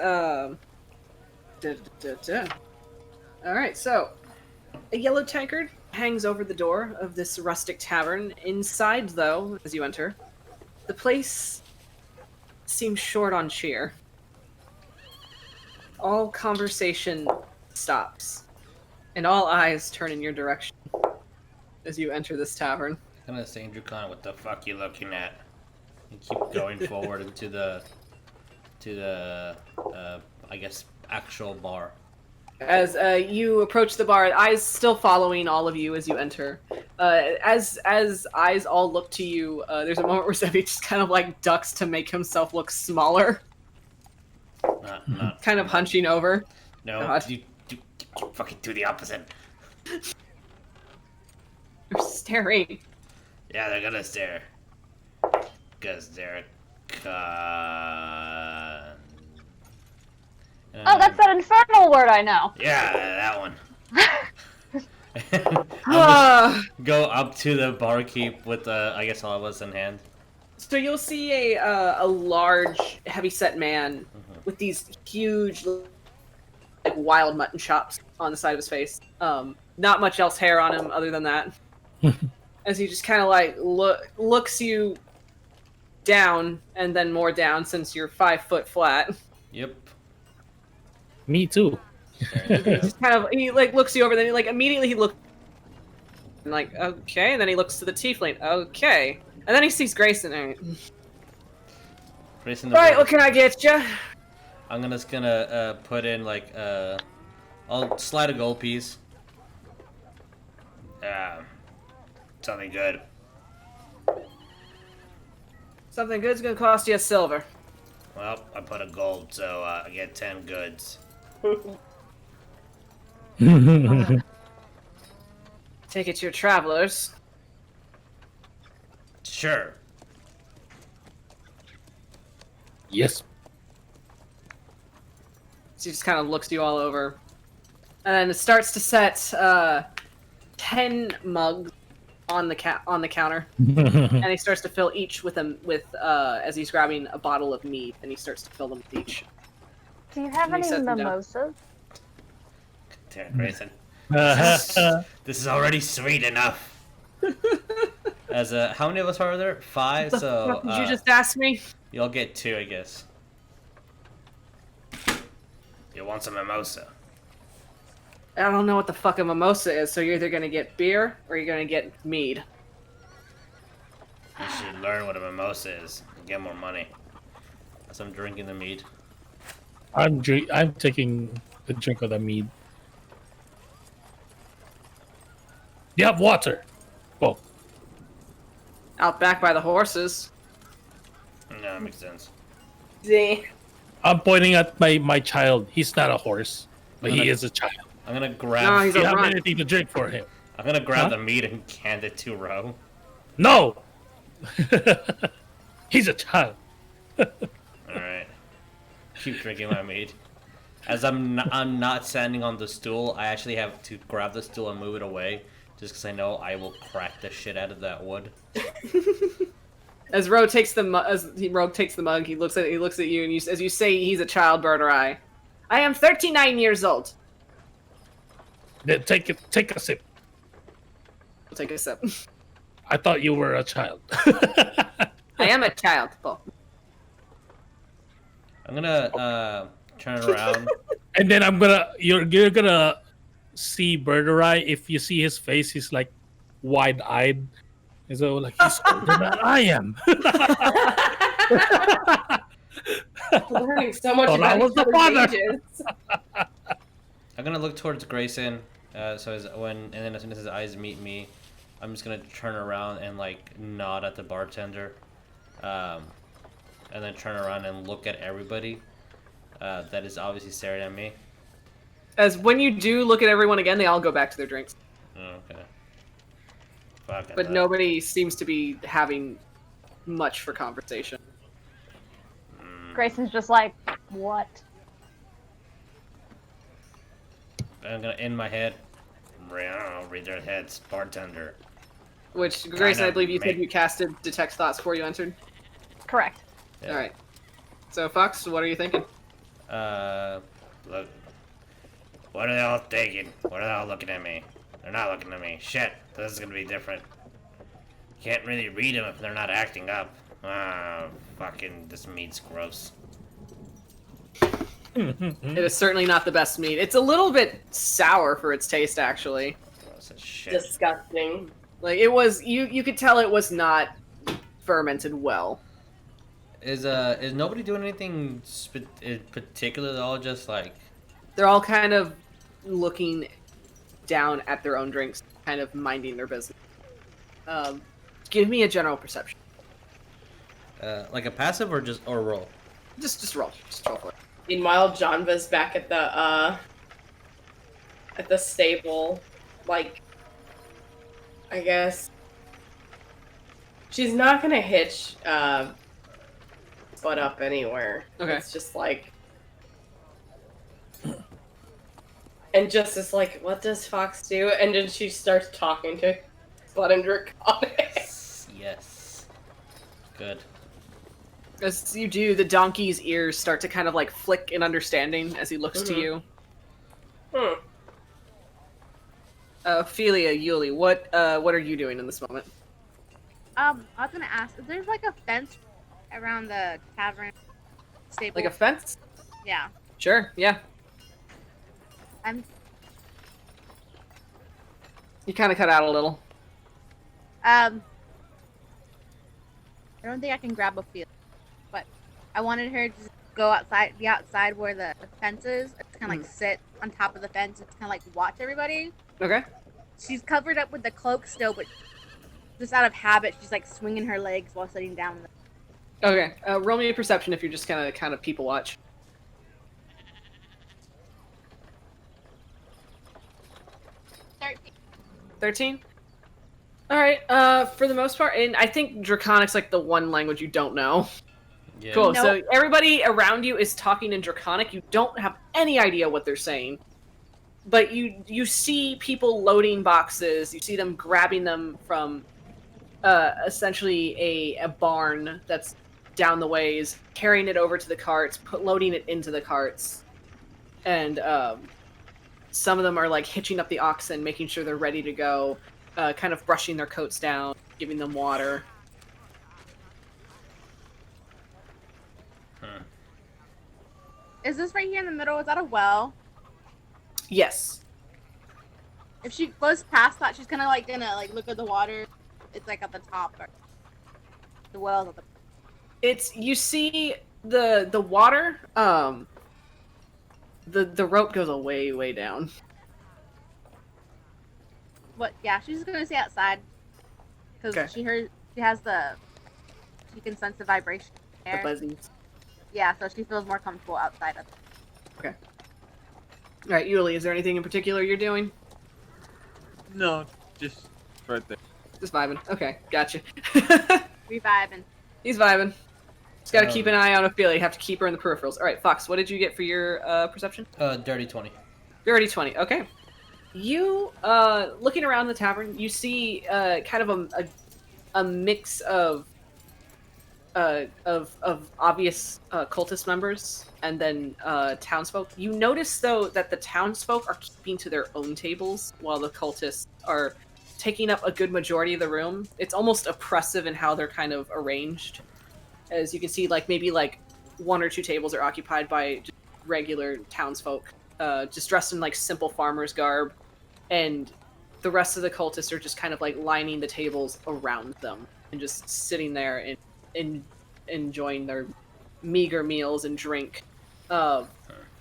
Alright, so a yellow tankard hangs over the door of this rustic tavern. Inside, though, as you enter, the place seems short on cheer. All conversation stops, and all eyes turn in your direction as you enter this tavern. I'm gonna say, Drukan, what the fuck you looking at? And keep going forward into the I guess, actual bar. As you approach the bar, eyes still following all of you as you enter. As eyes all look to you, there's a moment where Zevi just kind of like ducks to make himself look smaller. Not kind of hunching over. No, you fucking do the opposite. You're staring. Yeah, they're gonna stare. Because they're Oh, that's that infernal word I know. Yeah, that one. Go up to the barkeep with I guess all of us in hand. So you'll see a large, heavy-set man with these huge, like wild mutton chops on the side of his face. Not much else hair on him other than that. As he just kind of like looks you down and then more down since you're 5 foot flat. Yep. Me too. he like looks you over, then he like immediately he looks and like okay, and then he looks to the tiefling, okay, and then he sees Greyson. Greyson. Right, what can I get you? I'm just gonna put in like I'll slide a gold piece. Something good. Something good's gonna cost you a silver. Well, I put a gold, so I get 10 goods. Take it to your travelers. Sure. Yes. So he just kind of looks you all over, and then it starts to set 10 mugs on the counter, and he starts to fill each with as he's grabbing a bottle of mead, and he starts to fill them with each. Do you have any mimosas? Damn, Greyson. This is already sweet enough. As how many of us are there? 5. So did you just ask me? You'll get 2, I guess. You want some mimosa? I don't know what the fuck a mimosa is, so you're either gonna get beer or you're gonna get mead. You should learn what a mimosa is and get more money. As I'm drinking the mead. I'm taking the drink of the mead. You have water. Out back by the horses. No, that makes sense. See? I'm pointing at my child. He's not a horse, but he is a child. I'm gonna grab. No, he's Do you a have runt. anything to drink for him? I'm gonna grab Huh? the meat and hand it to Ro. No! He's a child. Alright. Keep drinking my meat. As I'm not standing on the stool, I actually have to grab the stool and move it away, just because I know I will crack the shit out of that wood. As Rogue takes the mug, he looks at you, and as you say, he's a child, Birdurai. I am 39 years old. Then take a sip. I'll take a sip. I thought you were a child. I am a child. Paul. I'm gonna turn around. And then you're gonna see Birdurai. If you see his face, he's like wide-eyed. He's all like, he's older than I am. Learning so much Oh, about that was each the other's father. ages. I'm gonna look towards Greyson. And then as soon as his eyes meet me, I'm just gonna turn around and like nod at the bartender, and then turn around and look at everybody. That is obviously staring at me. As when you do look at everyone again, they all go back to their drinks. Oh, okay. Fuck But that. nobody seems to be having much for conversation. Grayson's just like, what? I'm gonna in my head. Read their heads, bartender. Which, Grayson, I Kinda believe you said make- you casted Detect Thoughts before you entered? Correct. Yeah. Alright. So, Fox, what are you thinking? Look. What are they all thinking? What are they all looking at me? They're not looking at me. Shit, this is gonna be different. Can't really read them if they're not acting up. Fucking, this meat's gross. It is certainly not the best meat. It's a little bit sour for its taste, actually. Gross as shit. Disgusting. Like, it was, you could tell it was not fermented well. Is nobody doing anything in particular? They're all just like... They're all kind of looking down at their own drinks, kind of minding their business. Give me a general perception. like a passive or roll? Just roll. Just roll for it. Meanwhile, Janva's back at the stable. Like, I guess she's not gonna hitch Bud up anywhere. Okay. It's just like, and just is like, what does Fox do? And then she starts talking to Bud and Draconic. Yes. Good. As you do, the donkey's ears start to kind of like flick in understanding as he looks to you. Ophelia, Yuliy, what are you doing in this moment? I was gonna ask, is there like a fence around the tavern stable? Like a fence? Yeah. Sure, yeah. You kind of cut out a little. I don't think I can grab Ophelia, but I wanted her to just go outside, be outside where the fence is. It's kind of like sit on top of the fence. It's kind of like watch everybody. Okay. She's covered up with the cloak still, but just out of habit, she's like swinging her legs while sitting down. Okay. Roll me a perception if you're just kind of people watch. 13? Alright, for the most part, and I think Draconic's like the one language you don't know. Yeah. Cool, Nope. so everybody around you is talking in Draconic, you don't have any idea what they're saying. But you see people loading boxes, you see them grabbing them from essentially a barn that's down the ways, carrying it over to the carts, loading it into the carts. And some of them are like hitching up the oxen, making sure they're ready to go, kind of brushing their coats down, giving them water. Is this right here in the middle? Is that a well? Yes. If she goes past that, she's kind of like gonna like look at the water. It's like at the top. Or the well's at the. It's, you see the water, the rope goes way down. What? Yeah, she's just gonna stay outside because Okay. she heard She can sense the vibration in the air. The buzzies. Yeah, so she feels more comfortable outside of it. Okay. All right, Yuliy, is there anything in particular you're doing? No, just right there. Just vibing. Okay, gotcha. We vibing. He's vibing. Just gotta keep an eye on Ophelia. You have to keep her in the peripherals. All right, Fox, what did you get for your perception? Dirty 20. Dirty 20. Okay. You looking around the tavern, you see kind of a mix of obvious cultist members and then townsfolk. You notice though that the townsfolk are keeping to their own tables while the cultists are taking up a good majority of the room. It's almost oppressive in how they're kind of arranged. As you can see, like maybe like 1 or 2 tables are occupied by just regular townsfolk, just dressed in like simple farmer's garb, and the rest of the cultists are just kind of like lining the tables around them and just sitting there and enjoying their meager meals and drink.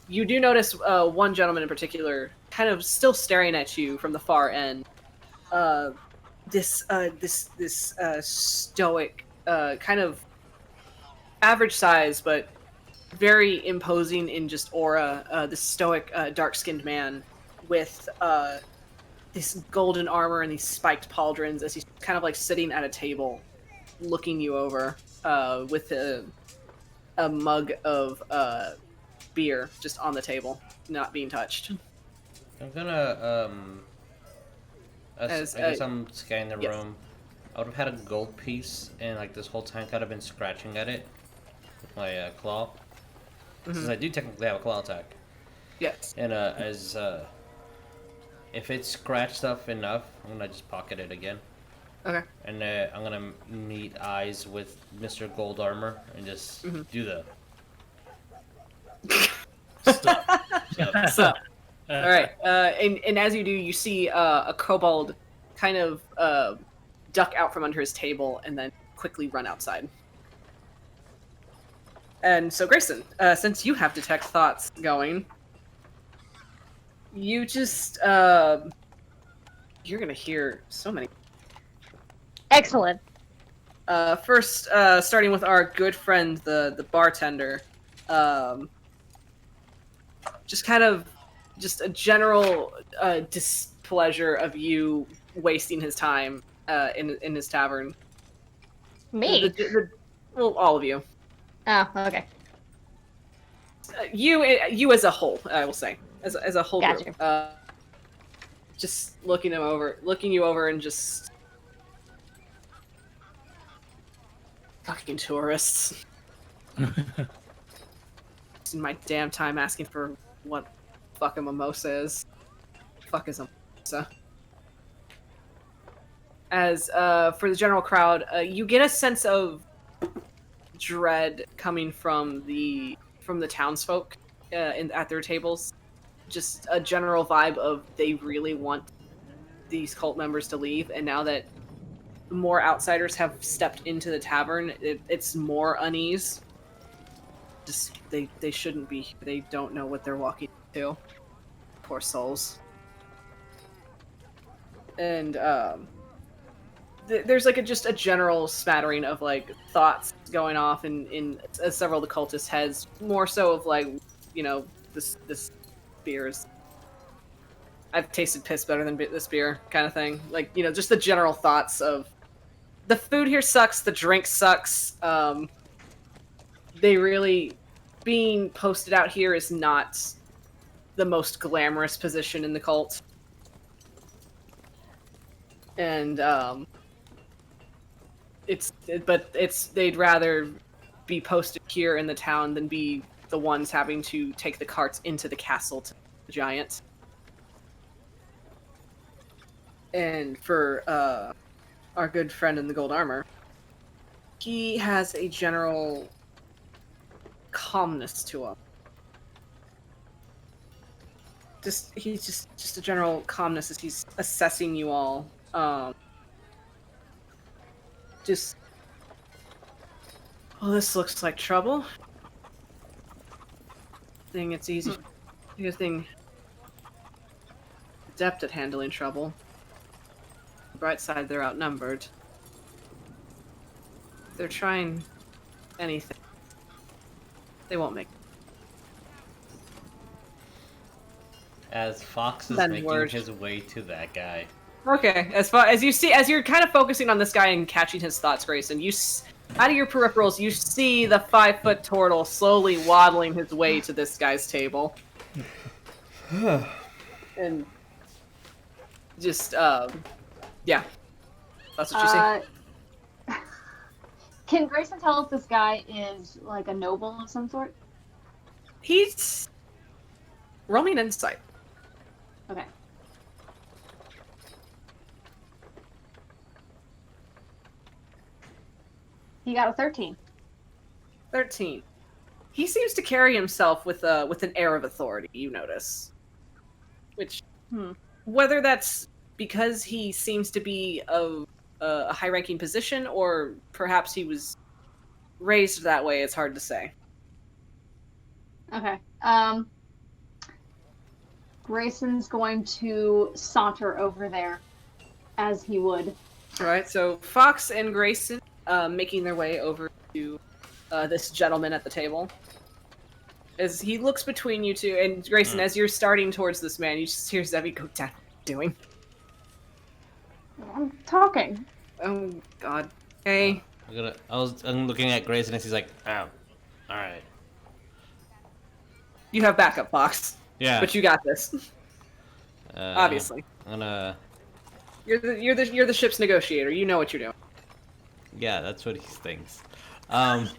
You do notice one gentleman in particular kind of still staring at you from the far end. This stoic, kind of average size, but very imposing in just aura. This stoic, dark-skinned man with this golden armor and these spiked pauldrons as he's kind of like sitting at a table, looking you over with a mug of beer just on the table, not being touched. I'm gonna I guess I'm scanning the room. I would have had a gold piece, and like this whole time kind of been scratching at it with my claw. Since I do technically have a claw attack. Yes. And if it scratched stuff enough, I'm gonna just pocket it again. Okay. And I'm gonna meet eyes with Mr. Gold Armor and just do the So, all right. And as you do, you see a kobold kind of duck out from under his table and then quickly run outside. And so, Greyson, since you have detect thoughts going, you just you're gonna hear so many. Excellent. First, starting with our good friend, the bartender. Just kind of, just a general displeasure of you wasting his time in his tavern. Me? Well, all of you. Oh, okay. You as a whole, I will say, as a whole Gotcha. group. Just looking you over, and just fucking tourists. In my damn time asking for what fuck a mimosa is. Fuck is a mimosa. As for the general crowd, you get a sense of dread coming from the townsfolk at their tables. Just a general vibe of they really want these cult members to leave, and now that more outsiders have stepped into the tavern, it's more unease. Just they shouldn't be. They don't know what they're walking into. Poor souls. And there's like just a general smattering of like thoughts going off in several of the cultists' heads. More so of like, you know, this beer's. I've tasted piss better than this beer, kind of thing. Like, you know, just the general thoughts of the food here sucks, the drink sucks. They really, being posted out here is not the most glamorous position in the cult. And they'd rather be posted here in the town than be the ones having to take the carts into the castle to the giant. And for our good friend in the gold armor, he has a general calmness to him. He's just a general calmness as he's assessing you all. Just, well, this looks like trouble. It's easy. Good thing. Adept at handling trouble. The bright side, they're outnumbered. they're trying anything, they won't make. As Fox is Then making word. his way to that guy. Okay, as far as you see, as you're kind of focusing on this guy and catching his thoughts, Greyson, out of your peripherals, you see the 5-foot Tortle slowly waddling his way to this guy's table. And just, yeah. That's what you see. Can Grayson tell if this guy is like a noble of some sort? He's roaming insight. Okay. He got a 13. 13. He seems to carry himself with an air of authority, you notice. Which, whether that's because he seems to be of a high-ranking position, or perhaps he was raised that way, it's hard to say. Okay. Grayson's going to saunter over there, as he would. Alright, so Fox and Greyson making their way over to this gentleman at the table. As he looks between you two, and Greyson, as you're starting towards this man, you just hear Zevi go, "Dad, what are you doing?" I'm talking. Oh, God. Okay. I'm looking at Greyson and he's like, oh, alright. You have backup, Fox. Yeah. But you got this. Obviously. I'm gonna... You're the ship's negotiator. You know what you're doing. Yeah, that's what he thinks. As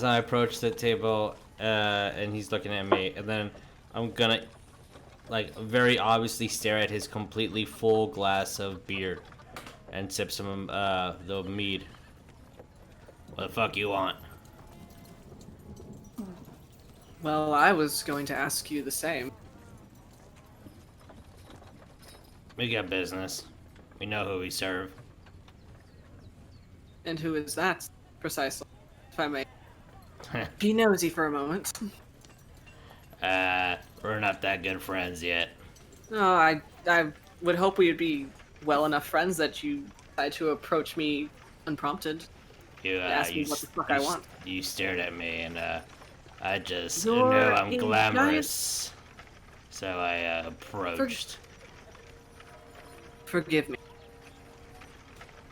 I approach the table, and he's looking at me, and then I'm gonna, like, very obviously stare at his completely full glass of beer, and sip some the mead. What the fuck you want? Well, I was going to ask you the same. We got business. We know who we serve. And who is that, precisely, if I may? Be nosy for a moment. We're not that good friends yet. Oh, I would hope we would be well enough friends that you tried to approach me unprompted. You, ask me what the fuck I want. You stared at me, and I just You're know I'm a glamorous. So I approached. Forgive me.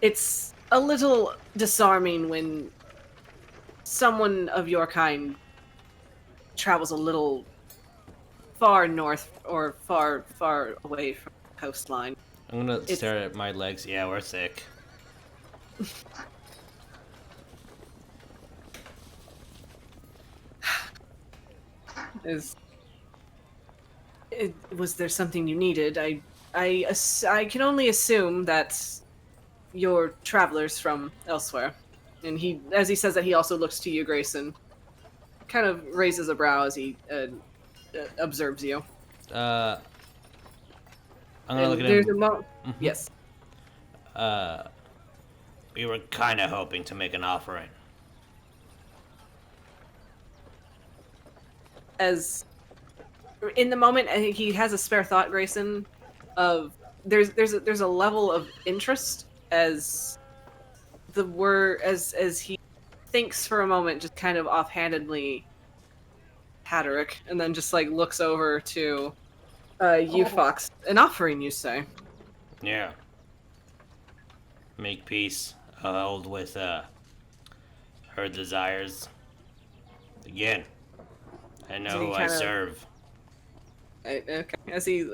It's a little disarming when someone of your kind travels a little far north or far away from the coastline. I'm gonna stare at my legs. Yeah, we're sick. Was there something you needed? I can only assume that you're travelers from elsewhere. And he, as he says that, he also looks to you, Greyson. Kind of raises a brow as he observes you. I'm gonna look at there's him. Yes. We were kind of hoping to make an offering. As in the moment, I think he has a spare thought, Greyson, of there's a level of interest as the word as he thinks for a moment, just kind of offhandedly, Tataric, and then just like looks over to you, Fox. An offering, you say? Yeah. Make peace. Hold with her desires. Again, I know who I serve. Okay. As he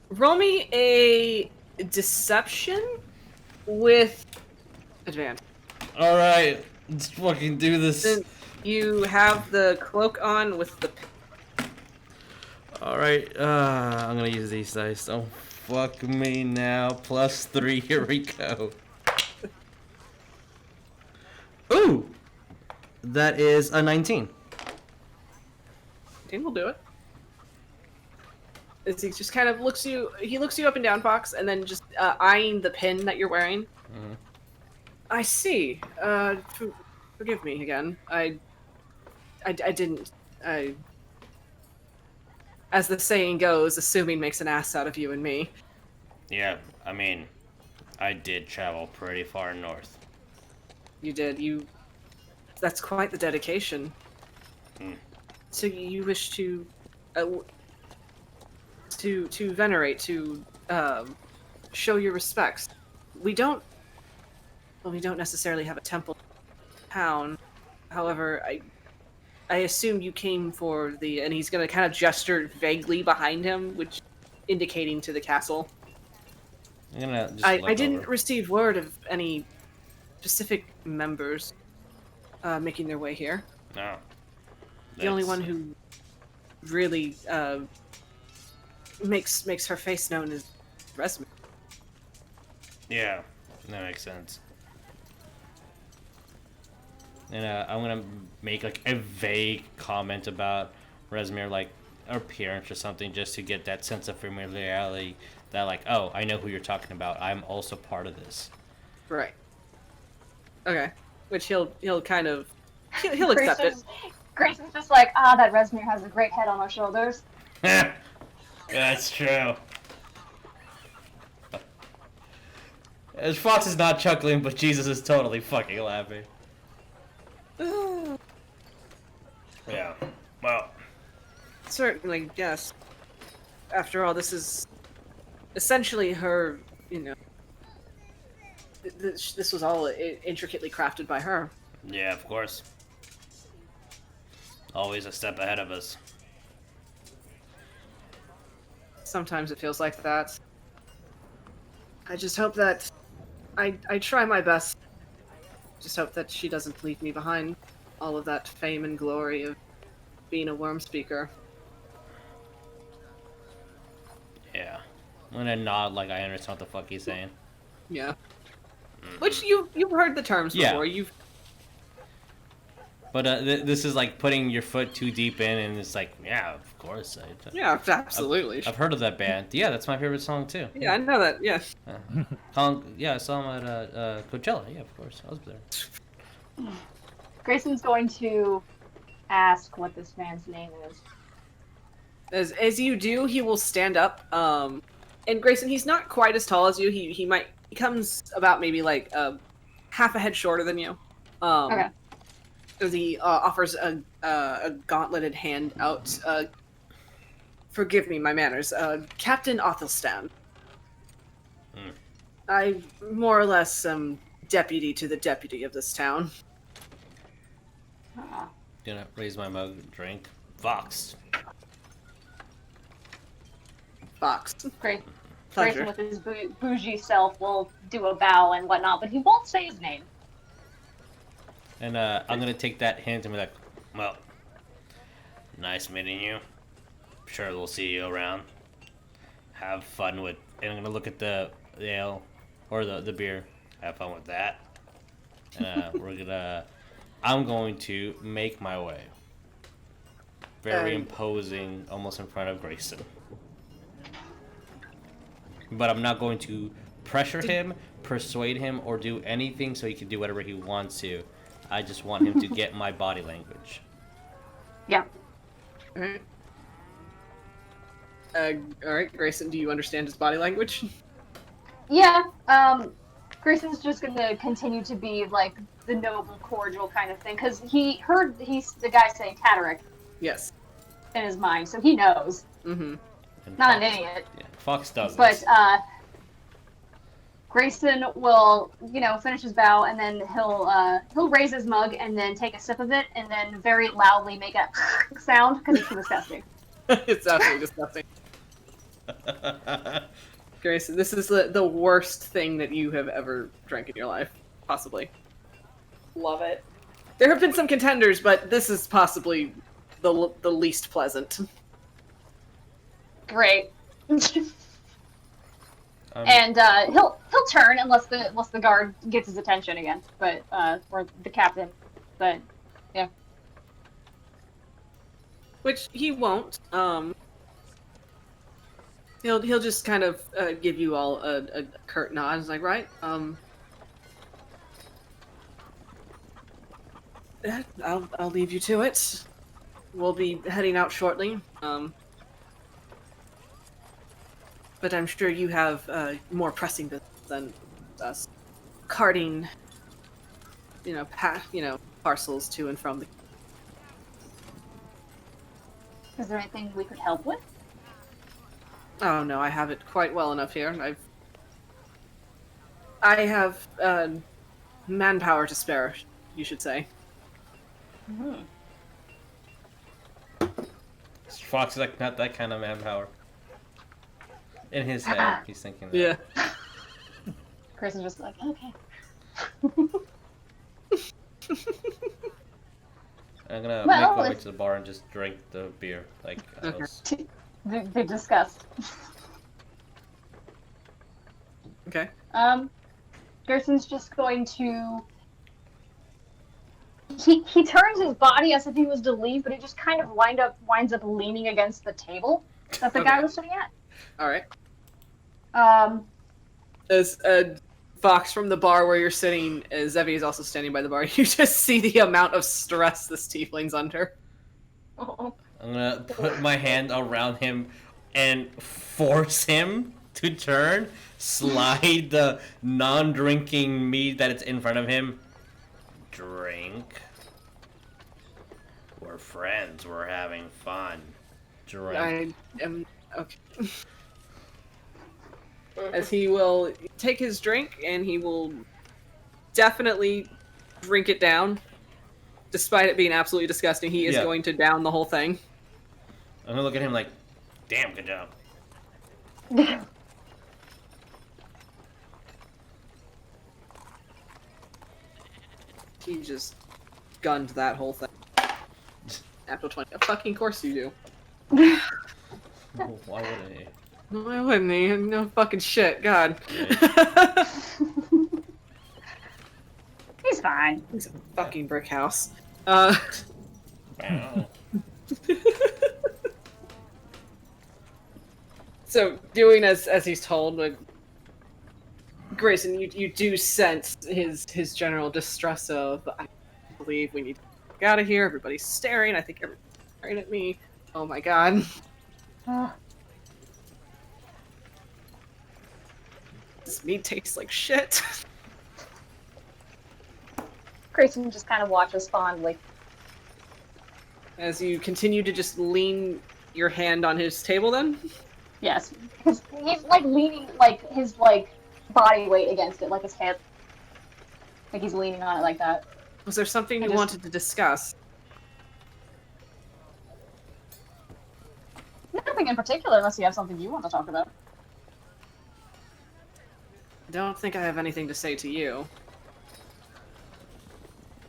roll me a deception with advantage. All right, let's fucking do this. Since you have the cloak on with the. All right, I'm gonna use these dice. Oh, fuck me now. +3. Here we go. Ooh, that is a 19. 19 will do it. As he just kind of looks you up and down, Fox, and then just eyeing the pin that you're wearing. Mm-hmm. I see. Forgive me again. I didn't. As the saying goes, assuming makes an ass out of you and me. Yeah, I mean, I did travel pretty far north. You did. That's quite the dedication. So you wish to venerate, to show your respects. We don't necessarily have a temple in town. However, I assume you came for and he's going to kind of gesture vaguely behind him, which indicating to the castle. I'm gonna just I didn't receive word of any specific members making their way here. No. The only one who really makes her face known is Resmer. Yeah, that makes sense. And I'm gonna make like a vague comment about Resmer, like appearance or something, just to get that sense of familiarity. That like, oh, I know who you're talking about. I'm also part of this. Right. Okay. Which he'll kind of he'll accept it. Greyson's just like, that Resmer has a great head on our shoulders. That's true. As Fox is not chuckling, but Jesus is totally fucking laughing. Yeah. Well. Certainly, yes. After all, this is essentially her, this was all intricately crafted by her. Yeah, of course. Always a step ahead of us. Sometimes it feels like that. I just hope that I try my best. Just hope that she doesn't leave me behind. All of that fame and glory of being a worm speaker. Yeah. I'm gonna nod like I understand what the fuck he's saying. Yeah. Which you've heard the terms before. Yeah. But this is like putting your foot too deep in, and it's like, yeah, of course. Yeah, absolutely. I've heard of that band. Yeah, that's my favorite song too. Yeah, I know that. Yeah. Yeah, I saw him at Coachella. Yeah, of course, I was there. Greyson's going to ask what this man's name is. As you do, he will stand up. And Greyson, he's not quite as tall as you. He comes about maybe like half a head shorter than you. Okay. As he offers a gauntleted hand out. Forgive me, my manners. Captain Athelstan. I more or less am deputy to the deputy of this town. Gonna raise my mug and drink. Vox. Great. Pleasure. Greyson with his bougie self will do a bow and whatnot, but he won't say his name. And I'm gonna take that hint and be like, well, nice meeting you. Sure, we'll see you around. Have fun with, and I'm gonna look at the ale or the beer. Have fun with that. And I'm going to make my way. Very imposing, almost in front of Greyson. But I'm not going to pressure him, persuade him, or do anything so he can do whatever he wants to. I just want him to get my body language. Yeah. Alright. Alright, Greyson, do you understand his body language? Yeah, Greyson's just gonna continue to be, like, the noble, cordial kind of thing, because he heard the guy say Tataric. Yes. In his mind, so he knows. Mm-hmm. Not an idiot. Yeah, Fox doesn't. But, Greyson will, finish his bow, and then he'll raise his mug, and then take a sip of it, and then very loudly make a sound, because it's disgusting. It's absolutely disgusting. Greyson, this is the worst thing that you have ever drank in your life, possibly. Love it. There have been some contenders, but this is possibly the least pleasant. Great. And he'll turn unless the guard gets his attention again, but or the captain, but yeah. Which he won't. He'll just kind of give you all a curt nod. He's like, right, I'll leave you to it. We'll be heading out shortly. But I'm sure you have more pressing business than us carting, parcels to and from the. Is there anything we could help with? Oh no, I have it quite well enough here. I have manpower to spare, you should say. Mm-hmm. Fox is like not that kind of manpower. In his head, he's thinking that. Yeah. Chris is just like, okay. I'm gonna make my way to the bar and just drink the beer. They discuss. Okay. Gerson's just going to. He turns his body as if he was to leave, but he just kind of winds up leaning against the table that the guy was sitting at. All right. As Fox from the bar where you're sitting, Zevi is also standing by the bar. You just see the amount of stress this tiefling's under. Oh. I'm gonna put my hand around him and force him to turn, slide the non-drinking mead that is in front of him. Drink. We're friends. We're having fun. Drink. I am okay. As he will take his drink and he will definitely drink it down, despite it being absolutely disgusting. He is going to down the whole thing. I'm gonna look at him like, damn, good job. He just gunned that whole thing. Natural 20. Of fucking course you do. Oh, why wouldn't he? No, why wouldn't he? No fucking shit. God. He's fine. He's a fucking brick house. Wow. So, doing as he's told, like, Greyson, you do sense his general distress of, I believe we need to get out of here. Everybody's staring. I think everybody's staring at me. Oh my god. This meat tastes like shit. Grayson just kind of watches fondly. As you continue to just lean your hand on his table, then? Yes. Because he's, like, leaning, like, his, like, body weight against it, like his head. Like he's leaning on it like that. Was there something you wanted to discuss? Nothing in particular, unless you have something you want to talk about. I don't think I have anything to say to you.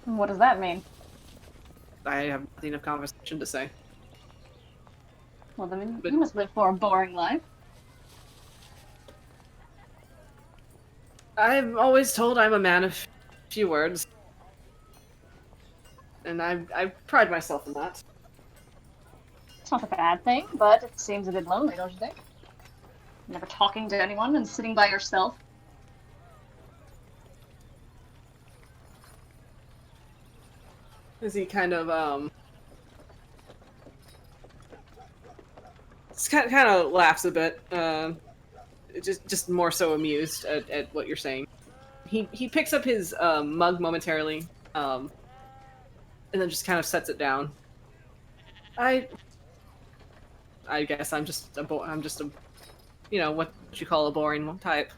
What does that mean? I have nothing of conversation to say. Well, then you must live for a boring life. I'm always told I'm a man of few words. And I pride myself in that. It's not a bad thing, but it seems a bit lonely, don't you think? Never talking to anyone and sitting by yourself. Is he kind of, kind of laughs a bit, just more so amused at what you're saying. He picks up his mug momentarily, and then just kind of sets it down. I guess I'm just a what you call a boring type.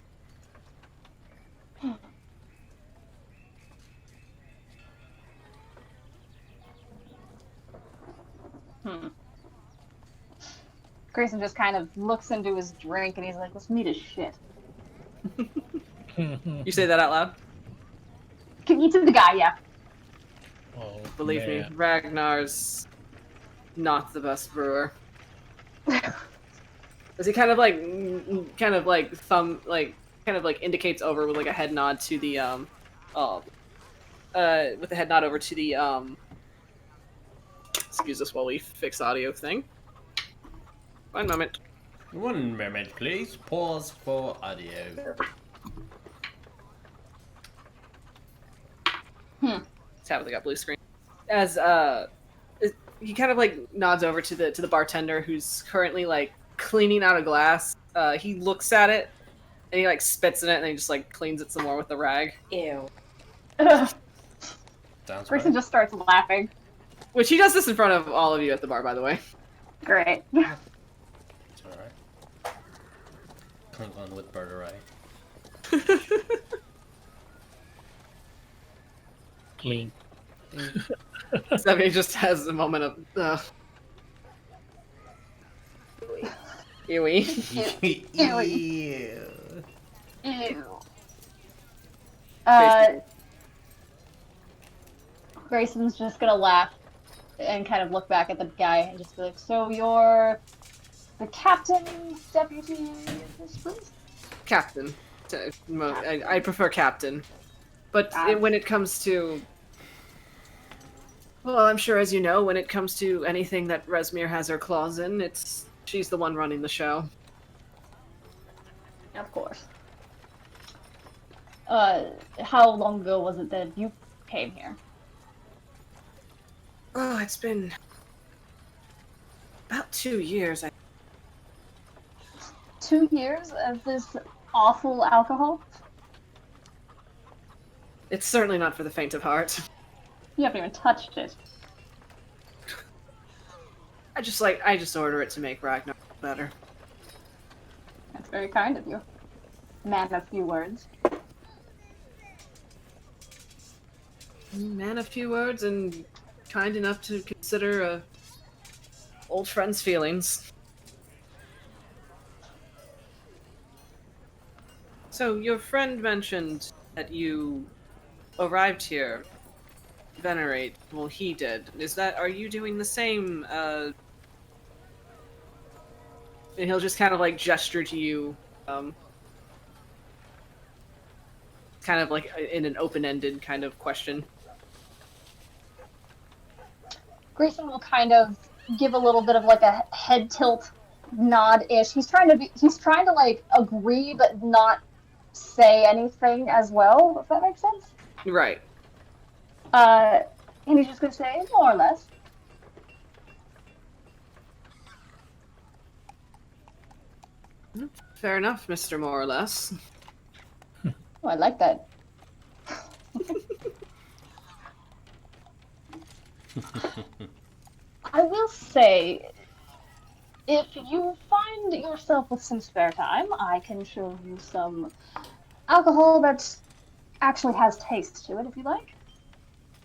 Grayson just kind of looks into his drink and he's like, "This meat is shit." You say that out loud? You to the guy, yeah. Oh, Believe me, Ragnar's not the best brewer. Does he kind of like indicates over with like a head nod to the with the head nod over to the excuse us while we fix audio thing. One moment. 1 moment, please. Pause for audio. Tabatha got blue screen. As he kind of like nods over to the bartender who's currently like cleaning out a glass. He looks at it And he, like, spits in it, and he just, like, cleans it some more with the rag. Ew. Sounds Greyson right. just starts laughing. Which he does this in front of all of you at the bar, by the way. Great. It's alright. Clink on with Birdurai. Clean. Stephanie just has a moment of, Yuliy. Ew. Grayson's just gonna laugh and kind of look back at the guy and just be like, so you're the captain's deputy, please? Captain. I prefer captain. But when it comes to... Well, I'm sure, as you know, when it comes to anything that Resmir has her claws in, she's the one running the show. Of course. How long ago was it that you came here? Oh, it's been... about 2 years, 2 years of this awful alcohol? It's certainly not for the faint of heart. You haven't even touched it. I just order it to make Ragnar better. That's very kind of you. Man of few words. Man of few words and kind enough to consider old friend's feelings. So, your friend mentioned that you arrived here, venerate. Well, he did. Are you doing the same, And he'll just kind of, like, gesture to you, kind of like in an open-ended kind of question. Greyson will kind of give a little bit of like a head tilt nod-ish. He's trying to like agree but not say anything as well, if that makes sense. Right. And he's just gonna say, more or less. Fair enough, Mr. More or Less. Oh, I like that. I will say, if you find yourself with some spare time, I can show you some alcohol that actually has taste to it, if you like.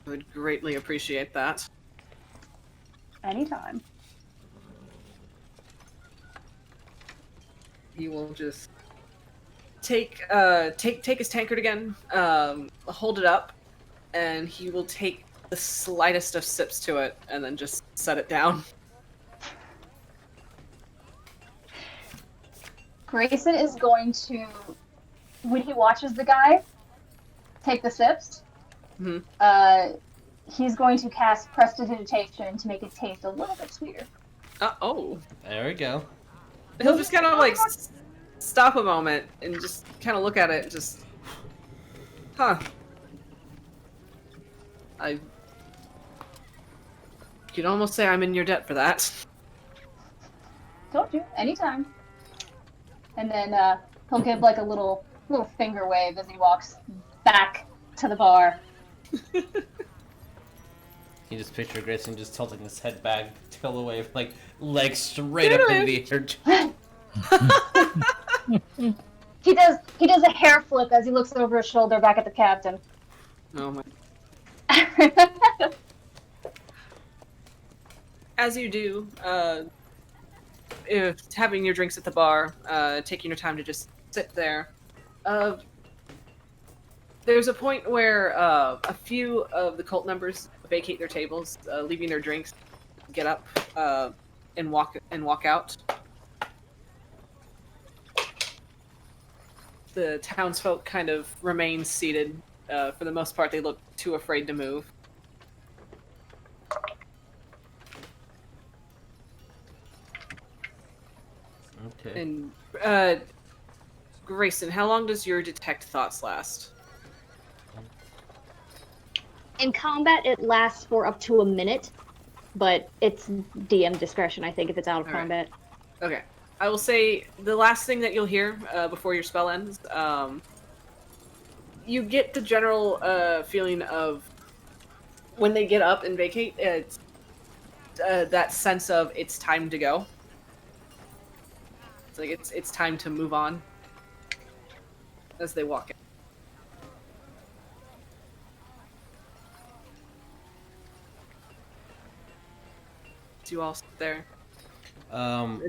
I would greatly appreciate that. Anytime. He will just take his tankard again, hold it up, and he will take the slightest of sips to it, and then just set it down. Greyson is going to, when he watches the guy take the sips, he's going to cast Prestidigitation to make it taste a little bit sweeter. Oh. There we go. He'll just kind of like stop a moment and just kind of look at it and just, you'd almost say I'm in your debt for that. Told you, anytime. And then he'll give like a little finger wave as he walks back to the bar. You just picture Grayson just tilting his head back, tail away, like legs straight up in the air. He does a hair flip as he looks over his shoulder back at the captain. Oh my. As you do, if having your drinks at the bar, taking your time to just sit there, there's a point where a few of the cult members vacate their tables, leaving their drinks, get up, and walk out. The townsfolk kind of remain seated. For the most part, they look too afraid to move. Okay. And Greyson, how long does your detect thoughts last? In combat, it lasts for up to a minute, but it's DM discretion, I think, if it's out of combat. Okay. I will say the last thing that you'll hear before your spell ends, you get the general feeling of when they get up and vacate, it's that sense of it's time to go. It's like it's time to move on as they walk in. You all sit there.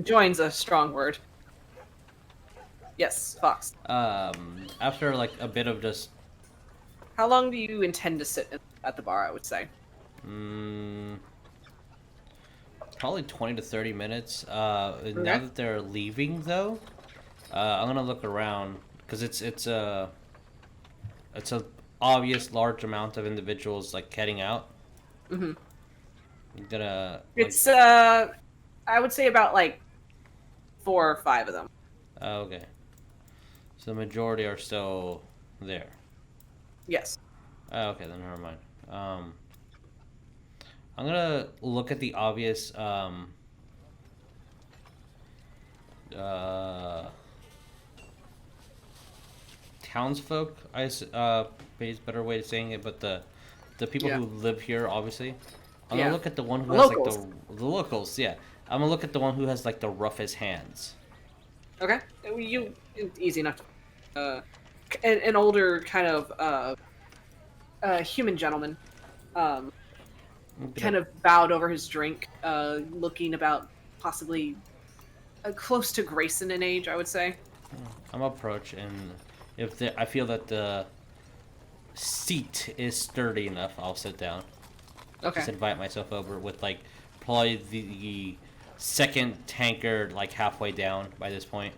Join's a strong word. Yes, Fox. After like a bit of just. How long do you intend to sit at the bar? I would say. Probably 20 to 30 minutes. Okay. Now that they're leaving, though, I'm gonna look around because it's a obvious large amount of individuals like heading out. Mm-hmm. I'm gonna. It's I would say about like 4 or 5 of them. Okay. So the majority are still there. Yes. Okay, then never mind. I'm gonna look at the obvious townsfolk. Maybe it's a better way of saying it, but the people who live here, obviously. I'm gonna look at the one who has like the locals. Yeah, I'm gonna look at the one who has like the roughest hands. Okay, easy enough. An older kind of human gentleman, kind of bowed over his drink, looking about possibly close to Greyson in age, I would say. I'm approach, and if I feel that the seat is sturdy enough, I'll sit down. Okay. Just invite myself over with like probably the second tankard like halfway down by this point.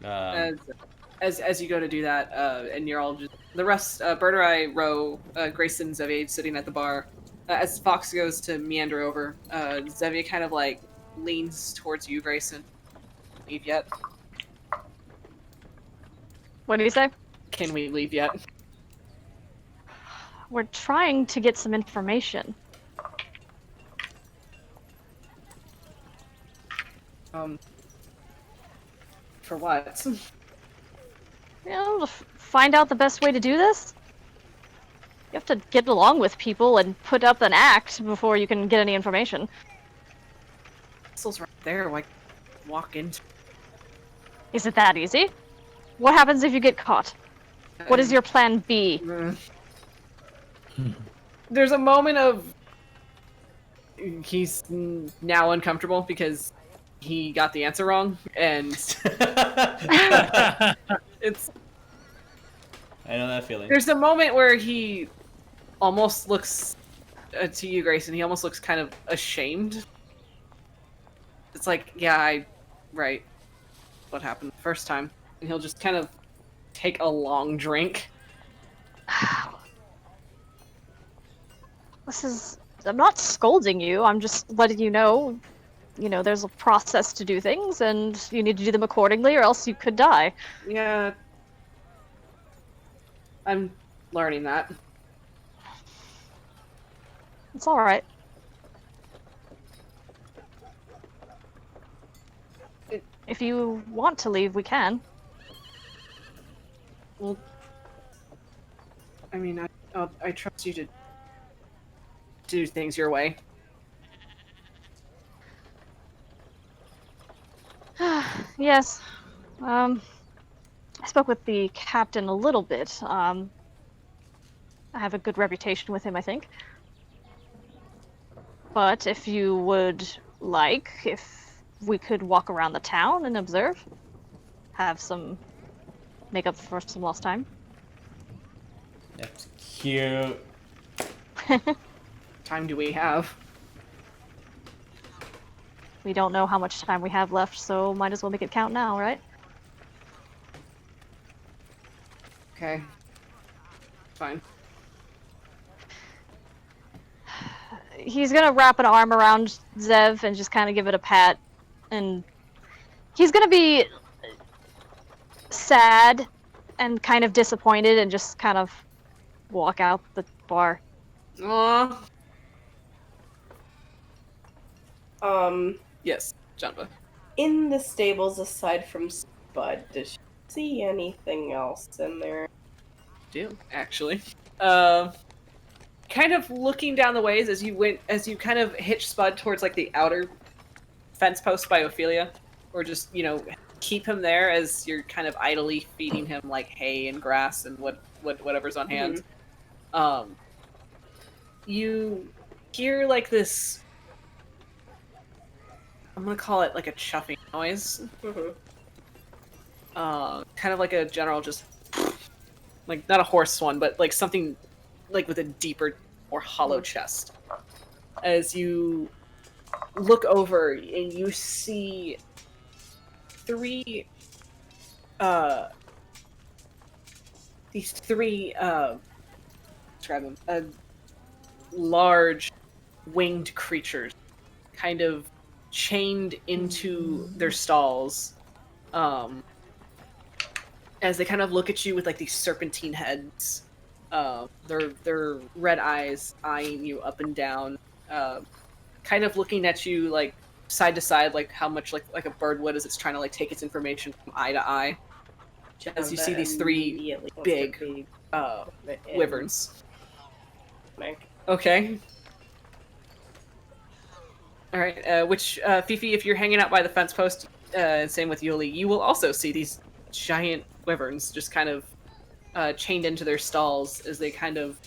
As you go to do that, and you're all just the rest. Birdurai, Ro, Greyson, Xavier sitting at the bar. As Fox goes to meander over, Xavier kind of like leans towards you, Greyson. Leave yet? What do you say? Can we leave yet? We're trying to get some information. For what? You know, to find out the best way to do this? You have to get along with people and put up an act before you can get any information. Pistols right there, like walk into. Is it that easy? What happens if you get caught? What is your plan B? There's a moment of he's now uncomfortable because he got the answer wrong, and it's. I know that feeling. There's a moment where he almost looks to you, Greyson. He almost looks kind of ashamed. It's like, yeah, right. What happened the first time? And he'll just kind of take a long drink. I'm not scolding you, I'm just letting you know, there's a process to do things, and you need to do them accordingly, or else you could die. Yeah. I'm learning that. It's alright. If you want to leave, we can. Well, I mean, I trust you to do things your way. Yes. I spoke with the captain a little bit. I have a good reputation with him, I think. But if you would like, if we could walk around the town and observe, make up for some lost time. That's cute. Time do we have? We don't know how much time we have left, so might as well make it count now, right? Okay. Fine. He's gonna wrap an arm around Zev and just kind of give it a pat, and he's gonna be sad and kind of disappointed and just kind of walk out the bar. Aww. Yes. Janva. In the stables, aside from Spud, does she see anything else in there? Do actually. Kind of looking down the ways as you kind of hitch Spud towards like the outer fence post by Ophelia, or just keep him there as you're kind of idly feeding him like hay and grass and whatever's on hand. Mm-hmm. You hear like this. I'm gonna call it like a chuffing noise. Mm-hmm. Kind of like a general just. Like, not a horse one, but like something like with a deeper, more hollow chest. As you look over and you see these three, describe them, large winged creatures kind of chained into their stalls. As they kind of look at you with like these serpentine heads, their red eyes eyeing you up and down, kind of looking at you like side to side, like how much like a bird would as it's trying to like take its information from eye to eye. As you see these three big wyverns. Okay. All right. Which Fifi, if you're hanging out by the fence post, same with Yuliy, you will also see these giant wyverns just kind of chained into their stalls as they kind of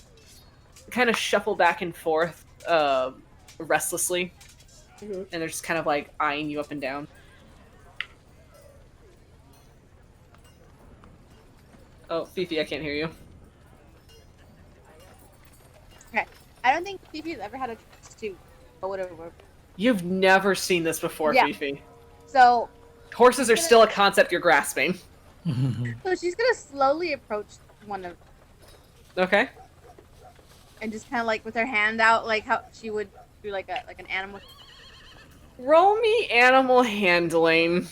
shuffle back and forth restlessly. Mm-hmm. And they're just kind of like eyeing you up and down. Oh, Fifi, I can't hear you. Okay. I don't think Fifi's ever had a chance to go whatever. You've never seen this before, yeah. Fifi. So horses are still a concept you're grasping. So she's gonna slowly approach one of them. Okay. And just kind of like with her hand out, like how she would do like an animal. Roll me animal handling.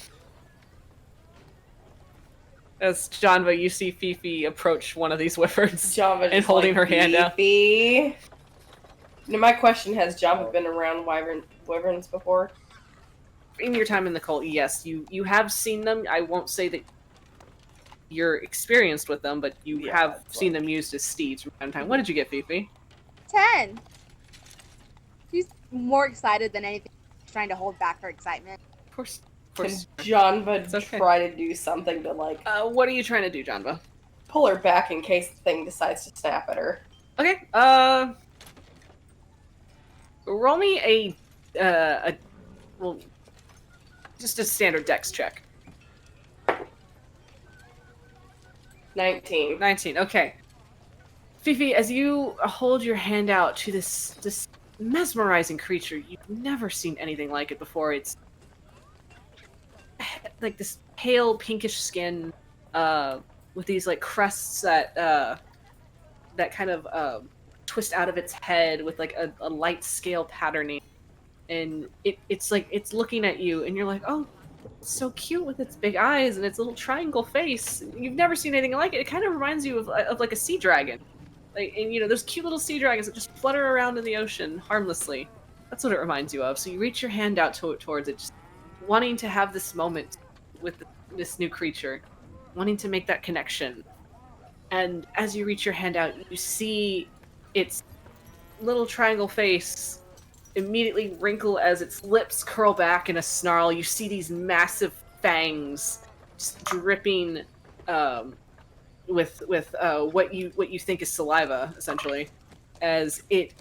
As Janva, you see Fifi approach one of these wyverns Janva and holding her hand out. Now, my question, has Janva been around wyverns before? In your time in the cult, yes. You have seen them. I won't say that you're experienced with them, but you have seen them used as steeds from time to time. What did you get, Fifi? 10. She's more excited than anything. She's trying to hold back her excitement. Of course. Can Janva try to do something to like... what are you trying to do, Janva? Pull her back in case the thing decides to snap at her. Okay, roll me just a standard dex check. 19. 19, okay. Fifi, as you hold your hand out to this mesmerizing creature, you've never seen anything like it before. It's like this pale pinkish skin with these like crests that kind of twist out of its head with like a light scale patterning, and it's like it's looking at you and you're like, oh, it's so cute with its big eyes and its little triangle face. You've never seen anything like it. It kind of reminds you of like a sea dragon, like, and those cute little sea dragons that just flutter around in the ocean harmlessly. That's what it reminds you of. So you reach your hand out towards it, just wanting to have this moment with this new creature, wanting to make that connection. And as you reach your hand out, you see its little triangle face immediately wrinkle as its lips curl back in a snarl. You see these massive fangs just dripping with what you think is saliva, essentially, as it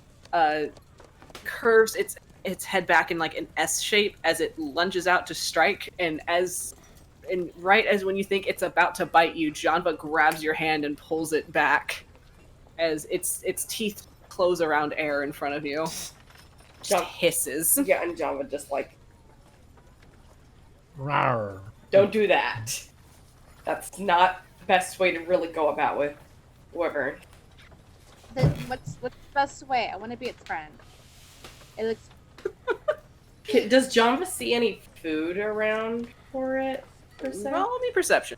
curves its head back in like an S shape as it lunges out to strike, and right as when you think it's about to bite you, Janva grabs your hand and pulls it back as its teeth close around air in front of you. Just hisses. Yeah, and Janva just like, rawr. Don't do that. That's not the best way to really go about with wyvern. What's the best way? I want to be its friend. It looks. Does Janva see any food around for it? Roll me perception.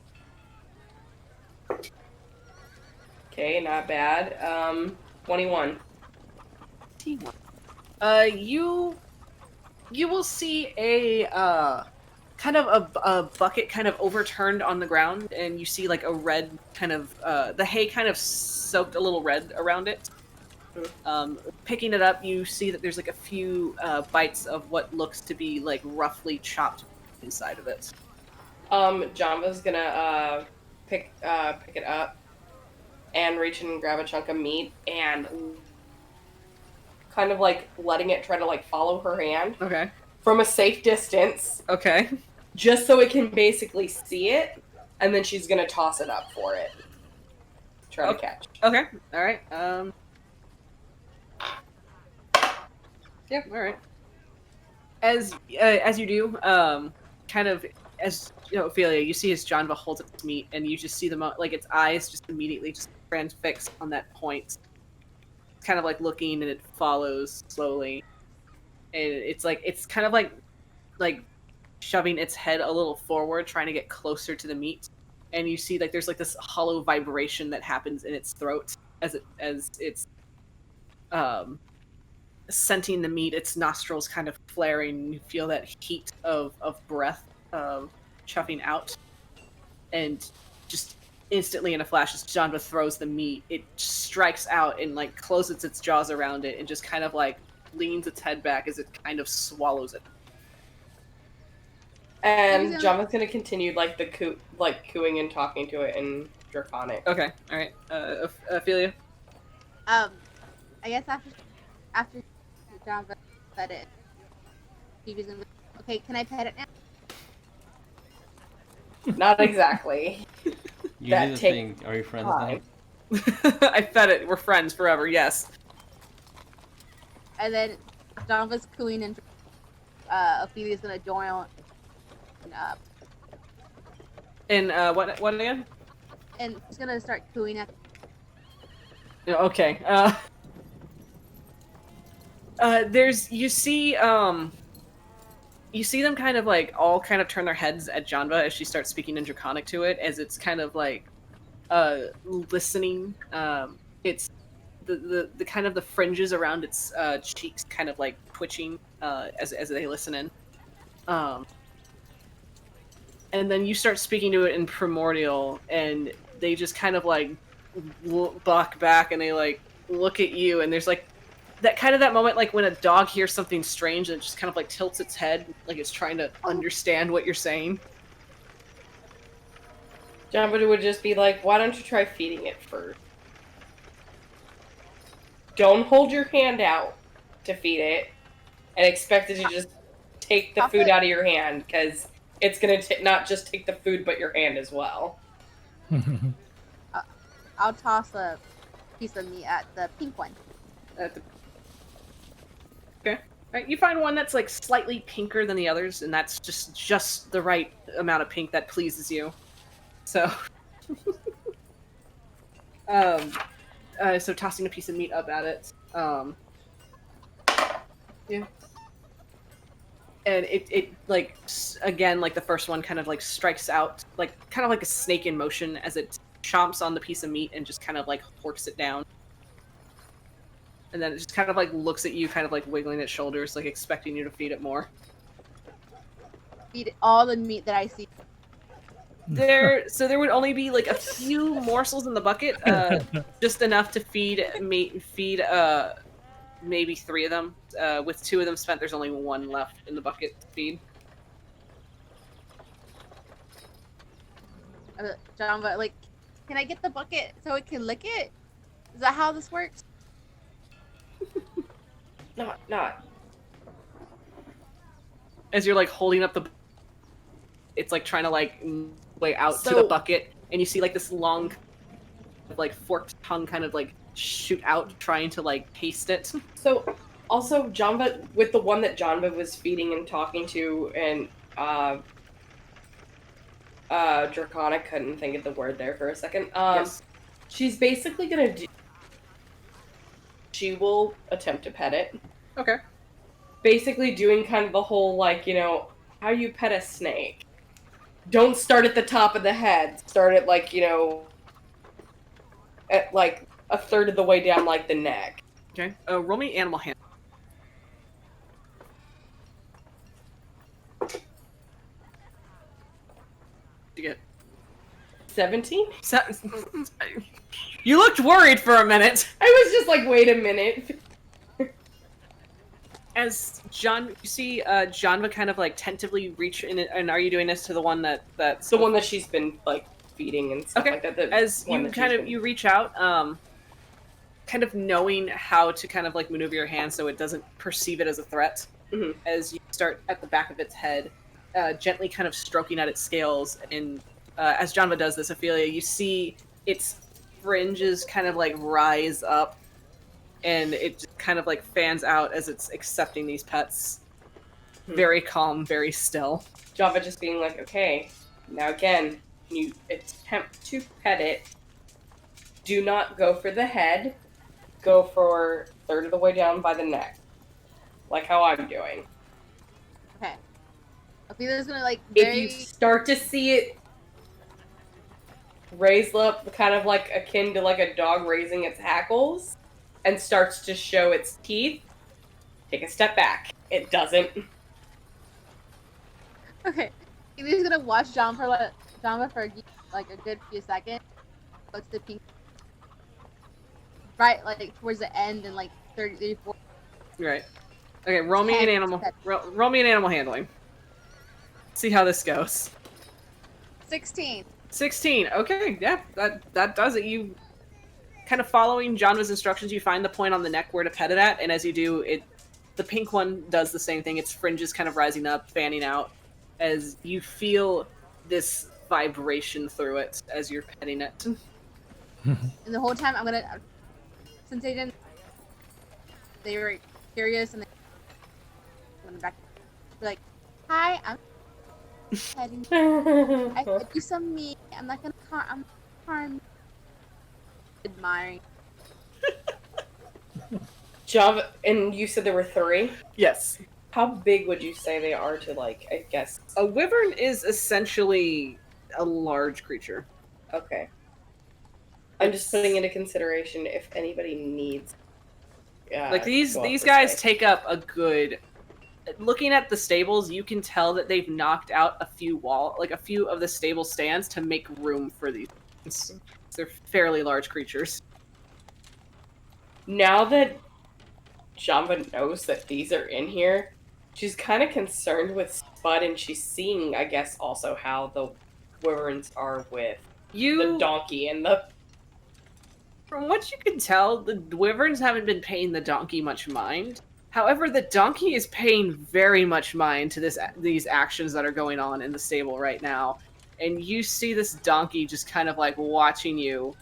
Okay, not bad. 21. You you will see a kind of a bucket kind of overturned on the ground, and you see like a red kind of the hay kind of soaked a little red around it. Picking it up, you see that there's like a few bites of what looks to be like roughly chopped inside of it. Janva's gonna pick it up and reach in and grab a chunk of meat and kind of like letting it try to like follow her hand. Okay. From a safe distance. Okay. Just so it can basically see it, and then she's gonna toss it up for it. Try to catch. Okay. All right. Yeah. All right. As you do, kind of as you know, Ophelia, you see as Janva holds its meat, and you just see like its eyes just immediately just transfixed on that point. It's kind of like looking, and it follows slowly, and it's kind of like shoving its head a little forward, trying to get closer to the meat. And you see like there's like this hollow vibration that happens in its throat as it's scenting the meat, its nostrils kind of flaring, and you feel that heat of breath chuffing out. And just instantly in a flash, as Janva throws the meat, it strikes out and like closes its jaws around it and just kind of like leans its head back as it kind of swallows it. And Janva's gonna continue like cooing and talking to it in Draconic. Okay, all right. Ophelia. I guess after Janva fed it, he was gonna. Okay, can I pet it now? Not exactly. You do the thing. Are you friends now? I fed it. We're friends forever. Yes. And then Janva's cooing and Ophelia's gonna join up. And what again? And she's gonna start cooing at. Okay. You see them kind of like all kind of turn their heads at Janva as she starts speaking in Draconic to it, as it's kind of like listening. It's the kind of the fringes around its cheeks kind of like twitching as they listen in. And then you start speaking to it in Primordial, and they just kind of like buck back, and they like look at you, and there's like that moment like when a dog hears something strange and it just kind of like tilts its head like it's trying to understand what you're saying. Janva would just be like, why don't you try feeding it first? Don't hold your hand out to feed it and expect it to just take the food out of your hand, because it's going to not just take the food, but your hand as well. I'll toss a piece of meat at the pink one. Okay. Right. You find one that's like slightly pinker than the others, and that's just the right amount of pink that pleases you. So, so tossing a piece of meat up at it. Yeah. And it like again, like the first one, kind of like strikes out, like kind of like a snake in motion as it chomps on the piece of meat and just kind of like horks it down. And then it just kind of like looks at you, kind of like wiggling its shoulders, like expecting you to feed it more. Feed all the meat that I see. There would only be like a few morsels in the bucket, just enough to feed maybe 3 of them. With 2 of them spent, there's only 1 left in the bucket to feed. Janva, like, can I get the bucket so it can lick it? Is that how this works? Not. As you're like holding up it's like trying to like way out to the bucket, and you see like this long, like forked tongue kind of like shoot out, trying to like taste it. So, also Janva, with the one that Janva was feeding and talking to, and Draconic, couldn't think of the word there for a second. Yes. She's basically gonna she will attempt to pet it. Okay. Basically doing kind of the whole, like, you know, how you pet a snake. Don't start at the top of the head. Start at, like, you know, at, like, a third of the way down, like, the neck. Okay. Roll me animal handling. 17? You looked worried for a minute. I was just like, wait a minute. As you see Janva kind of like tentatively reach in it, and are you doing this to the one that's the one that she's been like feeding and stuff like that? As you reach out, kind of knowing how to kind of like maneuver your hand so it doesn't perceive it as a threat. Mm-hmm. As you start at the back of its head, gently kind of stroking at its scales, and as Janva does this, Ophelia, you see its fringes kind of like rise up, and it just kind of like fans out as it's accepting these pets. Very calm, very still. Janva just being like, okay, now again, you attempt to pet it. Do not go for the head. Go for a third of the way down by the neck. Like how I'm doing. Okay. Ophelia's gonna like If you start to see it raise up, kind of like akin to like a dog raising its hackles, and starts to show its teeth, take a step back. It doesn't. Okay. Ophelia's gonna watch Janva for like a good few seconds. Looks the pink. Right, like towards the end and like 34. Right. Okay, roll me an animal handling. See how this goes. 16. 16. Okay, yeah, that does it. You kind of following Janva's instructions, you find the point on the neck where to pet it at, and as you do, the pink one does the same thing. Its fringes kind of rising up, fanning out, as you feel this vibration through it as you're petting it. And the whole time since they were curious and went back, like, hi, I'm petting. I fed you some meat. I'm not gonna harm you. Admiring. Janva, and you said there were 3? Yes. How big would you say they are to, like, I guess? A wyvern is essentially a large creature. Okay. I'm just putting into consideration if anybody needs. Like these guys take up a good. Looking at the stables, you can tell that they've knocked out a few of the stable stands to make room for these. They're fairly large creatures. Now that Janva knows that these are in here, she's kind of concerned with Spud, and she's seeing, I guess, also how the wyverns are with the donkey and the. From what you can tell, the wyverns haven't been paying the donkey much mind. However, the donkey is paying very much mind to these actions that are going on in the stable right now. And you see this donkey just kind of like watching you.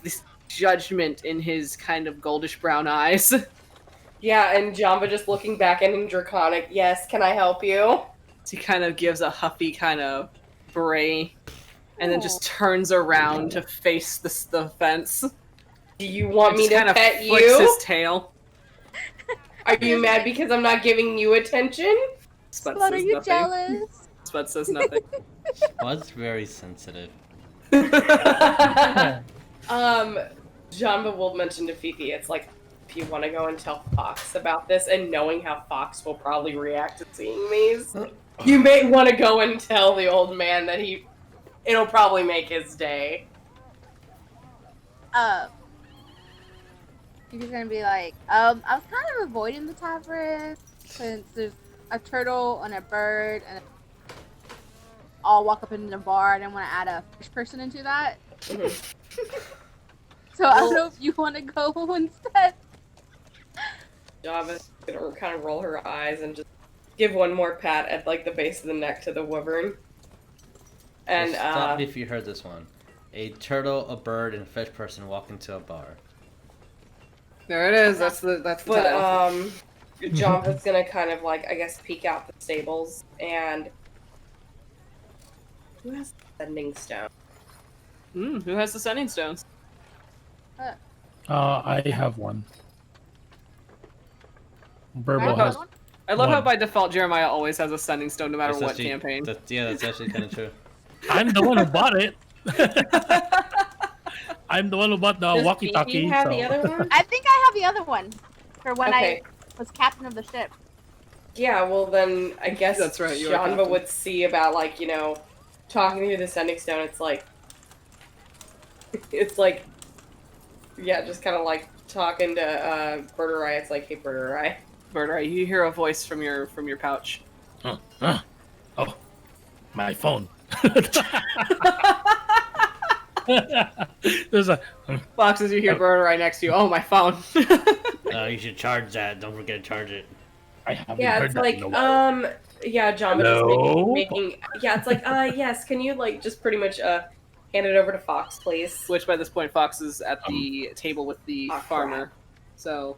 This judgment in his kind of goldish brown eyes. Yeah, and Janva just looking back in Draconic, yes, can I help you? So he kind of gives a huffy kind of bray. And then just turns around to face the fence. Do you want me to pet you? Flicks his tail. Are you mad because I'm not giving you attention? Spud are you nothing. jealous? Spud says nothing. Spud's very sensitive. Janva will mention to Fifi, it's like, if you want to go and tell Fox about this, and knowing how Fox will probably react to seeing these, you may want to go and tell the old man that it'll probably make his day. You're gonna be like, I was kind of avoiding the tavern since there's a turtle and a bird and I'll walk up into the bar. I didn't want to add a fish person into that. So I don't know if you want to go instead. Java's gonna kind of roll her eyes and just give one more pat at like the base of the neck to the wyvern. And stop if you heard this one. A turtle, a bird, and a fish person walk into a bar. There it is. That's the title. Janva's gonna kind of like, I guess, peek out the stables, and who has the sending stone? Who has the sending stones? I have one. Burbo has. I love how by default Jeremiah always has a sending stone no matter what campaign. That's actually kind of true. I'm the one who bought it. I'm the one who bought the walkie-talkie. Do you have the other one? I think I have the other one for when I was captain of the ship. Yeah, well then I guess that's right. Janva would see about like, talking through the sending stone. It's like, It's like, yeah, just kind of like talking to Birdurai. It's like, hey, Birdurai. Birdurai, you hear a voice from your pouch. Oh, my phone. There's a Fox, as you hear Birdurai next to you. Oh, my phone. You should charge that. Don't forget to charge it. I haven't Yeah, heard it's that like, in a while. yeah, Janva just making, yeah, it's like, yes, can you, like, just pretty much, hand it over to Fox, please? Which, by this point, Fox is at the table with the farmer. Crap. So...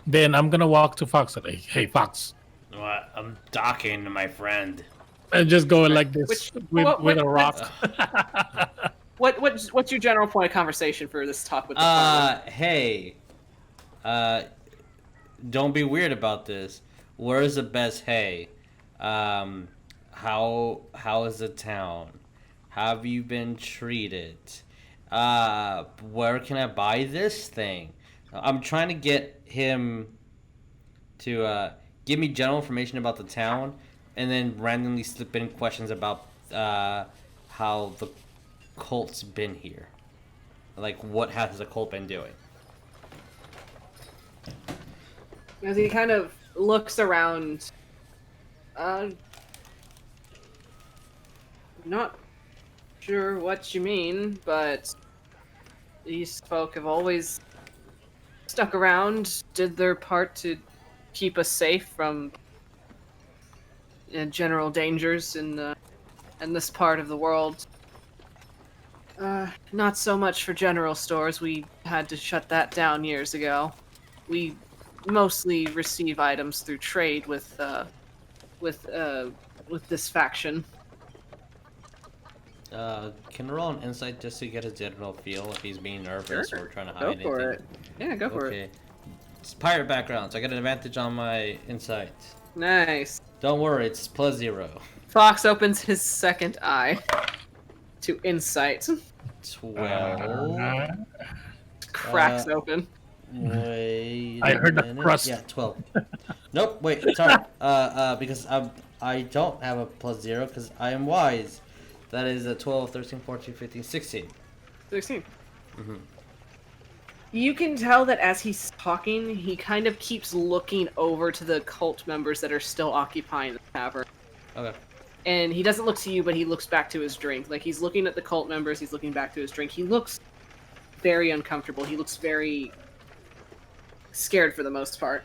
Then I'm gonna walk to Fox and say, hey, Fox. What? I'm talking to my friend. And just going like this with a rock. What's your general point of conversation for this talk with the farmer? Hey. Don't be weird about this. Where's the best hay? How is the town? How have you been treated? Where can I buy this thing? I'm trying to get him to give me general information about the town, and then randomly slip in questions about how the cult's been here. Like, what has the cult been doing? As he kind of looks around, not sure what you mean, but these folk have always stuck around, did their part to keep us safe from general dangers in this part of the world. Not so much for general stores. We had to shut that down years ago. We mostly receive items through trade with this faction. Can I roll an insight just to get a general feel if he's being nervous or trying to hide anything? Go for it. Yeah, go for it. Okay. It's pirate background, so I got an advantage on my insight. Nice. Don't worry, it's +0. Fox opens his second eye to insight. 12. Cracks open. Wait. I heard the crust. Yeah, 12. Nope. Wait. Sorry. Because I don't have a +0 because I am wise. That is a 12, 13, 14, 15, 16. 16. Mm-hmm. You can tell that as he's talking, he kind of keeps looking over to the cult members that are still occupying the tavern. Okay. And he doesn't look to you, but he looks back to his drink. Like, he's looking at the cult members, he's looking back to his drink. He looks very uncomfortable. He looks very scared for the most part.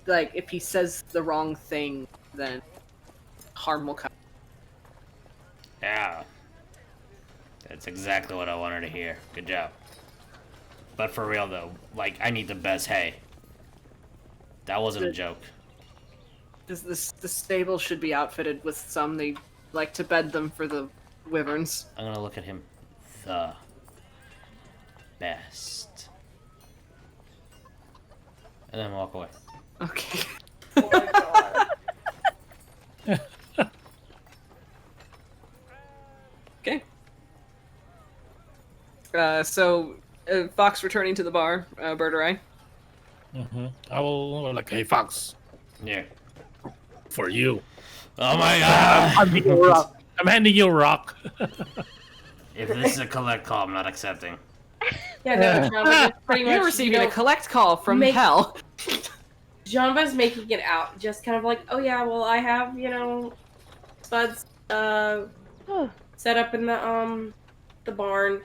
Like, if he says the wrong thing, then harm will come. Yeah. That's exactly what I wanted to hear. Good job. But for real though, like, I need the best hay. That wasn't a joke. The stable should be outfitted with some. They like to bed them for the wyverns. I'm gonna look at him. The best. And then walk away. Okay. Oh my god. Okay. So, Fox returning to the bar, Birdurai. Mm-hmm. I will like, hey, Fox. Yeah. For you. Oh my god! I'm handing you a rock. If this is a collect call, I'm not accepting. Yeah, no, Janva is pretty much, You're receiving a collect call from hell. Janva's making it out, just kind of like, oh yeah, well I have, Spuds, set up in the barn,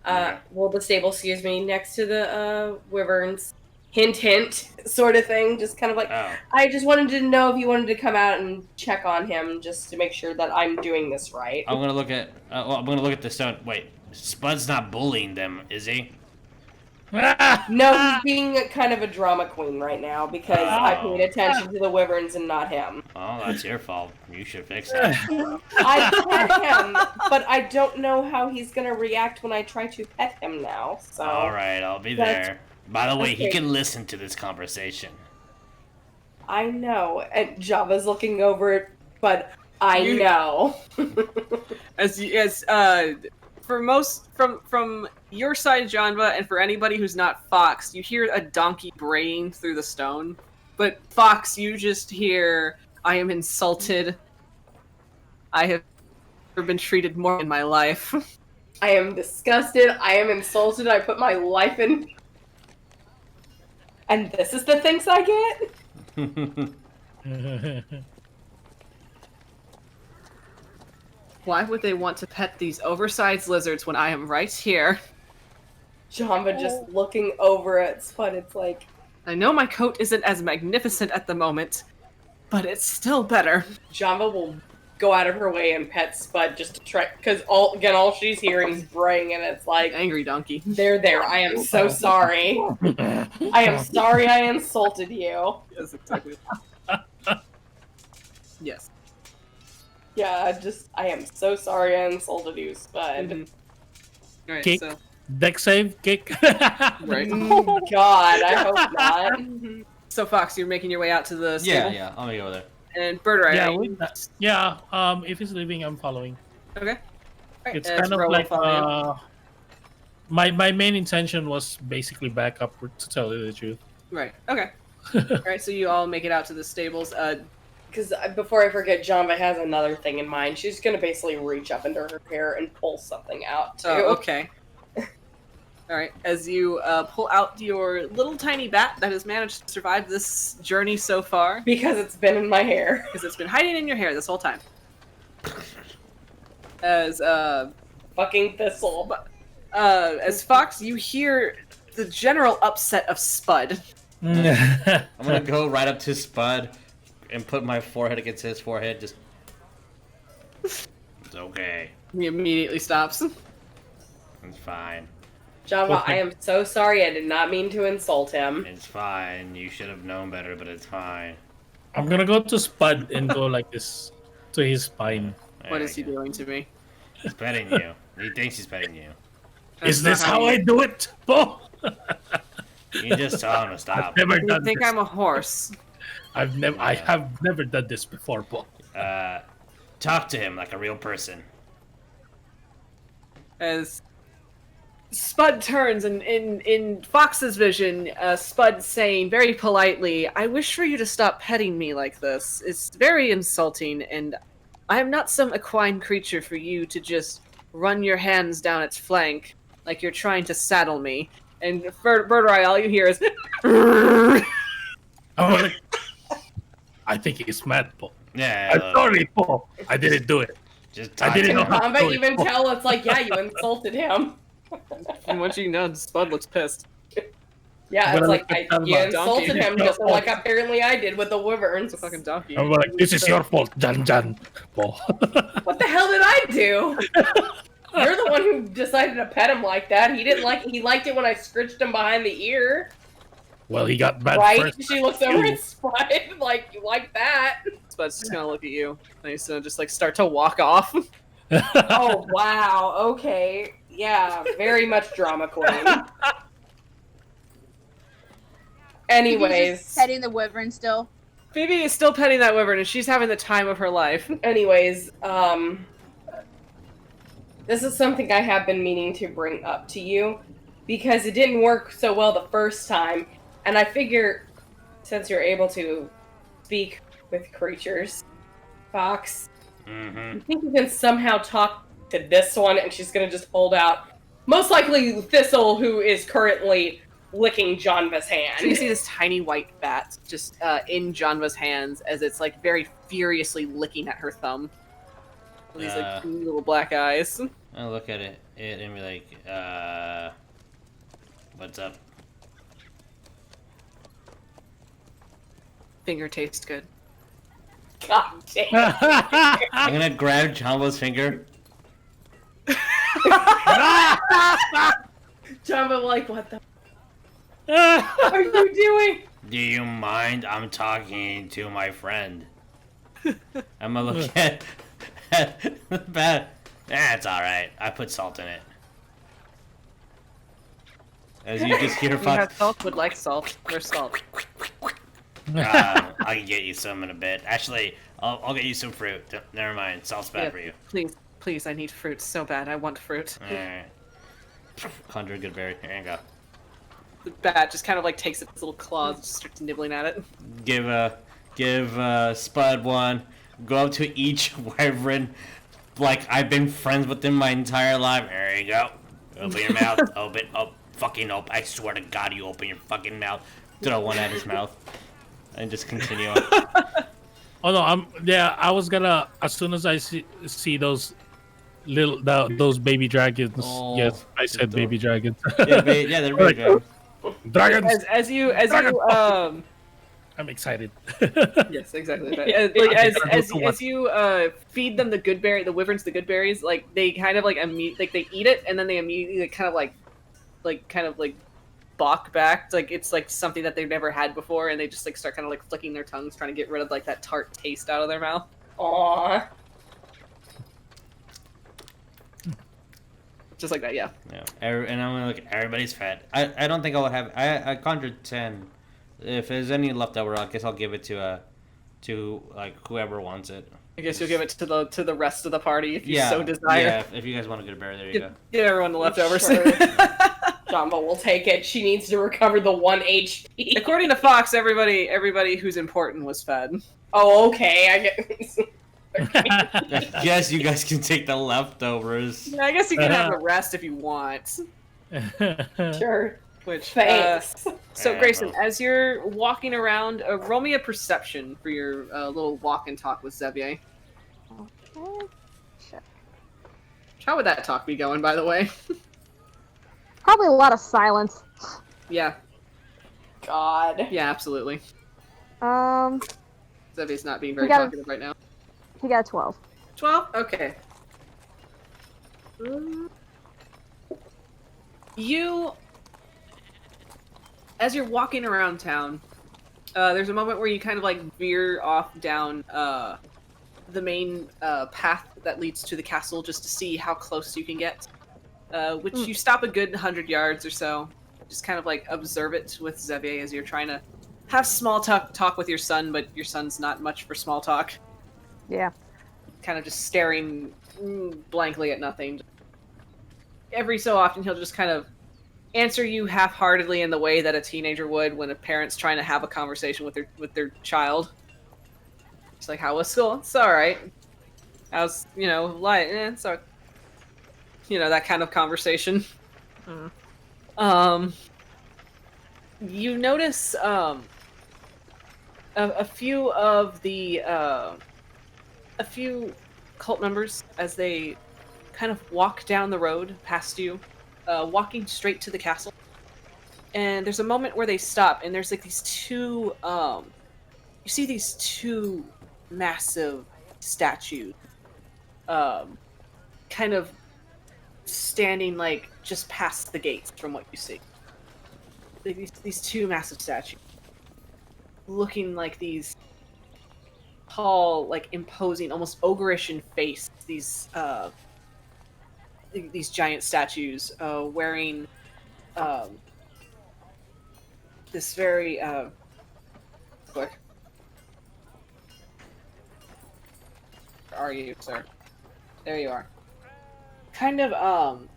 the stable, excuse me, next to the, wyverns. Hint, hint, sort of thing. Just kind of like, I just wanted to know if you wanted to come out and check on him, just to make sure that I'm doing this right. I'm gonna look at. I'm gonna look at the stone. Wait, Spud's not bullying them, is he? No, he's being kind of a drama queen right now because I paid attention to the wyverns and not him. Oh, that's your fault. You should fix that. I pet him, but I don't know how he's gonna react when I try to pet him now. So. All right, I'll be there. By the way, he can listen to this conversation. I know, and Java's looking over it, but I know. From your side, Janva, and for anybody who's not Fox, you hear a donkey braying through the stone. But Fox, you just hear, I am insulted. I have I've been treated more in my life. I am disgusted. I am insulted. I put my life in. And this is the things I get? Why would they want to pet these oversized lizards when I am right here? Janva just looking over at Spud. It's like... I know my coat isn't as magnificent at the moment, but it's still better. Janva will go out of her way and pet Spud just to try... Because, all she's hearing is braying, and it's like... Angry donkey. There. I am so sorry. I am sorry I insulted you. Yes, exactly. Yes. Yeah, I am so sorry I insulted you, Spud. Mm-hmm. Alright, Kick. so... Deck save, kick. Right. Oh, God, I hope not. So, Fox, you're making your way out to the stable? Yeah, I'll make it over there. And Birdurai, If he's leaving, I'm following. Okay. Right, It's kind of like my main intention was basically backup, to tell you the truth. Right. Okay. Alright, so you all make it out to the stables. Because before I forget, Janva has another thing in mind. She's going to basically reach up into her hair and pull something out, too. Oh, okay. Alright, as you pull out your little tiny bat that has managed to survive this journey so far. Because it's been in my hair. Because it's been hiding in your hair this whole time. As, fucking thistle. As Fox, you hear the general upset of Spud. I'm gonna go right up to Spud and put my forehead against his forehead, just... It's okay. He immediately stops. It's fine. Janva, I am so sorry. I did not mean to insult him. It's fine. You should have known better, but it's fine. I'm gonna go to Spud and go like this to his spine. What is he doing to me? He's petting you. He thinks he's petting you. Is this how I do it, Bo? You just tell him to stop. I've never You done think this. I'm a horse? I have never done this before, Bo. Talk to him like a real person. As Spud turns, and in Fox's vision, Spud saying very politely, "I wish for you to stop petting me like this. It's very insulting, and I am not some equine creature for you to just run your hands down its flank like you're trying to saddle me." And Birdurai, all you hear is... I think he's mad, Bo. Yeah. I'm sorry, Bo. I didn't do it. Just I didn't know how to Janva do it. even tell it's like, yeah, you insulted him. And once you know, Spud looks pissed. Yeah, I'm it's gonna like, look at you Janva. insulted him Donkey. just like apparently I did with the wyverns. It's a fucking donkey. I'm like, this is your fault, Jan, Bo. What the hell did I do? You're the one who decided to pet him like that. He liked it when I scritched him behind the ear. Well, he got bad Right? first. She looks over at Spud like, you like that? Spud's just gonna look at you. And he's gonna just like start to walk off. Oh, wow. Okay. Yeah, very much drama queen. Anyways. Just petting the wyvern still. Phoebe is still petting that wyvern, and she's having the time of her life. Anyways, this is something I have been meaning to bring up to you, because it didn't work so well the first time, and I figure, since you're able to speak with creatures, Fox, you think you can somehow talk to this one, and she's gonna just hold out, most likely Thistle, who is currently licking Janva's hand. So you see this tiny white bat just in Janva's hands as it's like very furiously licking at her thumb. With these like little black eyes. I'll look at it and be like, what's up? Finger tastes good. God damn. I'm gonna grab Janva's finger. Janva like, what the are you doing? Do you mind? I'm talking to my friend. I'm gonna look at the bat. It's alright. I put salt in it. As you just hear You Fox. have salt would like salt. Where's salt? I can get you some in a bit. Actually, I'll get you some fruit. Never mind. Salt's bad Yeah, for you. Please, I need fruit so bad. I want fruit. Alright. Conjure a good berry. Here you go. The bat just kind of like takes its little claws and just starts nibbling at it. Give Spud one. Go up to each wyvern. like I've been friends with him my entire life. There you go. Open your mouth. Open. Oh, fucking open. I swear to God, you open your fucking mouth. Throw one at his mouth. And just continue on. Oh no, I was gonna, as soon as I see those those baby dragons. Oh, yes, I said baby dragons. Yeah, they're baby dragons. Dragons. As you I'm excited. Yes, exactly. As you feed them the good berry, the wyverns the good berries, like they kind of like they eat it and then they immediately kind of like balk back. Like it's like something that they've never had before, and they just like start kind of like flicking their tongues, trying to get rid of like that tart taste out of their mouth. Aww. Just like that, yeah. Yeah. And I'm gonna look. Everybody's fed. I don't think I'll have. I conjured 10. If there's any left over, I guess I'll give it to like whoever wants it. I guess you'll give it to the rest of the party if you so desire. Yeah, if you guys want to get a berry, there you go. Get everyone the leftovers. Sure. Janva will take it. She needs to recover the 1 HP. According to Fox, everybody who's important was fed. Oh, okay. I guess. I guess you guys can take the leftovers. Yeah, I guess you can have a rest if you want. Sure. Which, thanks. So, Greyson, as you're walking around, roll me a perception for your little walk and talk with Xavier. Okay. Sure. How would that talk be going, by the way? Probably a lot of silence. Yeah. God. Yeah, absolutely. Xavier's not being very talkative right now. He got 12. 12? Okay. As you're walking around town, there's a moment where you kind of like veer off down the main path that leads to the castle just to see how close you can get. Which you stop a good 100 yards or so. Just kind of like observe it with Xavier as you're trying to have small talk with your son, but your son's not much for small talk. Yeah. Kind of just staring blankly at nothing. Every so often he'll just kind of answer you half-heartedly in the way that a teenager would when a parent's trying to have a conversation with their child. It's like, how was school? It's alright. How's, life? It's alright. That kind of conversation. You notice a few of the a few cult members as they kind of walk down the road past you, walking straight to the castle. And there's a moment where they stop, and there's like these two you see these two massive statues kind of standing like just past the gates from what you see. These two massive statues looking like these tall, like imposing, almost ogreish in face, these giant statues wearing this very quick. Where are you, sir? There you are. Kind of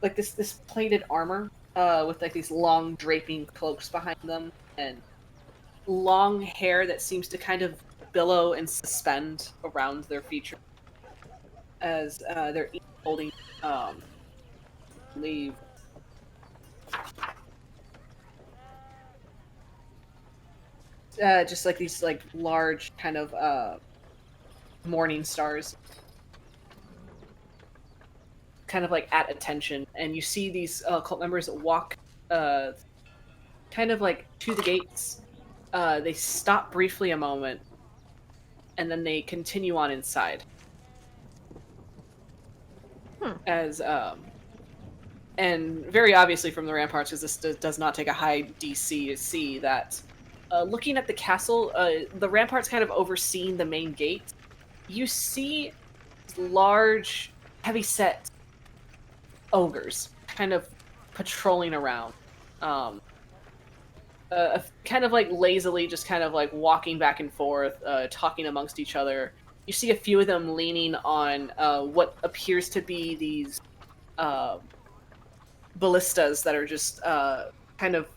like this plated armor with like these long draping cloaks behind them and long hair that seems to kind of billow and suspend around their features as they're each holding leave. Just like these like large kind of morning stars, kind of like at attention, and you see these cult members walk kind of like to the gates. They stop briefly a moment, and then they continue on inside. As and very obviously from the ramparts, because this does not take a high DC to see that. Looking at the castle, the ramparts kind of overseeing the main gate, you see large, heavy-set ogres kind of patrolling around. Kind of like lazily, just kind of like walking back and forth, talking amongst each other. You see a few of them leaning on what appears to be these ballistas that are just kind of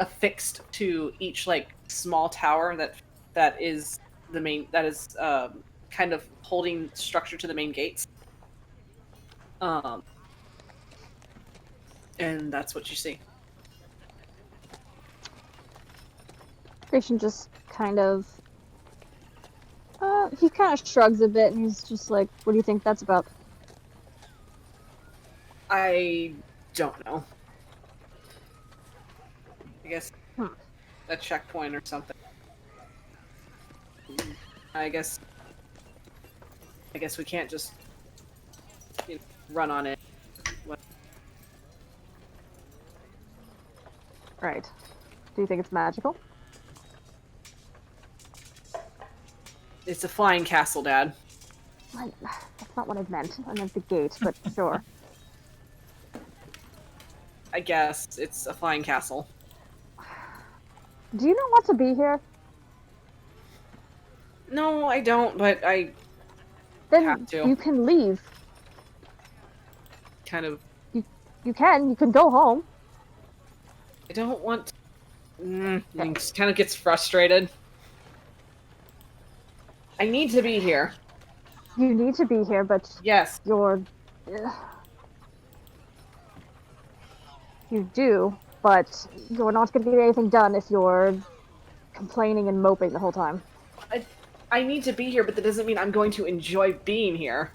affixed to each like small tower that is the main, that is kind of holding structure to the main gates. And that's what you see. Greyson just kind of he kind of shrugs a bit, and he's just like, "What do you think that's about?" I don't know. I guess a checkpoint or something. I guess we can't just run on it. Right. Do you think it's magical? It's a flying castle, Dad. That's not what I meant. I meant the gate, but sure. I guess it's a flying castle. Do you not want to be here? No, I don't, but I Then have to. you can leave. Kind of. You can go home. I don't want to... He just kind of gets frustrated. I need to be here. You need to be here, but Yes. You do, but you're not going to get anything done if you're complaining and moping the whole time. I need to be here, but that doesn't mean I'm going to enjoy being here.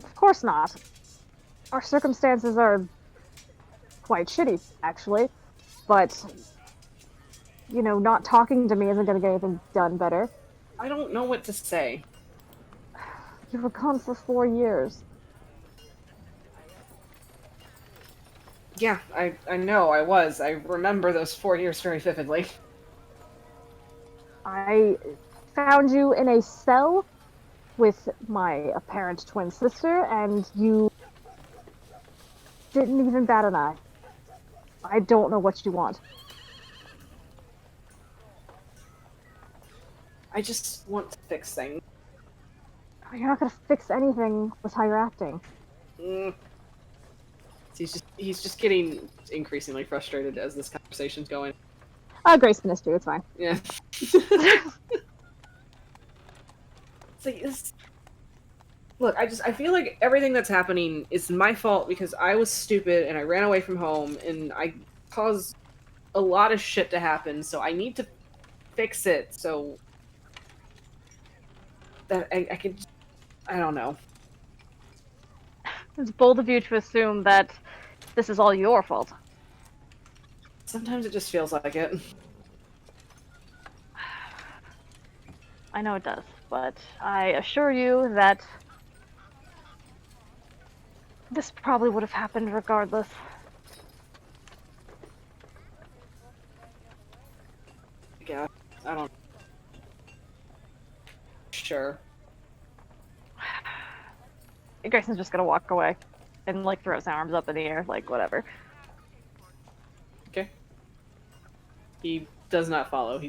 Of course not. Our circumstances are quite shitty, actually, but not talking to me isn't going to get anything done better. I don't know what to say. You were gone for 4 years. Yeah, I know, I was. I remember those 4 years very vividly. I found you in a cell with my apparent twin sister, and you didn't even bat an eye. I don't know what you want. I just want to fix things. You're not gonna fix anything with how you're acting. He's just getting increasingly frustrated as this conversation's going. Greyson is too, it's fine. Yeah. Look, I feel like everything that's happening is my fault because I was stupid and I ran away from home and I caused a lot of shit to happen, so I need to fix it so that I can... I don't know. It's bold of you to assume that this is all your fault. Sometimes it just feels like it. I know it does, but I assure you that this probably would have happened regardless. Yeah, I don't... Sure. Greyson's just gonna walk away and throw his arms up in the air, whatever. Okay. He does not follow.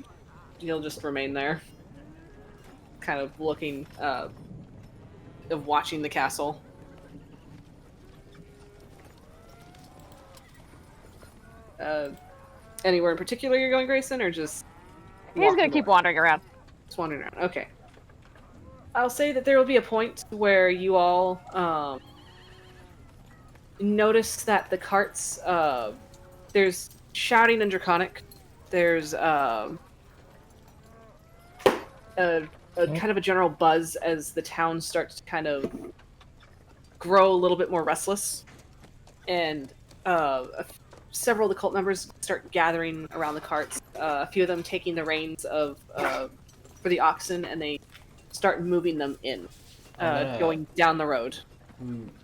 He'll just remain there, kind of looking, watching the castle. Anywhere in particular you're going, Greyson, or just? He's gonna keep wandering around. Just wandering around. Okay. I'll say that there will be a point where you all notice that the carts, there's shouting in Draconic. There's a kind of a general buzz as the town starts to kind of grow a little bit more restless, and several of the cult members start gathering around the carts. A few of them taking the reins for the oxen, and they start moving them in, going down the road.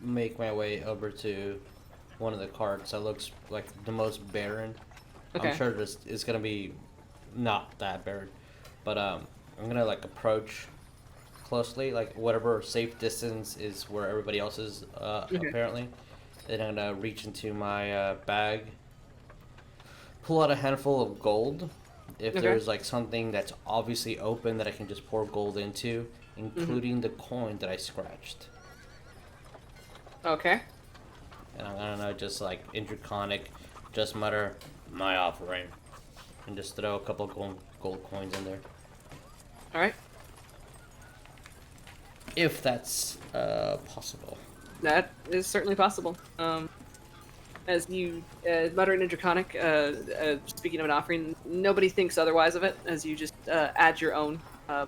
Make my way over to one of the carts that looks like the most barren. Okay. I'm sure this is gonna be not that barren, but I'm gonna approach closely, whatever safe distance is where everybody else is apparently. Then I'm gonna reach into my bag, pull out a handful of gold. If there's something that's obviously open that I can just pour gold into, including the coin that I scratched. Okay. And I'm gonna just in Draconic, just mutter my offering, and just throw a couple gold coins in there. All right. if that's possible. That is certainly possible. As you mutter in Draconic, speaking of an offering, nobody thinks otherwise of it, as you just add your own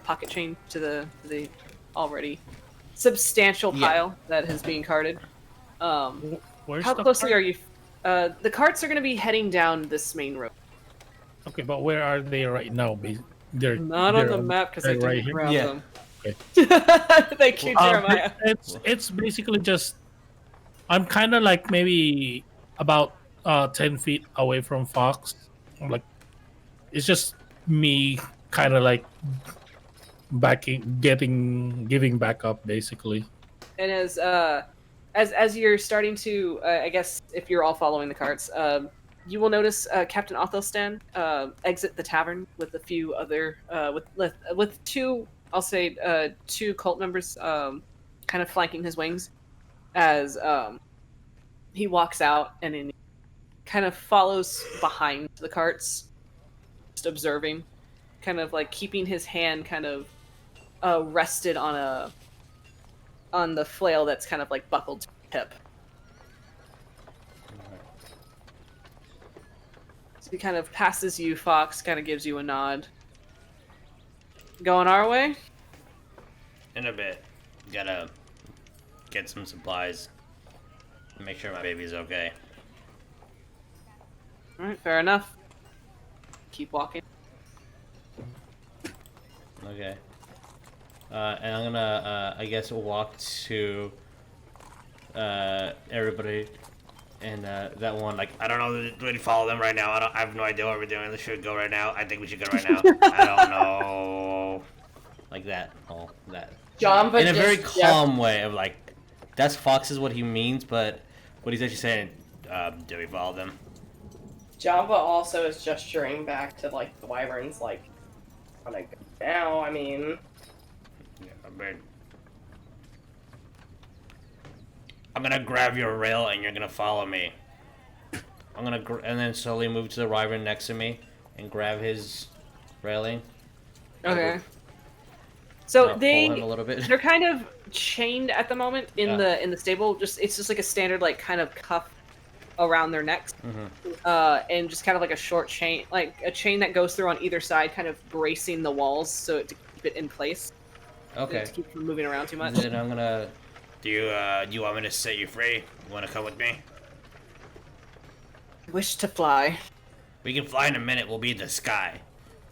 pocket chain to the already substantial pile that is being carted. How closely are you? The carts are going to be heading down this main road. Okay, but where are they right now? They're not on the map because I didn't grab them. Okay. Thank you, Jeremiah. It's basically just I'm kind of like maybe about 10 feet away from Fox. Like it's just me kind of like giving back up basically. And as you're starting to, I guess if you're all following the carts, you will notice Captain Athelstan exit the tavern with a few other with two, I'll say, two cult members kind of flanking his wings as he walks out and then kind of follows behind the carts, just observing, kind of like keeping his hand kind of rested on the flail that's kind of like buckled to his hip. So he kind of passes you, Fox, kind of gives you a nod. Going our way? In a bit. Gotta get some supplies. Make sure my baby's okay. Alright, fair enough. Keep walking. Okay. And I'm gonna, I guess, walk to everybody. And that one, like, I don't know, do we follow them right now? I have no idea what we're doing. Let's should go right now. I think we should go right now. I don't know. Like that. All that. Janva in a very calm way of like, that's Fox is what he means, but what he's actually saying, do we follow them? Janva also is gesturing back to like the wyverns, like, wanna go now? I mean, yeah, I'm gonna grab your rail and you're gonna follow me. I'm gonna and then slowly move to the wyvern next to me and grab his railing. Okay. So pull him a little bit. they're kind of chained at the moment in the stable. It's just like a standard like kind of cuff around their necks, and just kind of like a short chain, like a chain that goes through on either side, kind of bracing the walls to keep it in place. Okay. To keep from moving around too much. Then I'm gonna. Do you want me to set you free? You wanna come with me? Wish to fly. We can fly in a minute. We'll be in the sky,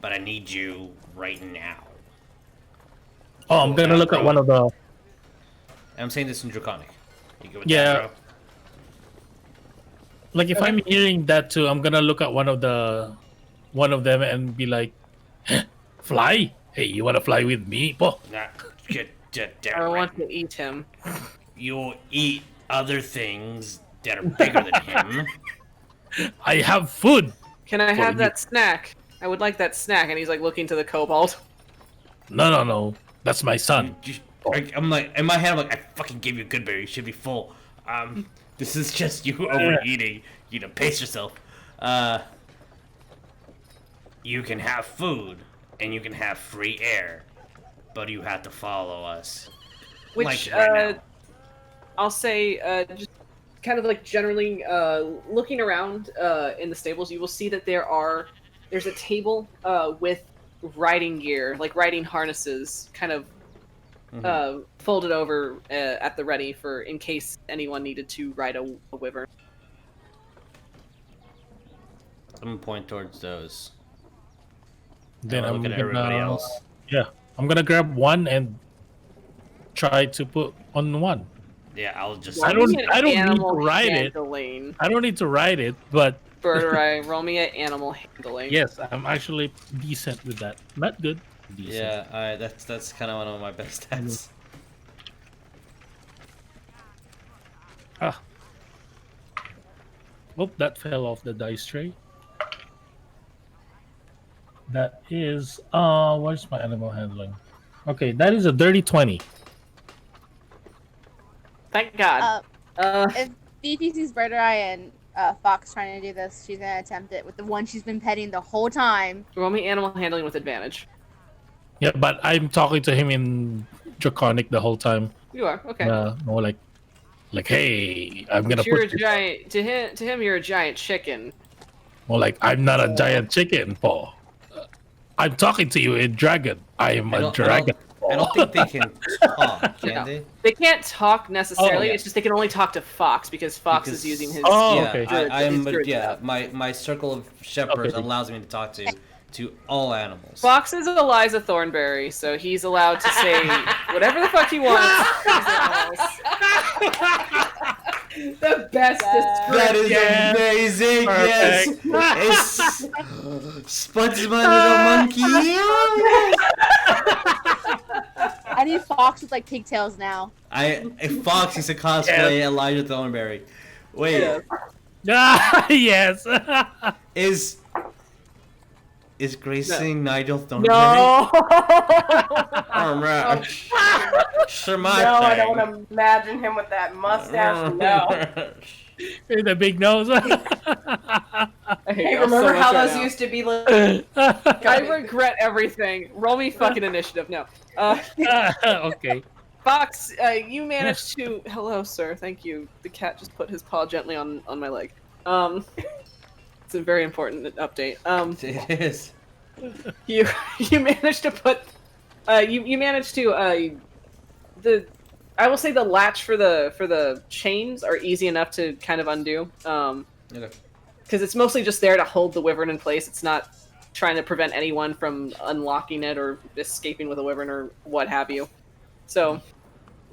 but I need you right now. Oh, I'm gonna look at one of the. I'm saying this in Draconic. You good with Yeah. that, bro? Like if I'm hearing that too, I'm gonna look at one of them and be like, "Fly? Hey, you wanna fly with me, po?" Nah, I want to eat him. You'll eat other things that are bigger than him. I have food. Can I have that snack? I would like that snack. And he's like looking to the kobold. No. That's my son. I'm like, in my head, I'm like, I fucking gave you a good berry. You should be full. This is just you overeating. You know, pace yourself. You can have food, and you can have free air, but you have to follow us. Which, like right now. I'll say, just kind of like generally looking around in the stables, you will see that there's a table with riding gear, like riding harnesses, kind of folded over at the ready for in case anyone needed to ride a wyvern. I'm gonna point towards those. Then I'm look at everybody else. Yeah, I'm gonna grab one and try to put on one. Yeah, I'll just. I don't need to ride handling. it. I don't need to ride it, but. Birdurai, roll me at animal handling. Yes, I'm actually decent with that. Not good. Decent. Yeah, that's kind of one of my best stats. Oh, that fell off the dice tray. That is where's my animal handling? Okay, that is a dirty 20. Thank God. If DT sees Birdurai and Fox trying to do this, she's gonna attempt it with the one she's been petting the whole time. Roll me animal handling with advantage. Yeah, but I'm talking to him in draconic the whole time. You are okay. More like, hey, I'm gonna You're put a giant. To him, you're a giant chicken. More like, I'm not a giant chicken, Paul. I'm talking to you in dragon. I am a dragon. I don't think they can talk, can they? They can't talk necessarily. yeah. It's just they can only talk to Fox because Fox is using his. Okay. My circle of shepherds allows me to talk to all animals. Fox is Eliza Thornberry, so he's allowed to say whatever the fuck he wants. The best description. That is amazing. Perfect. Yes. Spud's my little monkey. Oh, yes. I need Fox with like pigtails now. Fox is a cosplay Elijah Thornberry. Wait. Yes. Is Greyson Nigel Thornberry? No. Alright. Sure, No, I don't want to imagine him with that mustache. No. The big nose. Hey, remember how those used to be like? I regret everything. Roll me fucking initiative. No. Okay. Fox, you managed to. Hello, sir. Thank you. The cat just put his paw gently on my leg. It's a very important update. It is. You managed to put. You managed to. I will say the latch for the chains are easy enough to kind of undo. Okay. Because it's mostly just there to hold the wyvern in place. It's not trying to prevent anyone from unlocking it or escaping with a wyvern or what have you. So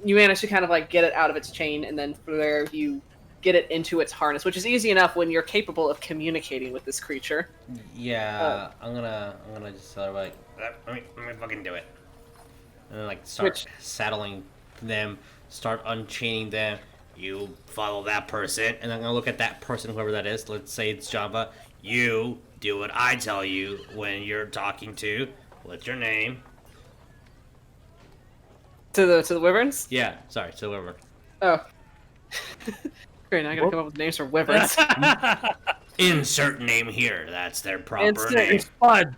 you manage to kind of like get it out of its chain, and then from there you get it into its harness, which is easy enough when you're capable of communicating with this creature. Yeah, I'm gonna just tell her like, let me fucking do it, and then like start saddling them, start unchaining them. You follow that person, and I'm gonna look at that person, whoever that is. Let's say it's Janva. You do what I tell you when you're talking to. What's your name? To the wyverns? Yeah, sorry, to the wyvern. Oh. Great, now I gotta come up with names for wyverns. Insert name here. That's their proper name. Spud.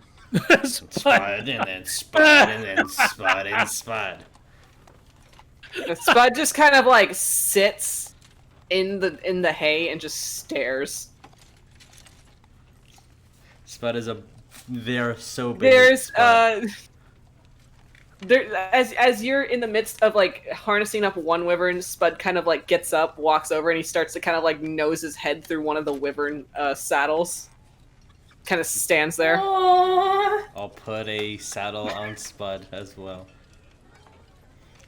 Spud, and then Spud, and then Spud, and Spud. Spud just kind of like sits in the hay and just stares. Spud is they're so big. There's as you're in the midst of like harnessing up one wyvern, Spud kind of like gets up, walks over, and he starts to kind of like nose his head through one of the wyvern saddles. Kind of stands there. Aww. I'll put a saddle on Spud as well.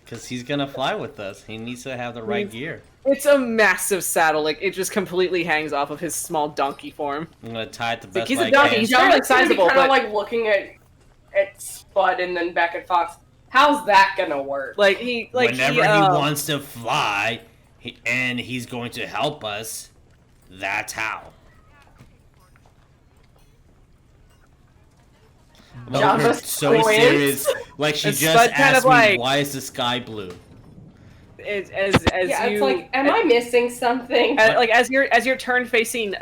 Because he's gonna fly with us. He needs to have the right gear. It's a massive saddle. Like, it just completely hangs off of his small donkey form. I'm gonna tie it the best He's way a donkey. I can. He's fairly sizable, kind of but like looking at Spud and then back at Fox. How's that gonna work? whenever he wants to fly, and he's going to help us, that's how. Janva's so twins? serious. Like she And just Spud kind asked of me, like- why is the sky blue? as Yeah, you, it's like, am I missing something? as you're turn facing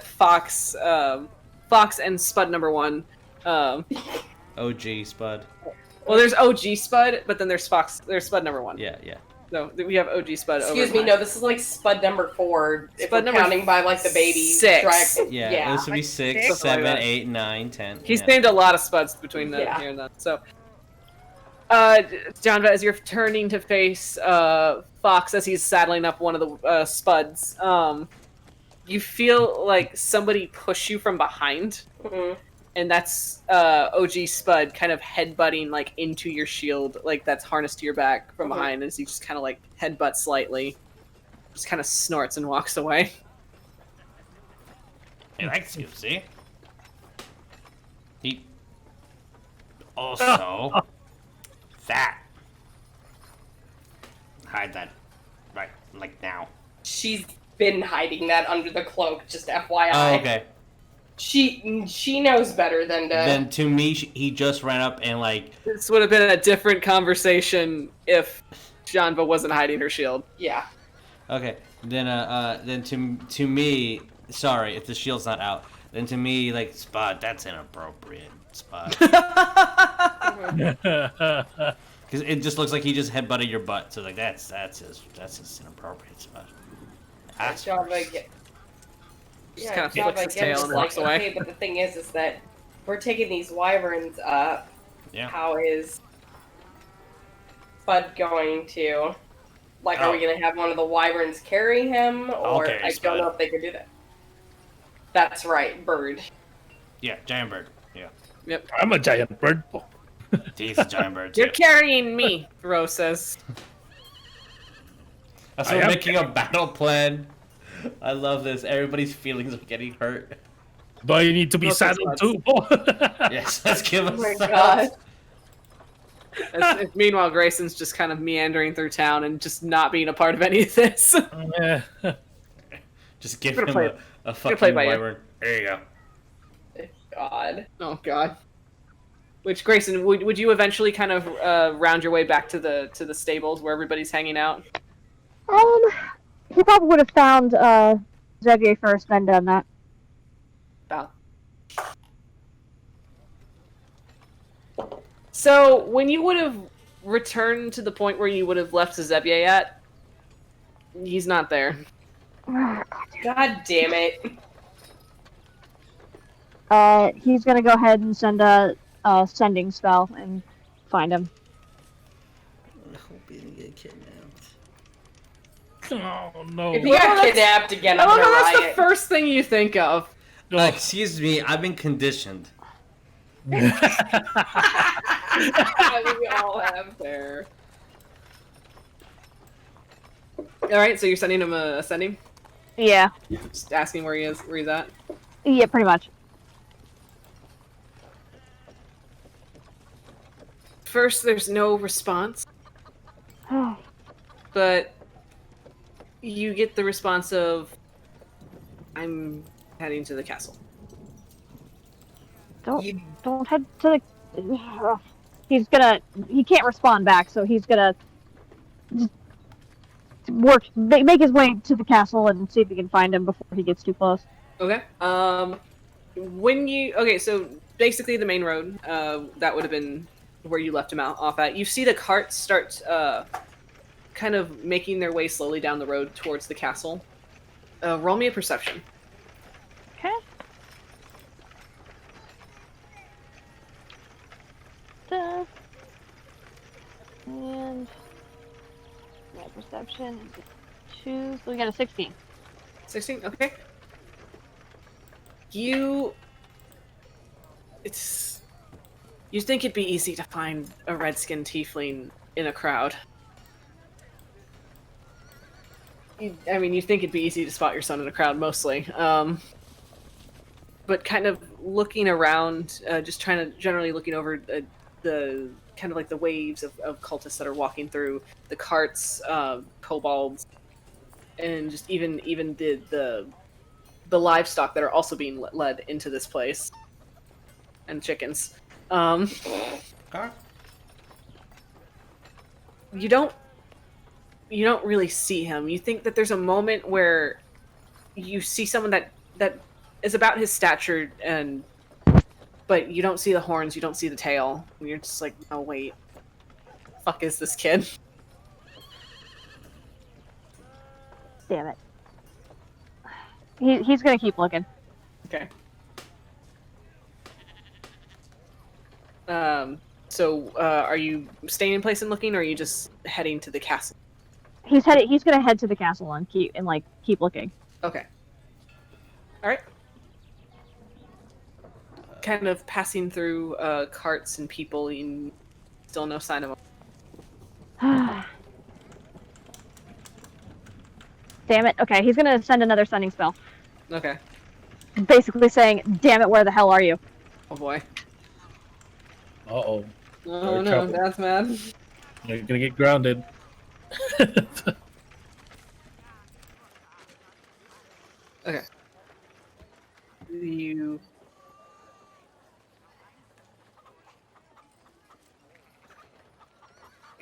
Fox and Spud number one. OG Spud. Well, there's OG Spud, but then there's Fox. There's Spud number one. Yeah, yeah. So we have OG Spud. Excuse over me, no, this is like Spud number 4. If Spud we're number counting by like the baby 6. Yeah, this would be 6, Something 7, like that. 8, 9, 10. He's yeah. named a lot of Spuds between the Yeah. here and that. So, Janva, as you're turning to face Fox as he's saddling up one of the Spuds, you feel like somebody push you from behind, and that's OG Spud kind of headbutting like into your shield, like that's harnessed to your back from behind, as he just kind of like headbutts slightly, just kind of snorts and walks away. He likes you, see? He also that. Hide that right like now. She's been hiding that under the cloak, just FYI. Oh, okay. She knows better than to... Then to me, he just ran up and like. This would have been a different conversation if Janva wasn't hiding her shield. Yeah. Okay. Then to me, sorry if the shield's not out. Then to me, like Spud, that's inappropriate, Spud. Because it just looks like he just headbutted your butt. So like that's just inappropriate spot. Janva just kind of flicks his tail and walks away. Okay, but the thing is that we're taking these wyverns up. Yeah. How is Spud going to? Like, are we going to have one of the wyverns carry him? Or I don't know if they could do that. That's right, bird. Yeah, giant bird. Yeah. Yep. I'm a giant bird. He's a giant bird, too. You're carrying me, Ro says. So we're making a battle plan. I love this. Everybody's feelings of getting hurt. Do you need to be saddled too? Yes, let's give him my God. Meanwhile, Greyson's just kind of meandering through town and just not being a part of any of this. Yeah. Just give him a fucking wyvern. There you go. God. Oh, God. Which, Greyson, would you eventually kind of round your way back to the stables where everybody's hanging out? He probably would have found Xavier first, then done that. About. So, when you would have returned to the point where you would have left Xavier at, he's not there. God damn it. He's gonna go ahead and send a sending spell and find him. I hope he didn't get kidnapped. Oh, no. If he got kidnapped again, I'm gonna riot. That's the first thing you think of. Excuse me, I've been conditioned. We all have there. Alright, so you're sending him a sending? Yeah. Just asking where he's at? Yeah, pretty much. First, there's no response. But you get the response of, I'm heading to the castle. Don't head to the... He can't respond back, so he's gonna make his way to the castle and see if he can find him before he gets too close. Okay. So basically the main road, that would have been where you left him off at. You see the carts start kind of making their way slowly down the road towards the castle. Roll me a perception. Okay. And my perception is 2, so we got a 16. 16? Okay. You think it'd be easy to find a red-skinned tiefling in a crowd. You think it'd be easy to spot your son in a crowd, mostly. But kind of looking around, just trying to generally looking over the kind of like the waves of cultists that are walking through, the carts, kobolds, and just even the livestock that are also being led into this place, and chickens. You don't really see him. You think that there's a moment where you see someone that is about his stature, but you don't see the horns, you don't see the tail, and you're just like, oh wait, fuck is this kid? Damn it. He's gonna keep looking. Okay. So are you staying in place and looking, or are you just heading to the castle? He's gonna head to the castle and keep looking. Okay. All right. Kind of passing through carts and people, and still no sign of him. Damn it. Okay, he's gonna send another sending spell. Okay. Basically saying, damn it, where the hell are you? Oh boy. Uh-oh. Oh no, that's mad. You're gonna get grounded. Okay.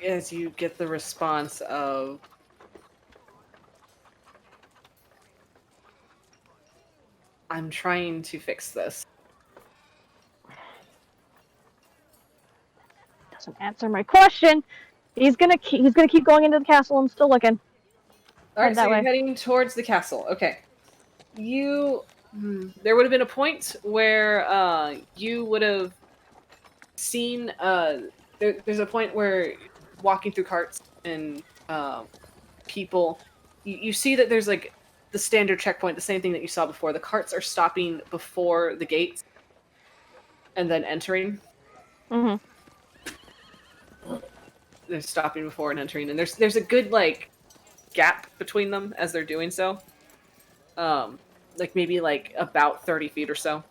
As you get the response of, I'm trying to fix this. Doesn't answer my question. He's gonna keep going into the castle and still looking. All right, so you're heading towards the castle. Okay. There would have been a point where you would have seen. There's a point where walking through carts and people, you see that there's like the standard checkpoint, the same thing that you saw before. The carts are stopping before the gates and then entering. Mm-hmm. They're stopping before and entering, and there's a good like gap between them as they're doing so. Like maybe like about 30 feet or so.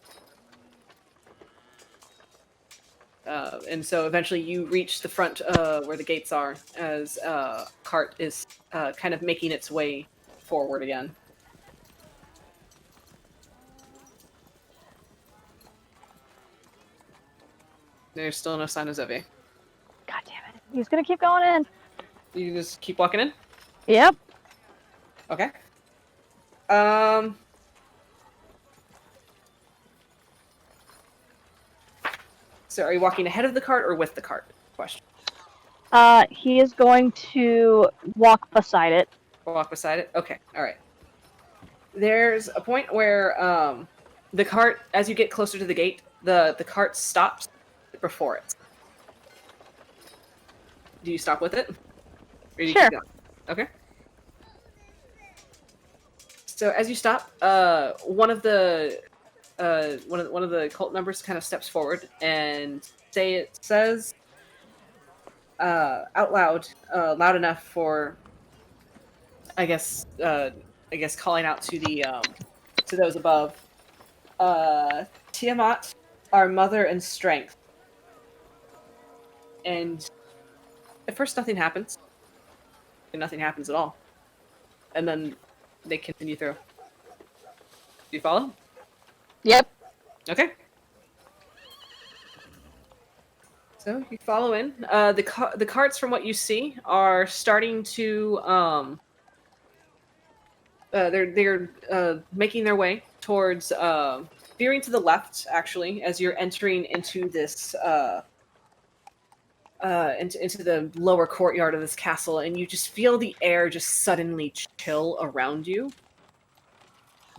And so eventually you reach the front where the gates are as cart is kind of making its way forward again. There's still no sign of Zoe. God damn it. He's gonna keep going in. You just keep walking in? Yep. Okay. So are you walking ahead of the cart or with the cart? Question. He is going to walk beside it. Walk beside it? Okay, alright. There's a point where the cart, as you get closer to the gate, the cart stops before it. Do you stop with it? Or do you Sure. keep going? Okay. So as you stop, one of the cult members kind of steps forward and says out loud, loud enough for, I guess calling out to the to those above. Tiamat, our mother and strength. And at first nothing happens. And nothing happens at all. And then they continue through. Do you follow? Yep. Okay. So you follow in. The carts, from what you see, are starting to they're making their way towards veering to the left, actually, as you're entering into this into the lower courtyard of this castle, and you just feel the air just suddenly chill around you.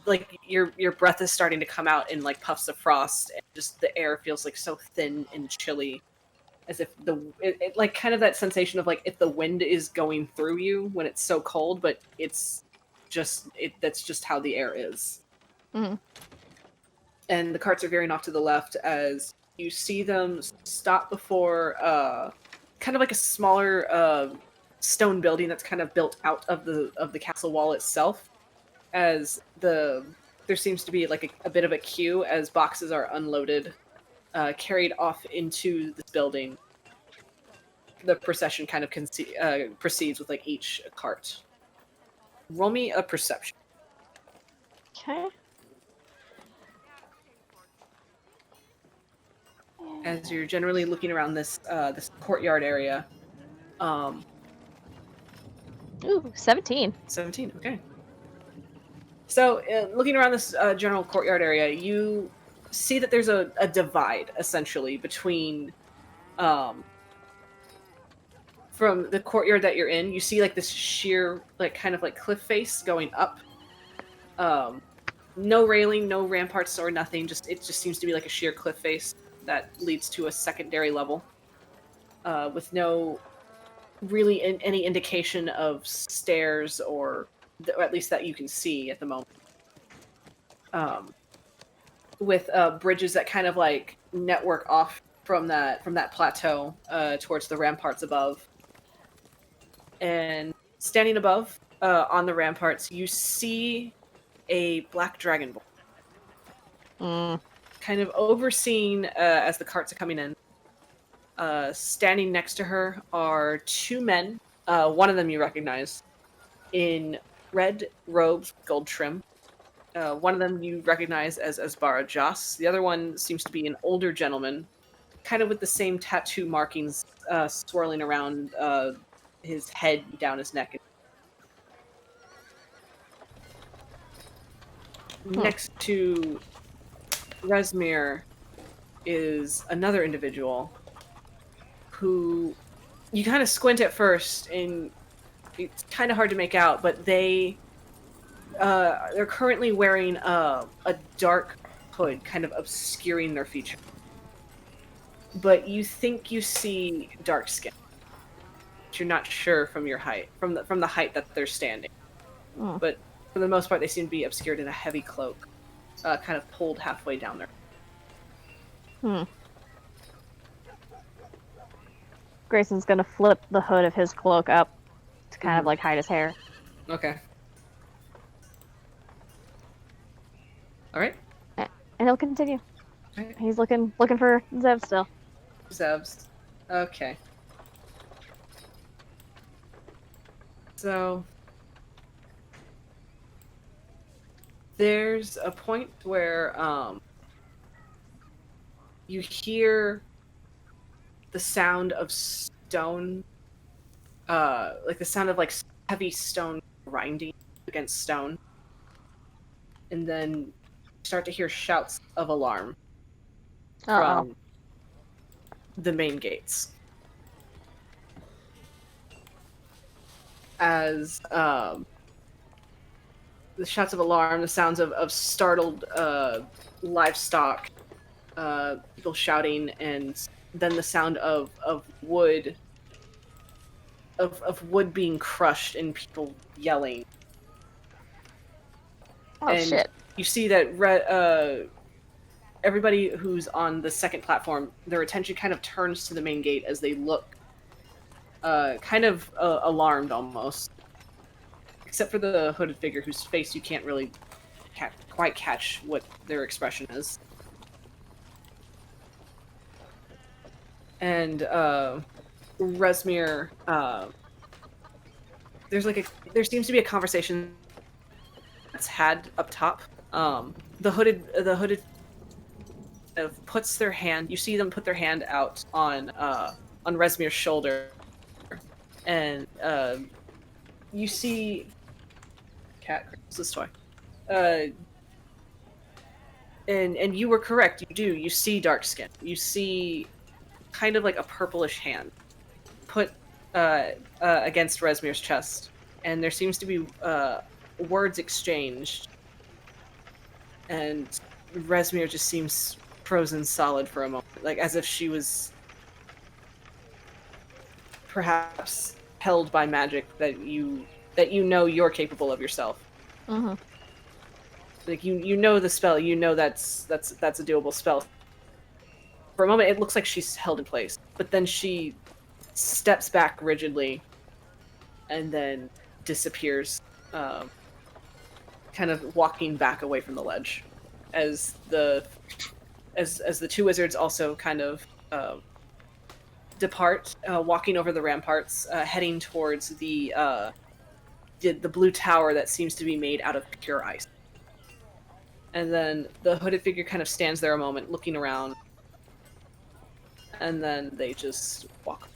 Like your breath is starting to come out in like puffs of frost, and just the air feels like so thin and chilly, as if it like kind of that sensation of like if the wind is going through you when it's so cold, but it's just that's just how the air is. Mm-hmm. And the carts are veering off to the left as you see them stop before kind of like a smaller stone building that's kind of built out of the castle wall itself. As there seems to be like a bit of a queue as boxes are unloaded, carried off into this building. The procession kind of proceeds with like each cart. Roll me a perception. Okay. As you're generally looking around this this courtyard area. Ooh, 17. 17, okay. So, looking around this general courtyard area, you see that there's a divide, essentially, between... from the courtyard that you're in, you see, like, this sheer, like, kind of, like, cliff face going up. No railing, no ramparts or nothing, it just seems to be, like, a sheer cliff face that leads to a secondary level. With no really any indication of stairs or at least that you can see at the moment. With bridges that kind of like network off from that plateau towards the ramparts above. And standing above on the ramparts, you see a black dragonborn. Kind of overseeing as the carts are coming in. Standing next to her are two men. One of them you recognize in red robes, gold trim. One of them you recognize as Asbara Joss. The other one seems to be an older gentleman, kind of with the same tattoo markings swirling around his head, down his neck. Next to Resmir is another individual who you kind of squint at first, and it's kind of hard to make out, but they're currently wearing a dark hood, kind of obscuring their features. But you think you see dark skin. But you're not sure from your height, from the height that they're standing. Oh. But for the most part, they seem to be obscured in a heavy cloak, kind of pulled halfway down there. Greyson's gonna flip the hood of his cloak up to kind of like hide his hair. Okay. All right. And he'll continue. Okay. He's looking for Zev still. Zevs. Okay. So there's a point where you hear the sound of stone, like the sound of like heavy stone grinding against stone, and then you start to hear shouts of alarm from the main gates. As the shouts of alarm, the sounds of startled livestock, people shouting, and then the sound of wood, of wood being crushed and people yelling. Oh, and shit. You see that everybody who's on the second platform, their attention kind of turns to the main gate as they look kind of alarmed almost. Except for the hooded figure whose face you can't really quite catch what their expression is. And Rezmir, there seems to be a conversation that's had up top. The hooded puts their hand. You see them put their hand out on Rezmir's shoulder, and you see cat grabs this toy. And you were correct. You do. You see dark skin. You see kind of like a purplish hand put against Rezmir's chest, and there seems to be words exchanged, and Rezmir just seems frozen solid for a moment, like as if she was perhaps held by magic that you know you're capable of yourself. Mm-hmm. Like you know the spell, you know that's a doable spell. For a moment, it looks like she's held in place, but then she steps back rigidly, and then disappears, kind of walking back away from the ledge, as the two wizards also kind of depart, walking over the ramparts, heading towards the blue tower that seems to be made out of pure ice. And then the hooded figure kind of stands there a moment, looking around, and then they just walk.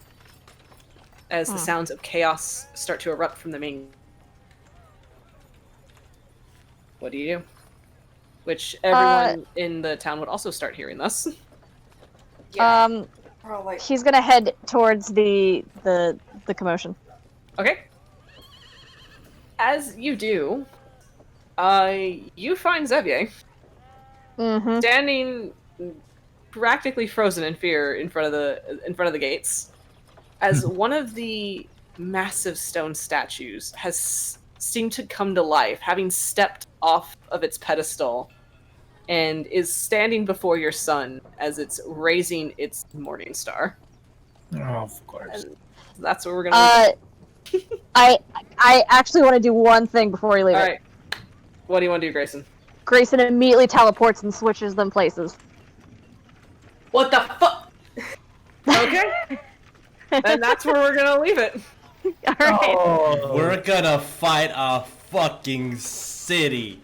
As the sounds of chaos start to erupt from the main... What do you do? Which everyone in the town would also start hearing this. Yeah. Probably. He's gonna head towards the commotion. Okay. As you do, you find Xavier standing practically frozen in fear in front of the gates, as one of the massive stone statues has seemed to come to life, having stepped off of its pedestal, and is standing before your son as it's raising its morning star. Oh, of course. And that's where we're gonna. I actually want to do one thing before we leave. All right. What do you want to do, Greyson? Greyson immediately teleports and switches them places. What the fuck? Okay. And that's where we're gonna leave it. All right. Oh. We're gonna fight a fucking city.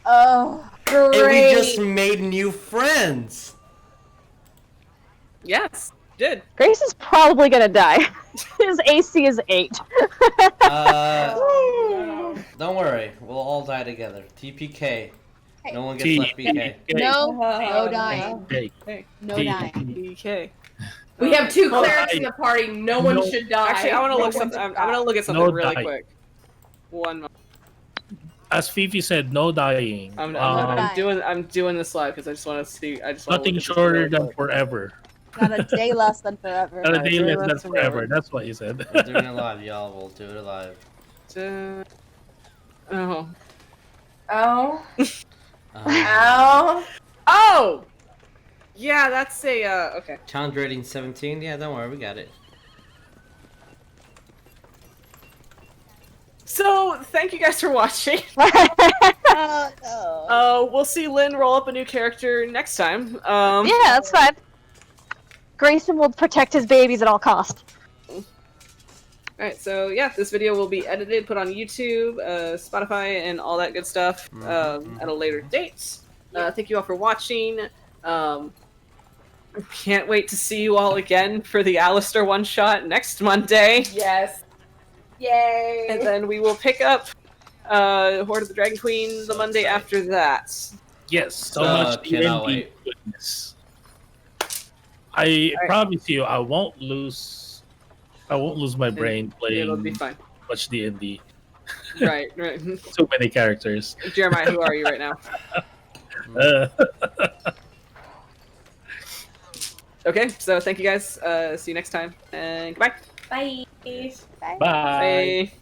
Oh, And we Great. just made new friends. Yes, did. Grayson's probably gonna die. His AC is 8. Don't worry, we'll all die together. TPK. No one gets T- left BK. no dying. Hey. Hey, No T- dying. BK. We have 2 clerics in the party. No one should die. Actually, I want to look something. I'm gonna look at something really quick. One moment. As Fifi said, no dying. I'm doing this live because I just want to see. Nothing shorter than forever. Not a day less than forever. Not a day less than forever. That's what you said. We're doing it live, y'all. We'll do it live. Oh. Oh. Ow. Oh! Yeah, that's a, okay. Challenge rating 17? Yeah, don't worry, we got it. So, thank you guys for watching. We'll see Lynn roll up a new character next time. Yeah, that's fine. Greyson will protect his babies at all costs. Alright, so yeah, this video will be edited, put on YouTube, Spotify, and all that good stuff at a later date. Thank you all for watching. Can't wait to see you all again for the Alistair one-shot next Monday. Yes. Yay! And then we will pick up Hoard of the Dragon Queen the Monday after that. Yes, so much D&D goodness. I promise you, I won't lose my brain playing It'll be fine. much D&D. Right. So many characters. Jeremiah, who are you right now? Okay, so thank you guys. See you next time, and goodbye. Bye. Bye. Bye.